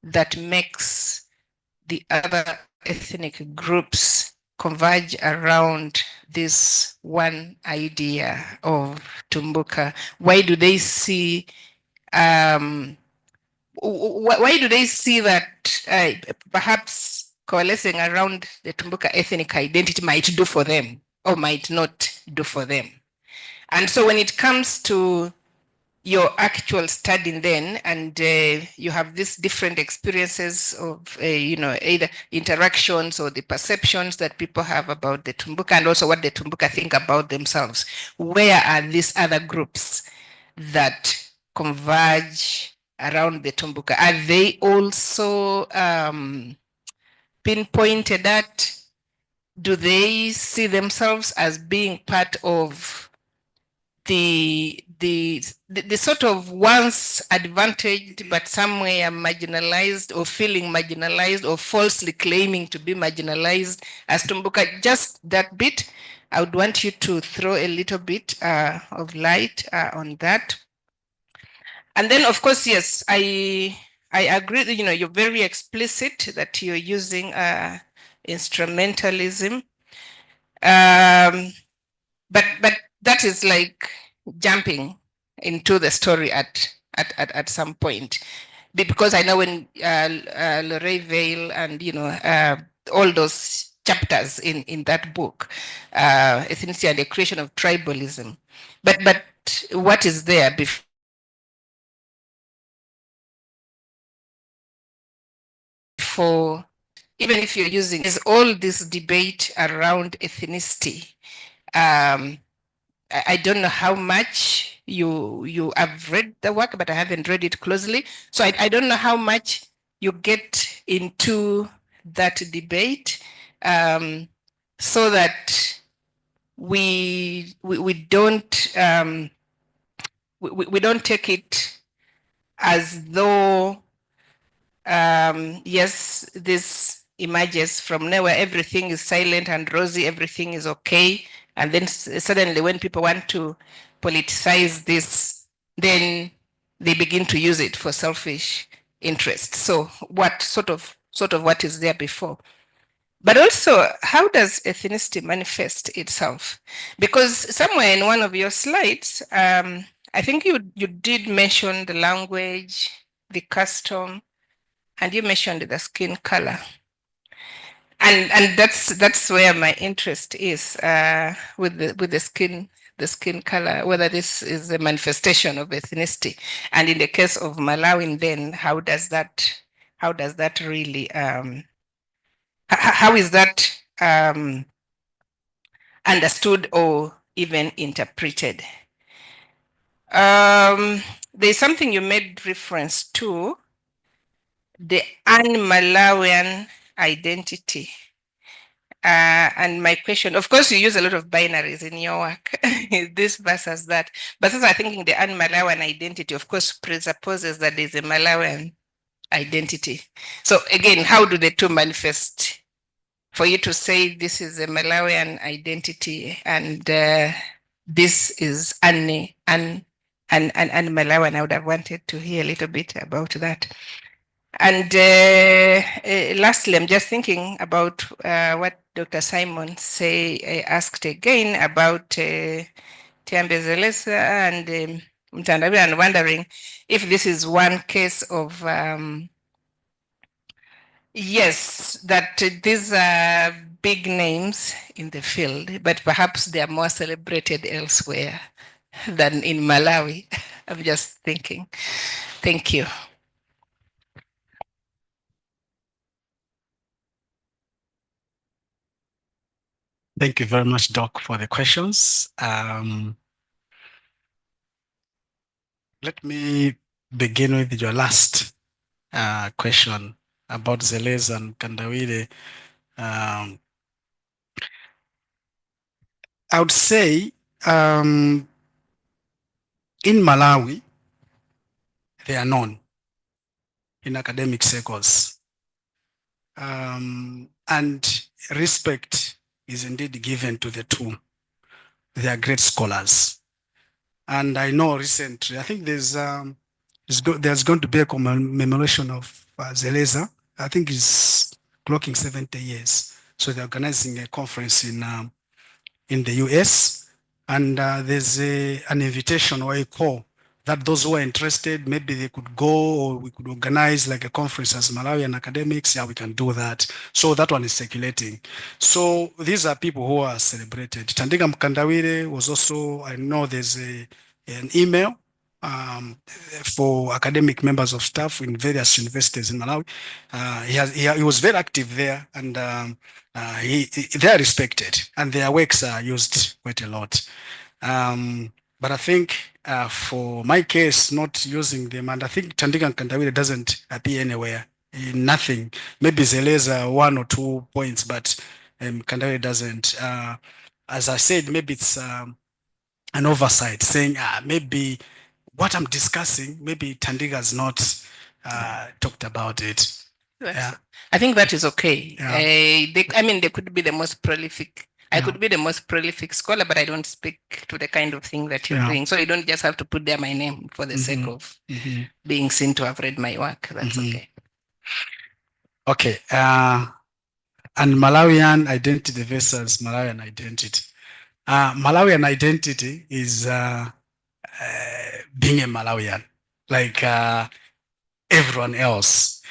that makes the other ethnic groups converge around this one idea of Tumbuka? Why do they see why do they see that perhaps coalescing around the Tumbuka ethnic identity might do for them or might not do for them? And so when it comes to your actual studying then, and you have these different experiences of, either interactions or the perceptions that people have about the Tumbuka, and also what the Tumbuka think about themselves, where are these other groups that converge around the Tumbuka? Are they also pinpointed at? Do they see themselves as being part of the sort of once advantaged but somewhere marginalized, or feeling marginalized, or falsely claiming to be marginalized as Tumbuka? Just that bit, I would want you to throw a little bit of light on that. And then, of course, yes, I agree that, you're very explicit that you're using instrumentalism. But that is like jumping into the story at some point, because I know when Lorraine Vale and all those chapters in that book, ethnicity and the creation of tribalism, but what is there before, even if you're using, is all this debate around ethnicity. I don't know how much you have read the work, but I haven't read it closely. So I don't know how much you get into that debate, so that we don't we don't take it as though yes, this emerges from nowhere, everything is silent and rosy, everything is okay. And then suddenly when people want to politicize this, then they begin to use it for selfish interest. So what sort of what is there before? But also, how does ethnicity manifest itself? Because somewhere in one of your slides, I think you did mention the language, the custom, and you mentioned the skin color. And that's where my interest is, with the skin color, whether this is a manifestation of ethnicity. And in the case of Malawi, then how does that really how is that understood or even interpreted. There's something you made reference to, the un-Malawian identity. And my question, of course, you use a lot of binaries in your work, this versus that. But as I'm thinking, the un-Malawian identity, of course, presupposes that there's a Malawian identity. So again, how do the two manifest? For you to say this is a Malawian identity and this is un-Malawian, I would have wanted to hear a little bit about that. And lastly, I'm just thinking about what Dr. Simon asked again about Tiambe Zeleza and Mtandawi, and wondering if this is one case of, yes, that these are big names in the field, but perhaps they are more celebrated elsewhere than in Malawi. I'm just thinking. Thank you. Thank you very much, Doc, for the questions. Let me begin with your last question about Zeleza and Kandawire. I would say in Malawi, they are known in academic circles. And respect is indeed given to the two. They are great scholars. And I know recently, I think there's going to be a commemoration of Zeleza. I think it's clocking 70 years. So they're organizing a conference in the US. And there's an invitation or a call that those who are interested, maybe they could go, or we could organize like a conference as Malawian academics. Yeah, we can do that. So that one is circulating. So these are people who are celebrated. Tandika Mkandawire was also, I know there's an email for academic members of staff in various universities in Malawi. He was very active there, and they are respected, and their works are used quite a lot. But I think for my case, not using them, and I think Tandika Nkandawire doesn't appear anywhere, nothing. Maybe Zeleza 1 or 2 points, but Nkandawire doesn't. As I said, maybe it's an oversight, saying maybe what I'm discussing, maybe Tandika's not talked about it. Yeah. I think that is okay. Yeah. They could be the most prolific. I could be the most prolific scholar, but I don't speak to the kind of thing that you're doing. So you don't just have to put there my name for the sake of being seen to have read my work. That's okay. Okay. And Malawian identity versus Malawian identity. Malawian identity is being a Malawian, like everyone else.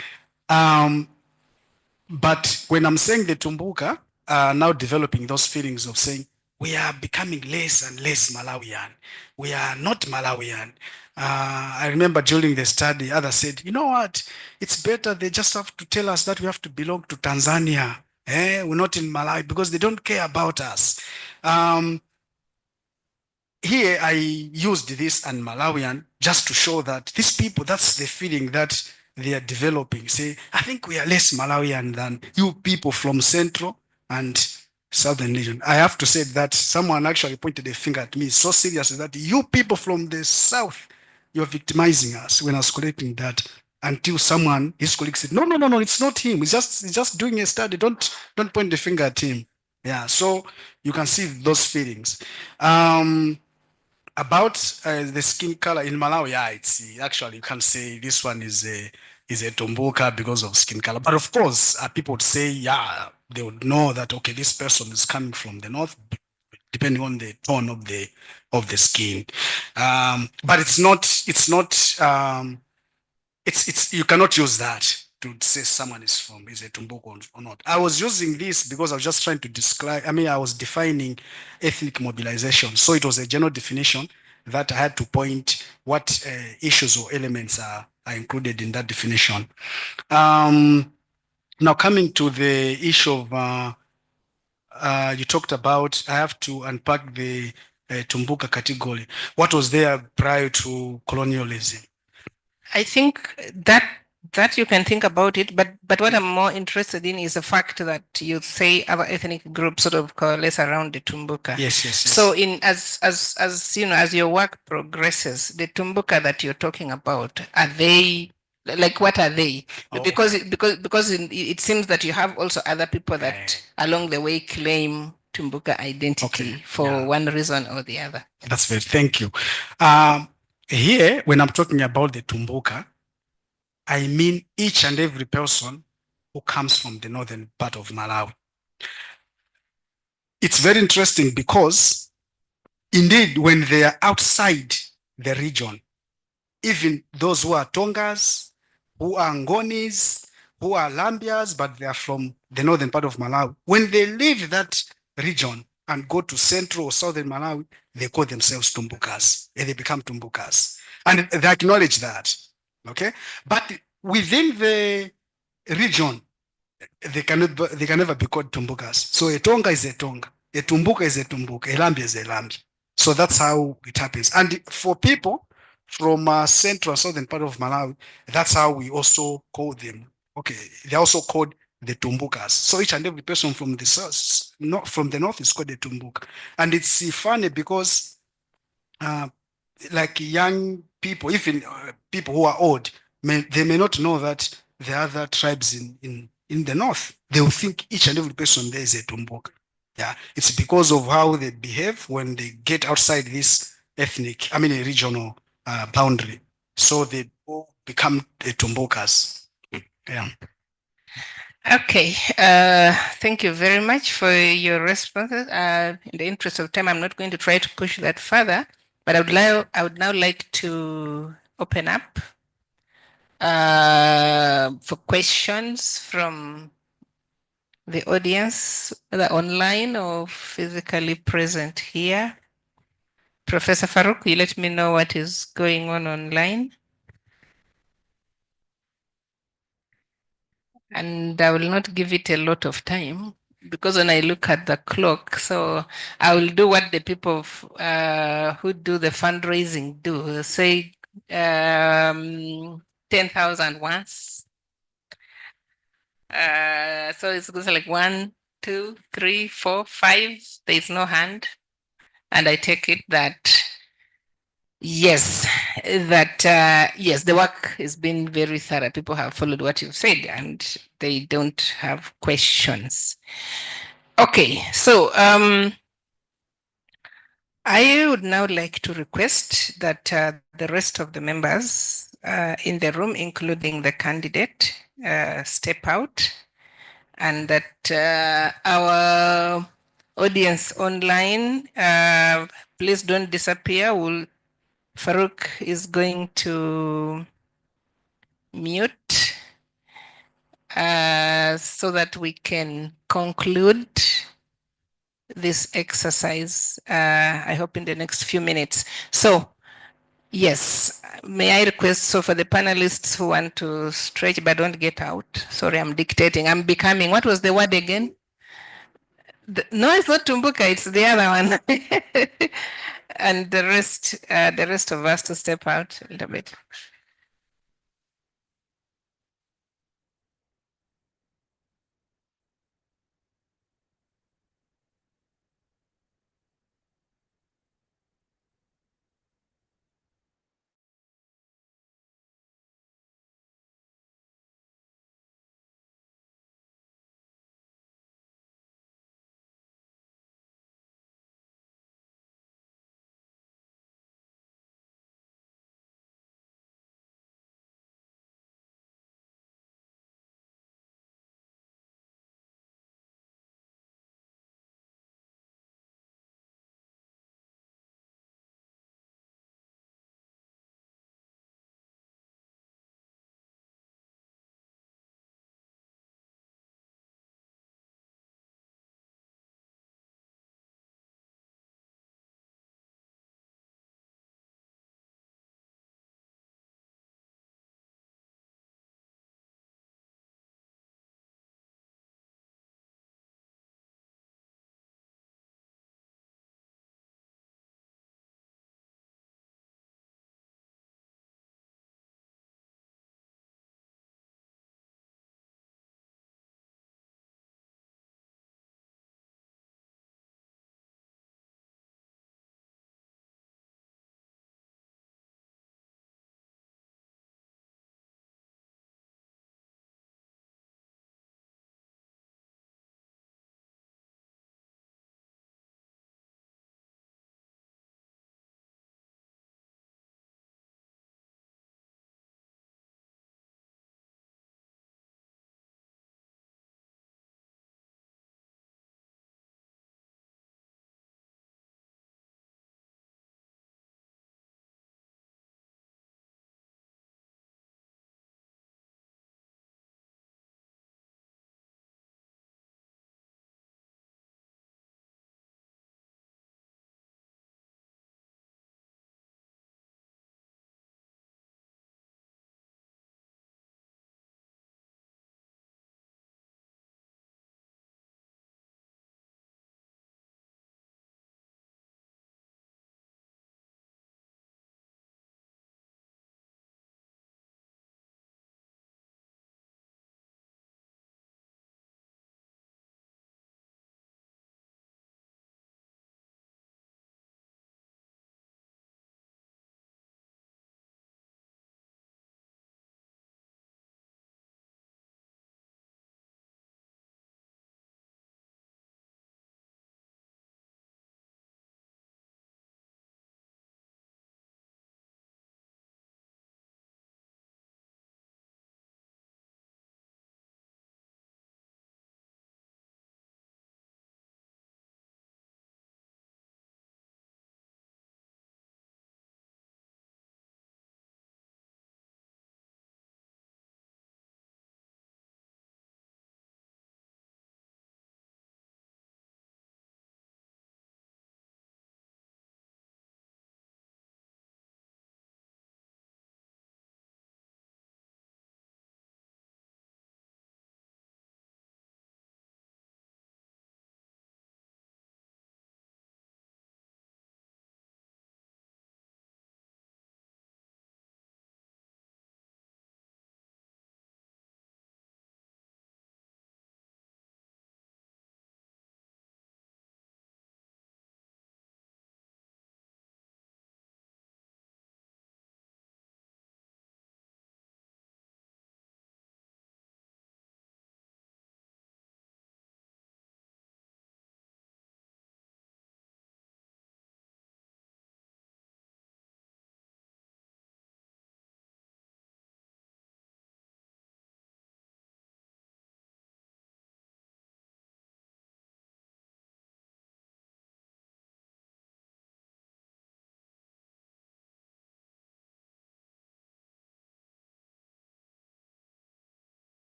But when I'm saying the Tumbuka, now developing those feelings of saying, we are becoming less and less Malawian. We are not Malawian. I remember during the study, others said, you know what? It's better they just have to tell us that we have to belong to Tanzania. We're not in Malawi, because they don't care about us. Here, I used this and Malawian just to show that these people, that's the feeling that they are developing. Say, I think we are less Malawian than you people from Central and Southern region. I have to say that someone actually pointed a finger at me so serious that you people from the South, you're victimizing us when I was collecting that, until someone, his colleague said, no, it's not him. He's just doing a study. Don't point the finger at him. Yeah, so you can see those feelings. About the skin color in Malawi, yeah, it's actually, you can say this one is a Tumbuka because of skin color. But of course, people would say, yeah, they would know that, okay, this person is coming from the north, depending on the tone of the skin. But it's you cannot use that to say someone is a Tumbuka or not. I was using this because I was just trying to describe, I was defining ethnic mobilization. So it was a general definition that I had to point what issues or elements are included in that definition. Now coming to the issue of, you talked about, I have to unpack the Tumbuka category? What was there prior to colonialism? I think that you can think about it, but what I'm more interested in is the fact that you say other ethnic groups sort of coalesce around the Tumbuka. Yes, yes, yes. So in as you know, as your work progresses, the Tumbuka that you're talking about, are they like, what are they? Oh, because it seems that you have also other people that along the way claim Tumbuka identity for one reason or the other. That's very, thank you. Here, when I'm talking about the Tumbuka, I mean each and every person who comes from the northern part of Malawi. It's very interesting because indeed, when they are outside the region, even those who are Tongas, who are Ngonis, who are Lambias, but they are from the northern part of Malawi, when they leave that region and go to central or southern Malawi, they call themselves Tumbukas, and they become Tumbukas. And they acknowledge that, okay? But within the region, they can never be called Tumbukas. So a Tonga is a Tonga, a Tumbuka is a Tumbuka, a Lambi is a Lambi. So that's how it happens. And for people from central and southern part of Malawi, that's how we also call them. Okay, they're also called the Tumbukas. So each and every person from the south, not from the north, is called a Tumbuka. And it's funny because like young people, even people who are old, they may not know that there are other tribes in the north. They will think each and every person there is a Tumbuka. Yeah, it's because of how they behave when they get outside this regional boundary. So they all become Tumbukas. Yeah. Okay, thank you very much for your responses. In the interest of time, I'm not going to try to push that further, but I would now like to open up for questions from the audience, whether online or physically present here. Professor Farouk, you let me know what is going on online. And I will not give it a lot of time because when I look at the clock, so I will do what the people who do the fundraising do, say 10,000 once. So it's goes like 1, 2, 3, 4, 5. There's no hand. And I take it that yes, yes, the work has been very thorough. People have followed what you've said and they don't have questions. Okay, so I would now like to request that the rest of the members in the room, including the candidate, step out, and that our audience online, please don't disappear. Farouk is going to mute so that we can conclude this exercise, I hope in the next few minutes. So, yes, may I request, so for the panelists who want to stretch but don't get out, sorry, I'm dictating, I'm becoming, what was the word again? No, it's not Tumbuka, it's the other one. And the rest of us to step out a little bit.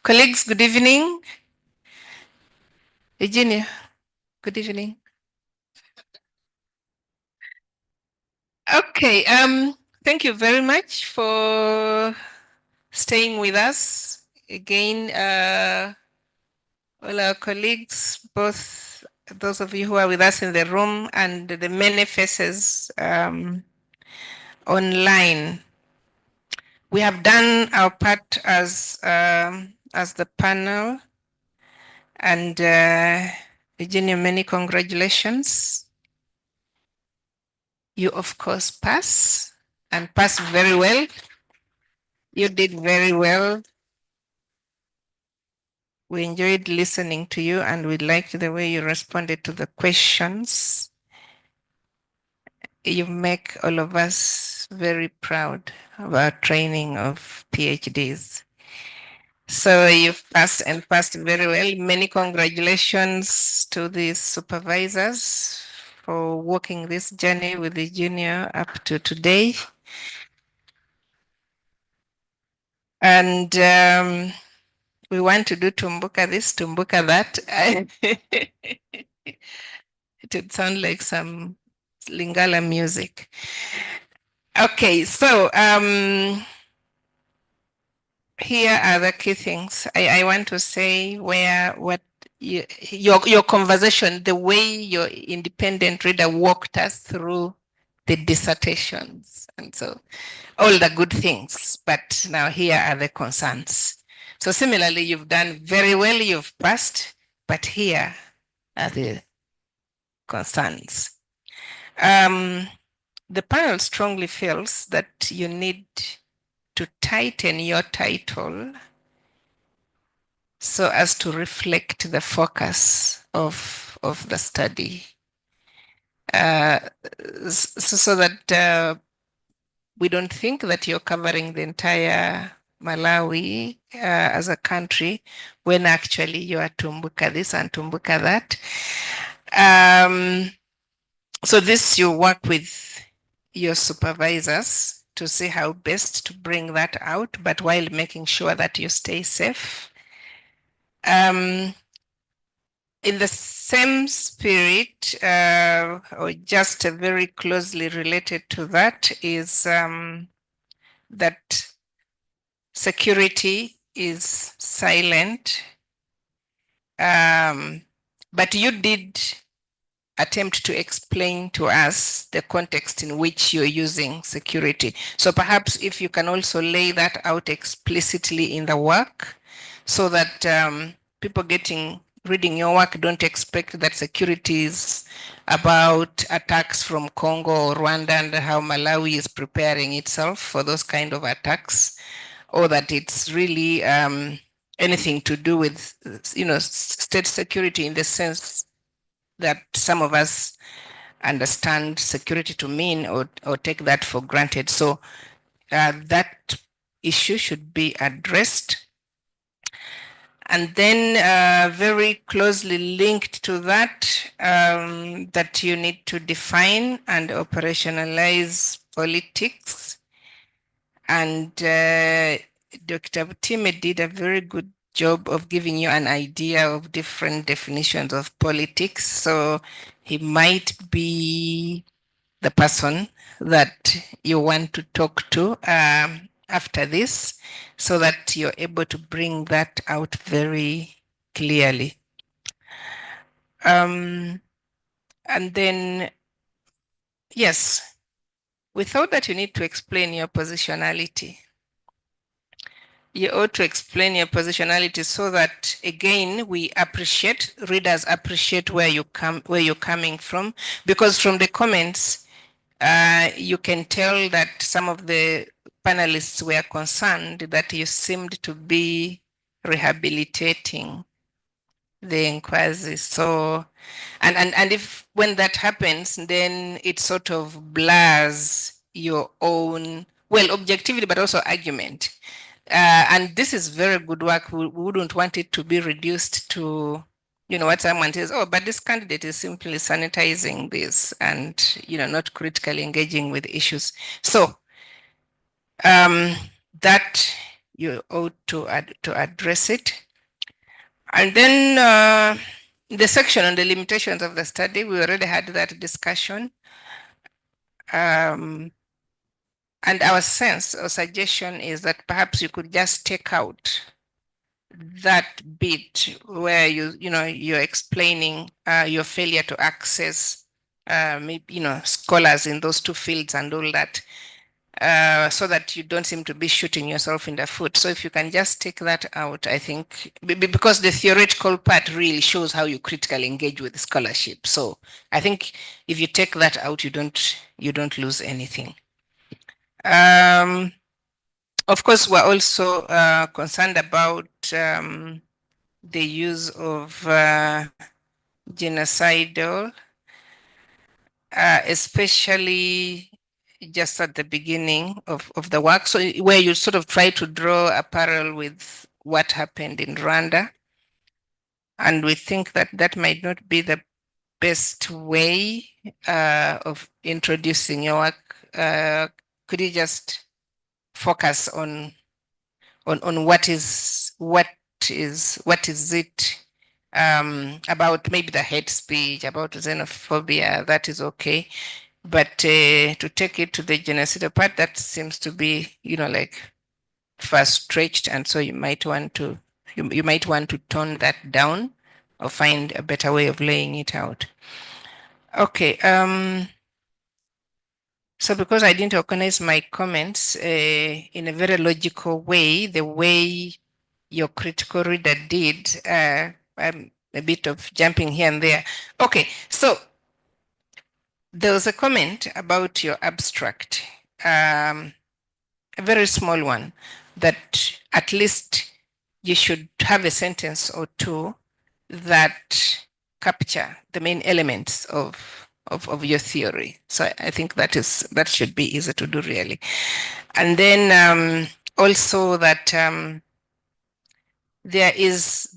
Colleagues, good evening. Eugenio, good evening. Okay, thank you very much for staying with us. Again, all our colleagues, both those of you who are with us in the room and the many faces online. We have done our part as the panel, and Eugenio, many congratulations. You of course pass, and pass very well. You did very well. We enjoyed listening to you, and we liked the way you responded to the questions. You make all of us very proud of our training of PhDs. So you've passed and passed very well. Many congratulations to the supervisors for walking this journey with the junior up to today. And we want to do Tumbuka this, Tumbuka that. It would sound like some Lingala music. Okay, so here are the key things I want to say your conversation, the way your independent reader walked us through the dissertations, and so all the good things, but now here are the concerns. So similarly, you've done very well, you've passed, but here are the concerns. The panel strongly feels that you need to tighten your title so as to reflect the focus of the study, so that we don't think that you're covering the entire Malawi as a country, when actually you are Tumbuka this and Tumbuka that. So this, you work with your supervisors to see how best to bring that out, but while making sure that you stay safe. In the same spirit, or just very closely related to that, is that security is silent, but you did attempt to explain to us the context in which you're using security. So perhaps if you can also lay that out explicitly in the work, so that people reading your work don't expect that security is about attacks from Congo or Rwanda and how Malawi is preparing itself for those kind of attacks, or that it's really anything to do with, state security in the sense that some of us understand security to mean, or take that for granted. So that issue should be addressed. And then very closely linked to that, that you need to define and operationalize politics. And Dr. Butime did a very good job of giving you an idea of different definitions of politics. So he might be the person that you want to talk to after this, so that you're able to bring that out very clearly. And then, yes, we thought that you need to explain your positionality. You ought to explain your positionality so that, again, readers appreciate where you're coming from, because from the comments, you can tell that some of the panelists were concerned that you seemed to be rehabilitating the inquiries. So, and if when that happens, then it sort of blurs your own, well, objectivity, but also argument. And this is very good work. We wouldn't want it to be reduced to, what someone says, oh, but this candidate is simply sanitizing this and, not critically engaging with issues. So that you ought to address it. And then the section on the limitations of the study, we already had that discussion. And our sense or suggestion is that perhaps you could just take out that bit where you're explaining your failure to access maybe scholars in those two fields and all that, so that you don't seem to be shooting yourself in the foot. So if you can just take that out, I think, because the theoretical part really shows how you critically engage with scholarship. So I think if you take that out, you don't lose anything. Of course, we're also concerned about the use of genocidal, especially just at the beginning of the work. So where you sort of try to draw a parallel with what happened in Rwanda. And we think that that might not be the best way of introducing your work. Could you just focus on what is it about maybe the hate speech, about xenophobia? That is okay. But to take it to the genocidal part, that seems to be, like far stretched, and so you might want to tone that down or find a better way of laying it out. Okay. So because I didn't organize my comments in a very logical way, the way your critical reader did, I'm a bit of jumping here and there. Okay, so there was a comment about your abstract, a very small one, that at least you should have a sentence or two that capture the main elements of your theory. So I think that should be easy to do, really. And then also that there is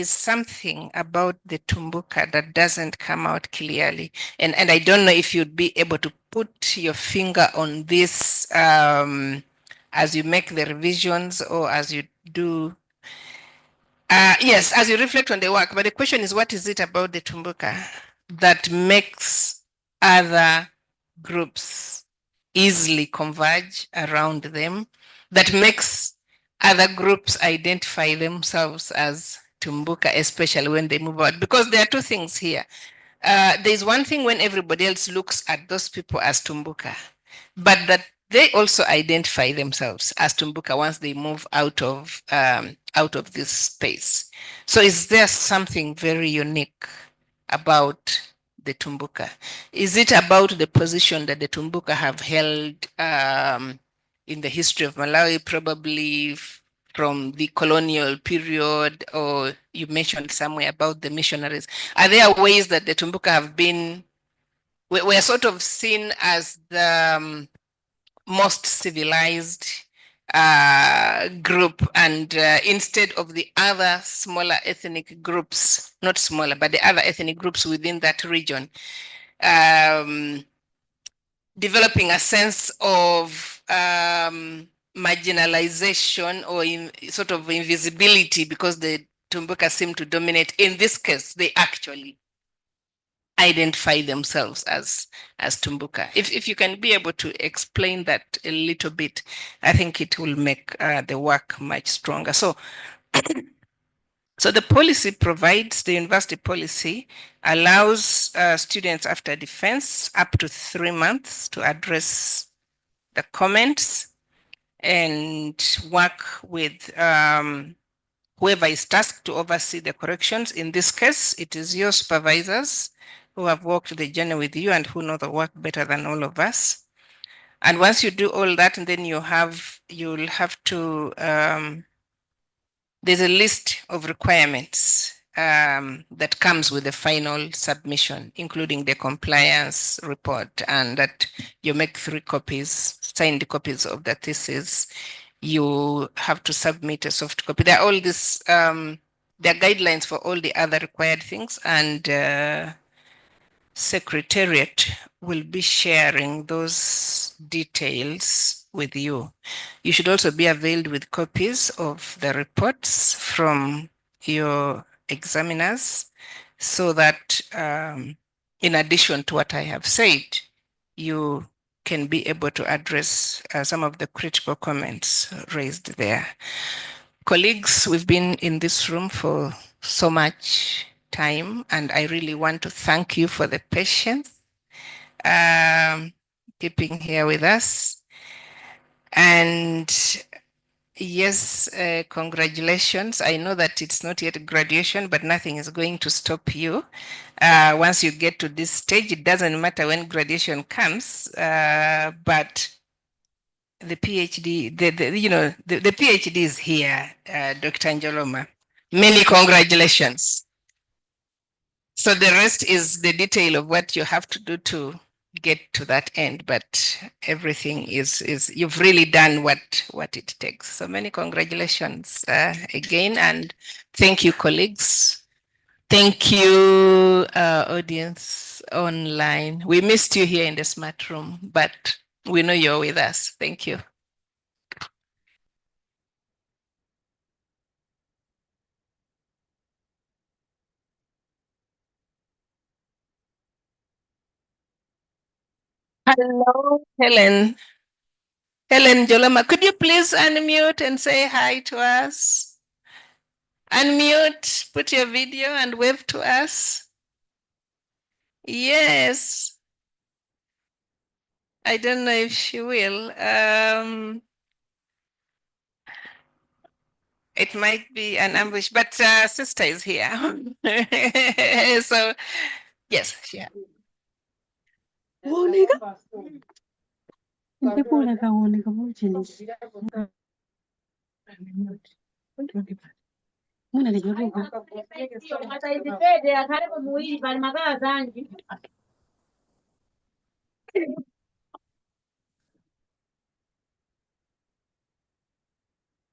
something about the Tumbuka that doesn't come out clearly. And I don't know if you'd be able to put your finger on this as you make the revisions or as you do. Yes, as you reflect on the work. But the question is, what is it about the Tumbuka that makes other groups easily converge around them, that makes other groups identify themselves as Tumbuka, especially when they move out? Because there are two things here. There's one thing when everybody else looks at those people as Tumbuka, but that they also identify themselves as Tumbuka once they move out of this space. So is there something very unique about the Tumbuka? Is it about the position that the Tumbuka have held in the history of Malawi, probably from the colonial period, or you mentioned somewhere about the missionaries? Are there ways that the Tumbuka have been, we're sort of seen as the most civilized group, and instead of the other smaller ethnic groups, not smaller, but the other ethnic groups within that region, developing a sense of marginalization or sort of invisibility because the Tumbuka seem to dominate. In this case, they actually identify themselves as Tumbuka. If you can be able to explain that a little bit, I think it will make the work much stronger. So, so the policy provides, the university policy allows students after defense up to 3 months to address the comments and work with whoever is tasked to oversee the corrections. In this case, it is your supervisors who have walked the journey with you and who know the work better than all of us. And once you do all that, and then you'll have to, there's a list of requirements that comes with the final submission, including the compliance report, and that you make 3 copies, signed copies of the thesis. You have to submit a soft copy. There are all this, there are guidelines for all the other required things, and Secretariat will be sharing those details with you. You should also be availed with copies of the reports from your examiners so that in addition to what I have said, you can be able to address some of the critical comments raised there. Colleagues, we've been in this room for so much time, and I really want to thank you for the patience keeping here with us. And yes, congratulations. I know that it's not yet graduation, but nothing is going to stop you. Once you get to this stage, it doesn't matter when graduation comes, but the PhD, the PhD is here, Dr. Njoloma. Many congratulations. So the rest is the detail of what you have to do to get to that end, but everything is you've really done what it takes. So many congratulations again, and thank you, colleagues. Thank you, audience online. We missed you here in the smart room, but we know you're with us. Thank you. Hello, Helen. Helen Njoloma, could you please unmute and say hi to us? Unmute, put your video and wave to us. Yes. I don't know if she will. It might be an ambush, but sister is here. So, yes, yeah.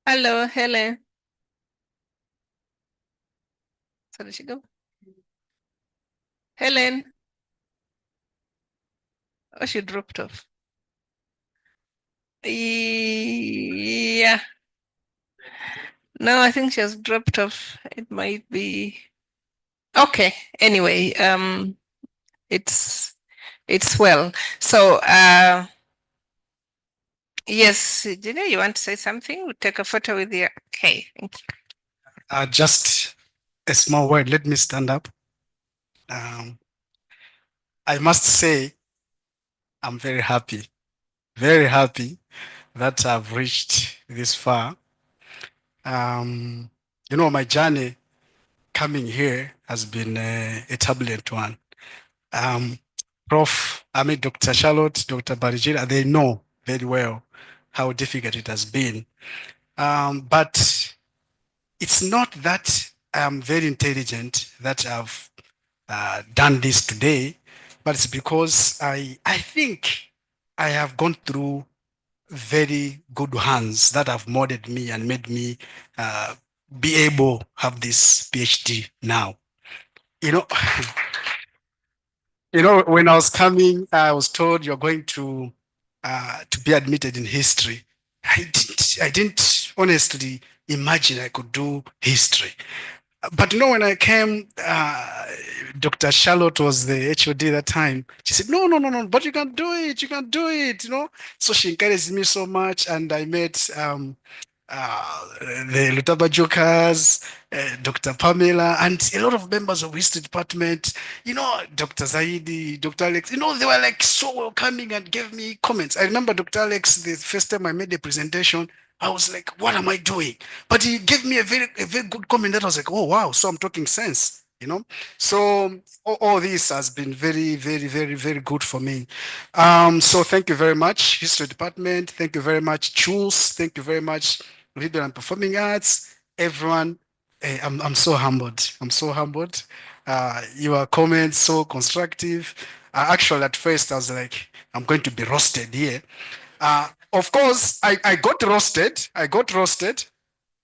Hello, Helen. So did she go? Helen. Oh, she dropped off. Yeah. No, I think she has dropped off. It might be. Okay. Anyway, it's well. So, yes, Eugenio, you want to say something? We'll take a photo with you. Okay, thank you. Just a small word. Let me stand up. I must say, I'm very happy that I've reached this far. You know, my journey coming here has been a turbulent one. Dr. Charlotte, Dr. Baligira, they know very well how difficult it has been. But it's not that I'm very intelligent that I've done this today, but it's because I think I have gone through very good hands that have molded me and made me be able to have this PhD now. You know, when I was coming, I was told you're going to be admitted in history. I didn't honestly imagine I could do history. But you know, when I came, Dr. Charlotte was the HOD at that time. She said, no, but you can do it, you know. So she encouraged me so much, and I met the Lutaba Jokers, Dr. Pamela, and a lot of members of history department, you know, Dr. Zaidi, Dr. Alex, you know, they were like so welcoming and gave me comments. I remember Dr. Alex, the first time I made the presentation, I was like, what am I doing? But he gave me a very good comment that I was like, oh, wow, so I'm talking sense, you know? So all this has been very, very good for me. So thank you very much, History Department. Thank you very much, Jules. Thank you very much, Video and Performing Arts. Everyone, I'm so humbled. I'm so humbled. Your comments so constructive. Actually, at first, I was like, I'm going to be roasted here. Of course, I got roasted.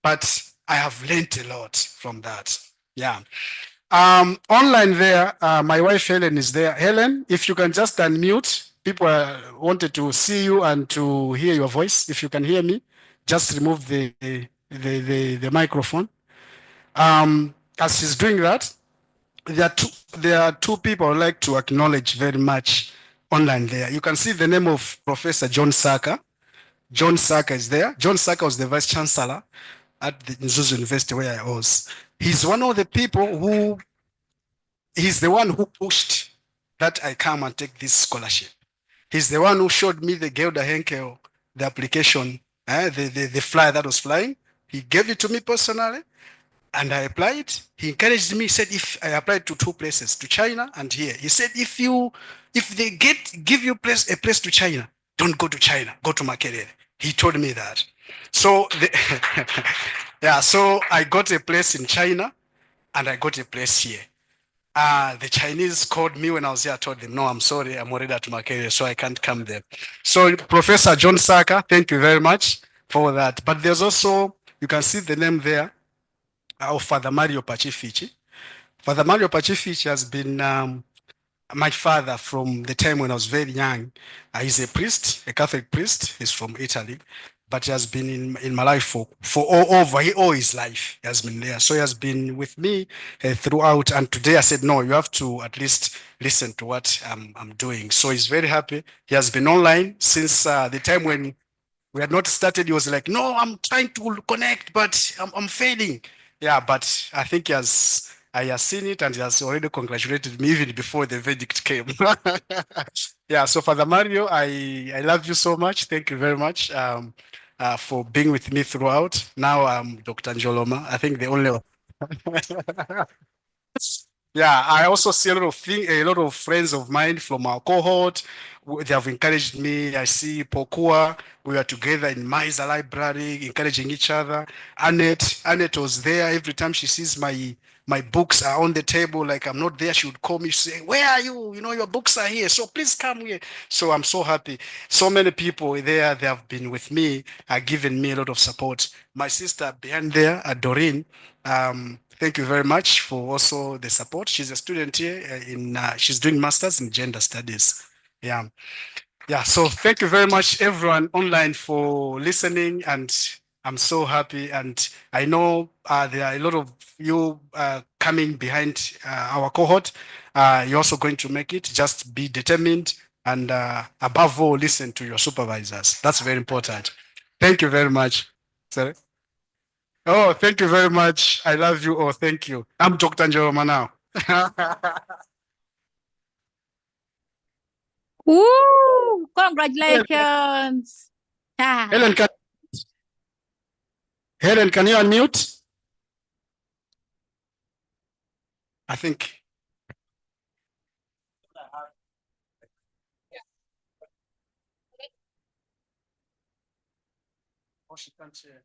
But I have learned a lot from that. Yeah. Online there, my wife Helen is there. Helen, if you can just unmute people wanted to see you and to hear your voice. If you can hear me, just remove the microphone. As she's doing that, there are two people I'd like to acknowledge very much online there. You can see the name of Professor John Saka. John Saka is there. John Saka was the Vice Chancellor at the Nzuzu University where I was. He's one of the people who, he's the one who pushed that I come and take this scholarship. He's the one who showed me the Gelda Henkel, the application, the flyer that was flying. He gave it to me personally and I applied. He encouraged me, said if I applied to two places, to China and here. He said if they give you a place to China, don't go to China, go to Makerere. He told me that. So yeah, so I got a place in China and I got a place here. The Chinese called me when I was here. I told them, no, I'm sorry, I'm already at Makerere, so I can't come there. So Professor John Saka, thank you very much for that. But there's also, you can see the name there of Father Mario Pacifici. Father Mario Pacifici has been my father from the time when I was very young. He's a priest, a Catholic priest. He's from Italy, but he has been in Malawi for all his life. He has been there. So he has been with me throughout. And today I said, no, you have to at least listen to what I'm doing. So he's very happy. He has been online since the time when we had not started. He was like, no, I'm trying to connect, but I'm failing. Yeah, but I think I have seen it and he has already congratulated me even before the verdict came. Yeah, so Father Mario, I love you so much. Thank you very much for being with me throughout. Now I'm Dr. Njoloma. I think the only Yeah, I also see a lot of friends of mine from our cohort. They have encouraged me. I see Pokua. We are together in Maiza Library, encouraging each other. Annette was there. Every time she sees my books are on the table, like I'm not there, she would call me, say, where are you? You know, your books are here, so please come here. So I'm so happy. So many people there, they have been with me, are giving me a lot of support. My sister behind there, Doreen, thank you very much for also the support. She's a student here she's doing masters in gender studies. Yeah. So thank you very much, everyone online, for listening, and I'm so happy. And I know there are a lot of you coming behind our cohort. You're also going to make it. Just be determined, and above all, listen to your supervisors. That's very important. Thank you very much. Sorry. Oh, thank you very much. I love you all. Thank you. I'm Dr. Njoloma now. Woo! Congratulations. Helen, can you unmute? I think. Oh, she can't share.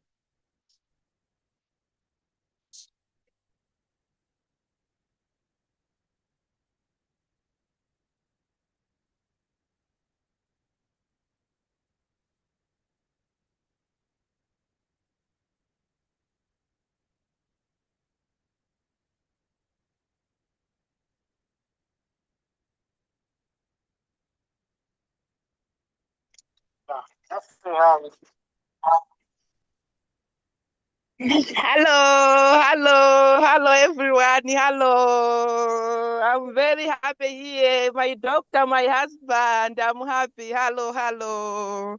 Hello everyone. Hello. I'm very happy here. My doctor, my husband, I'm happy. Hello.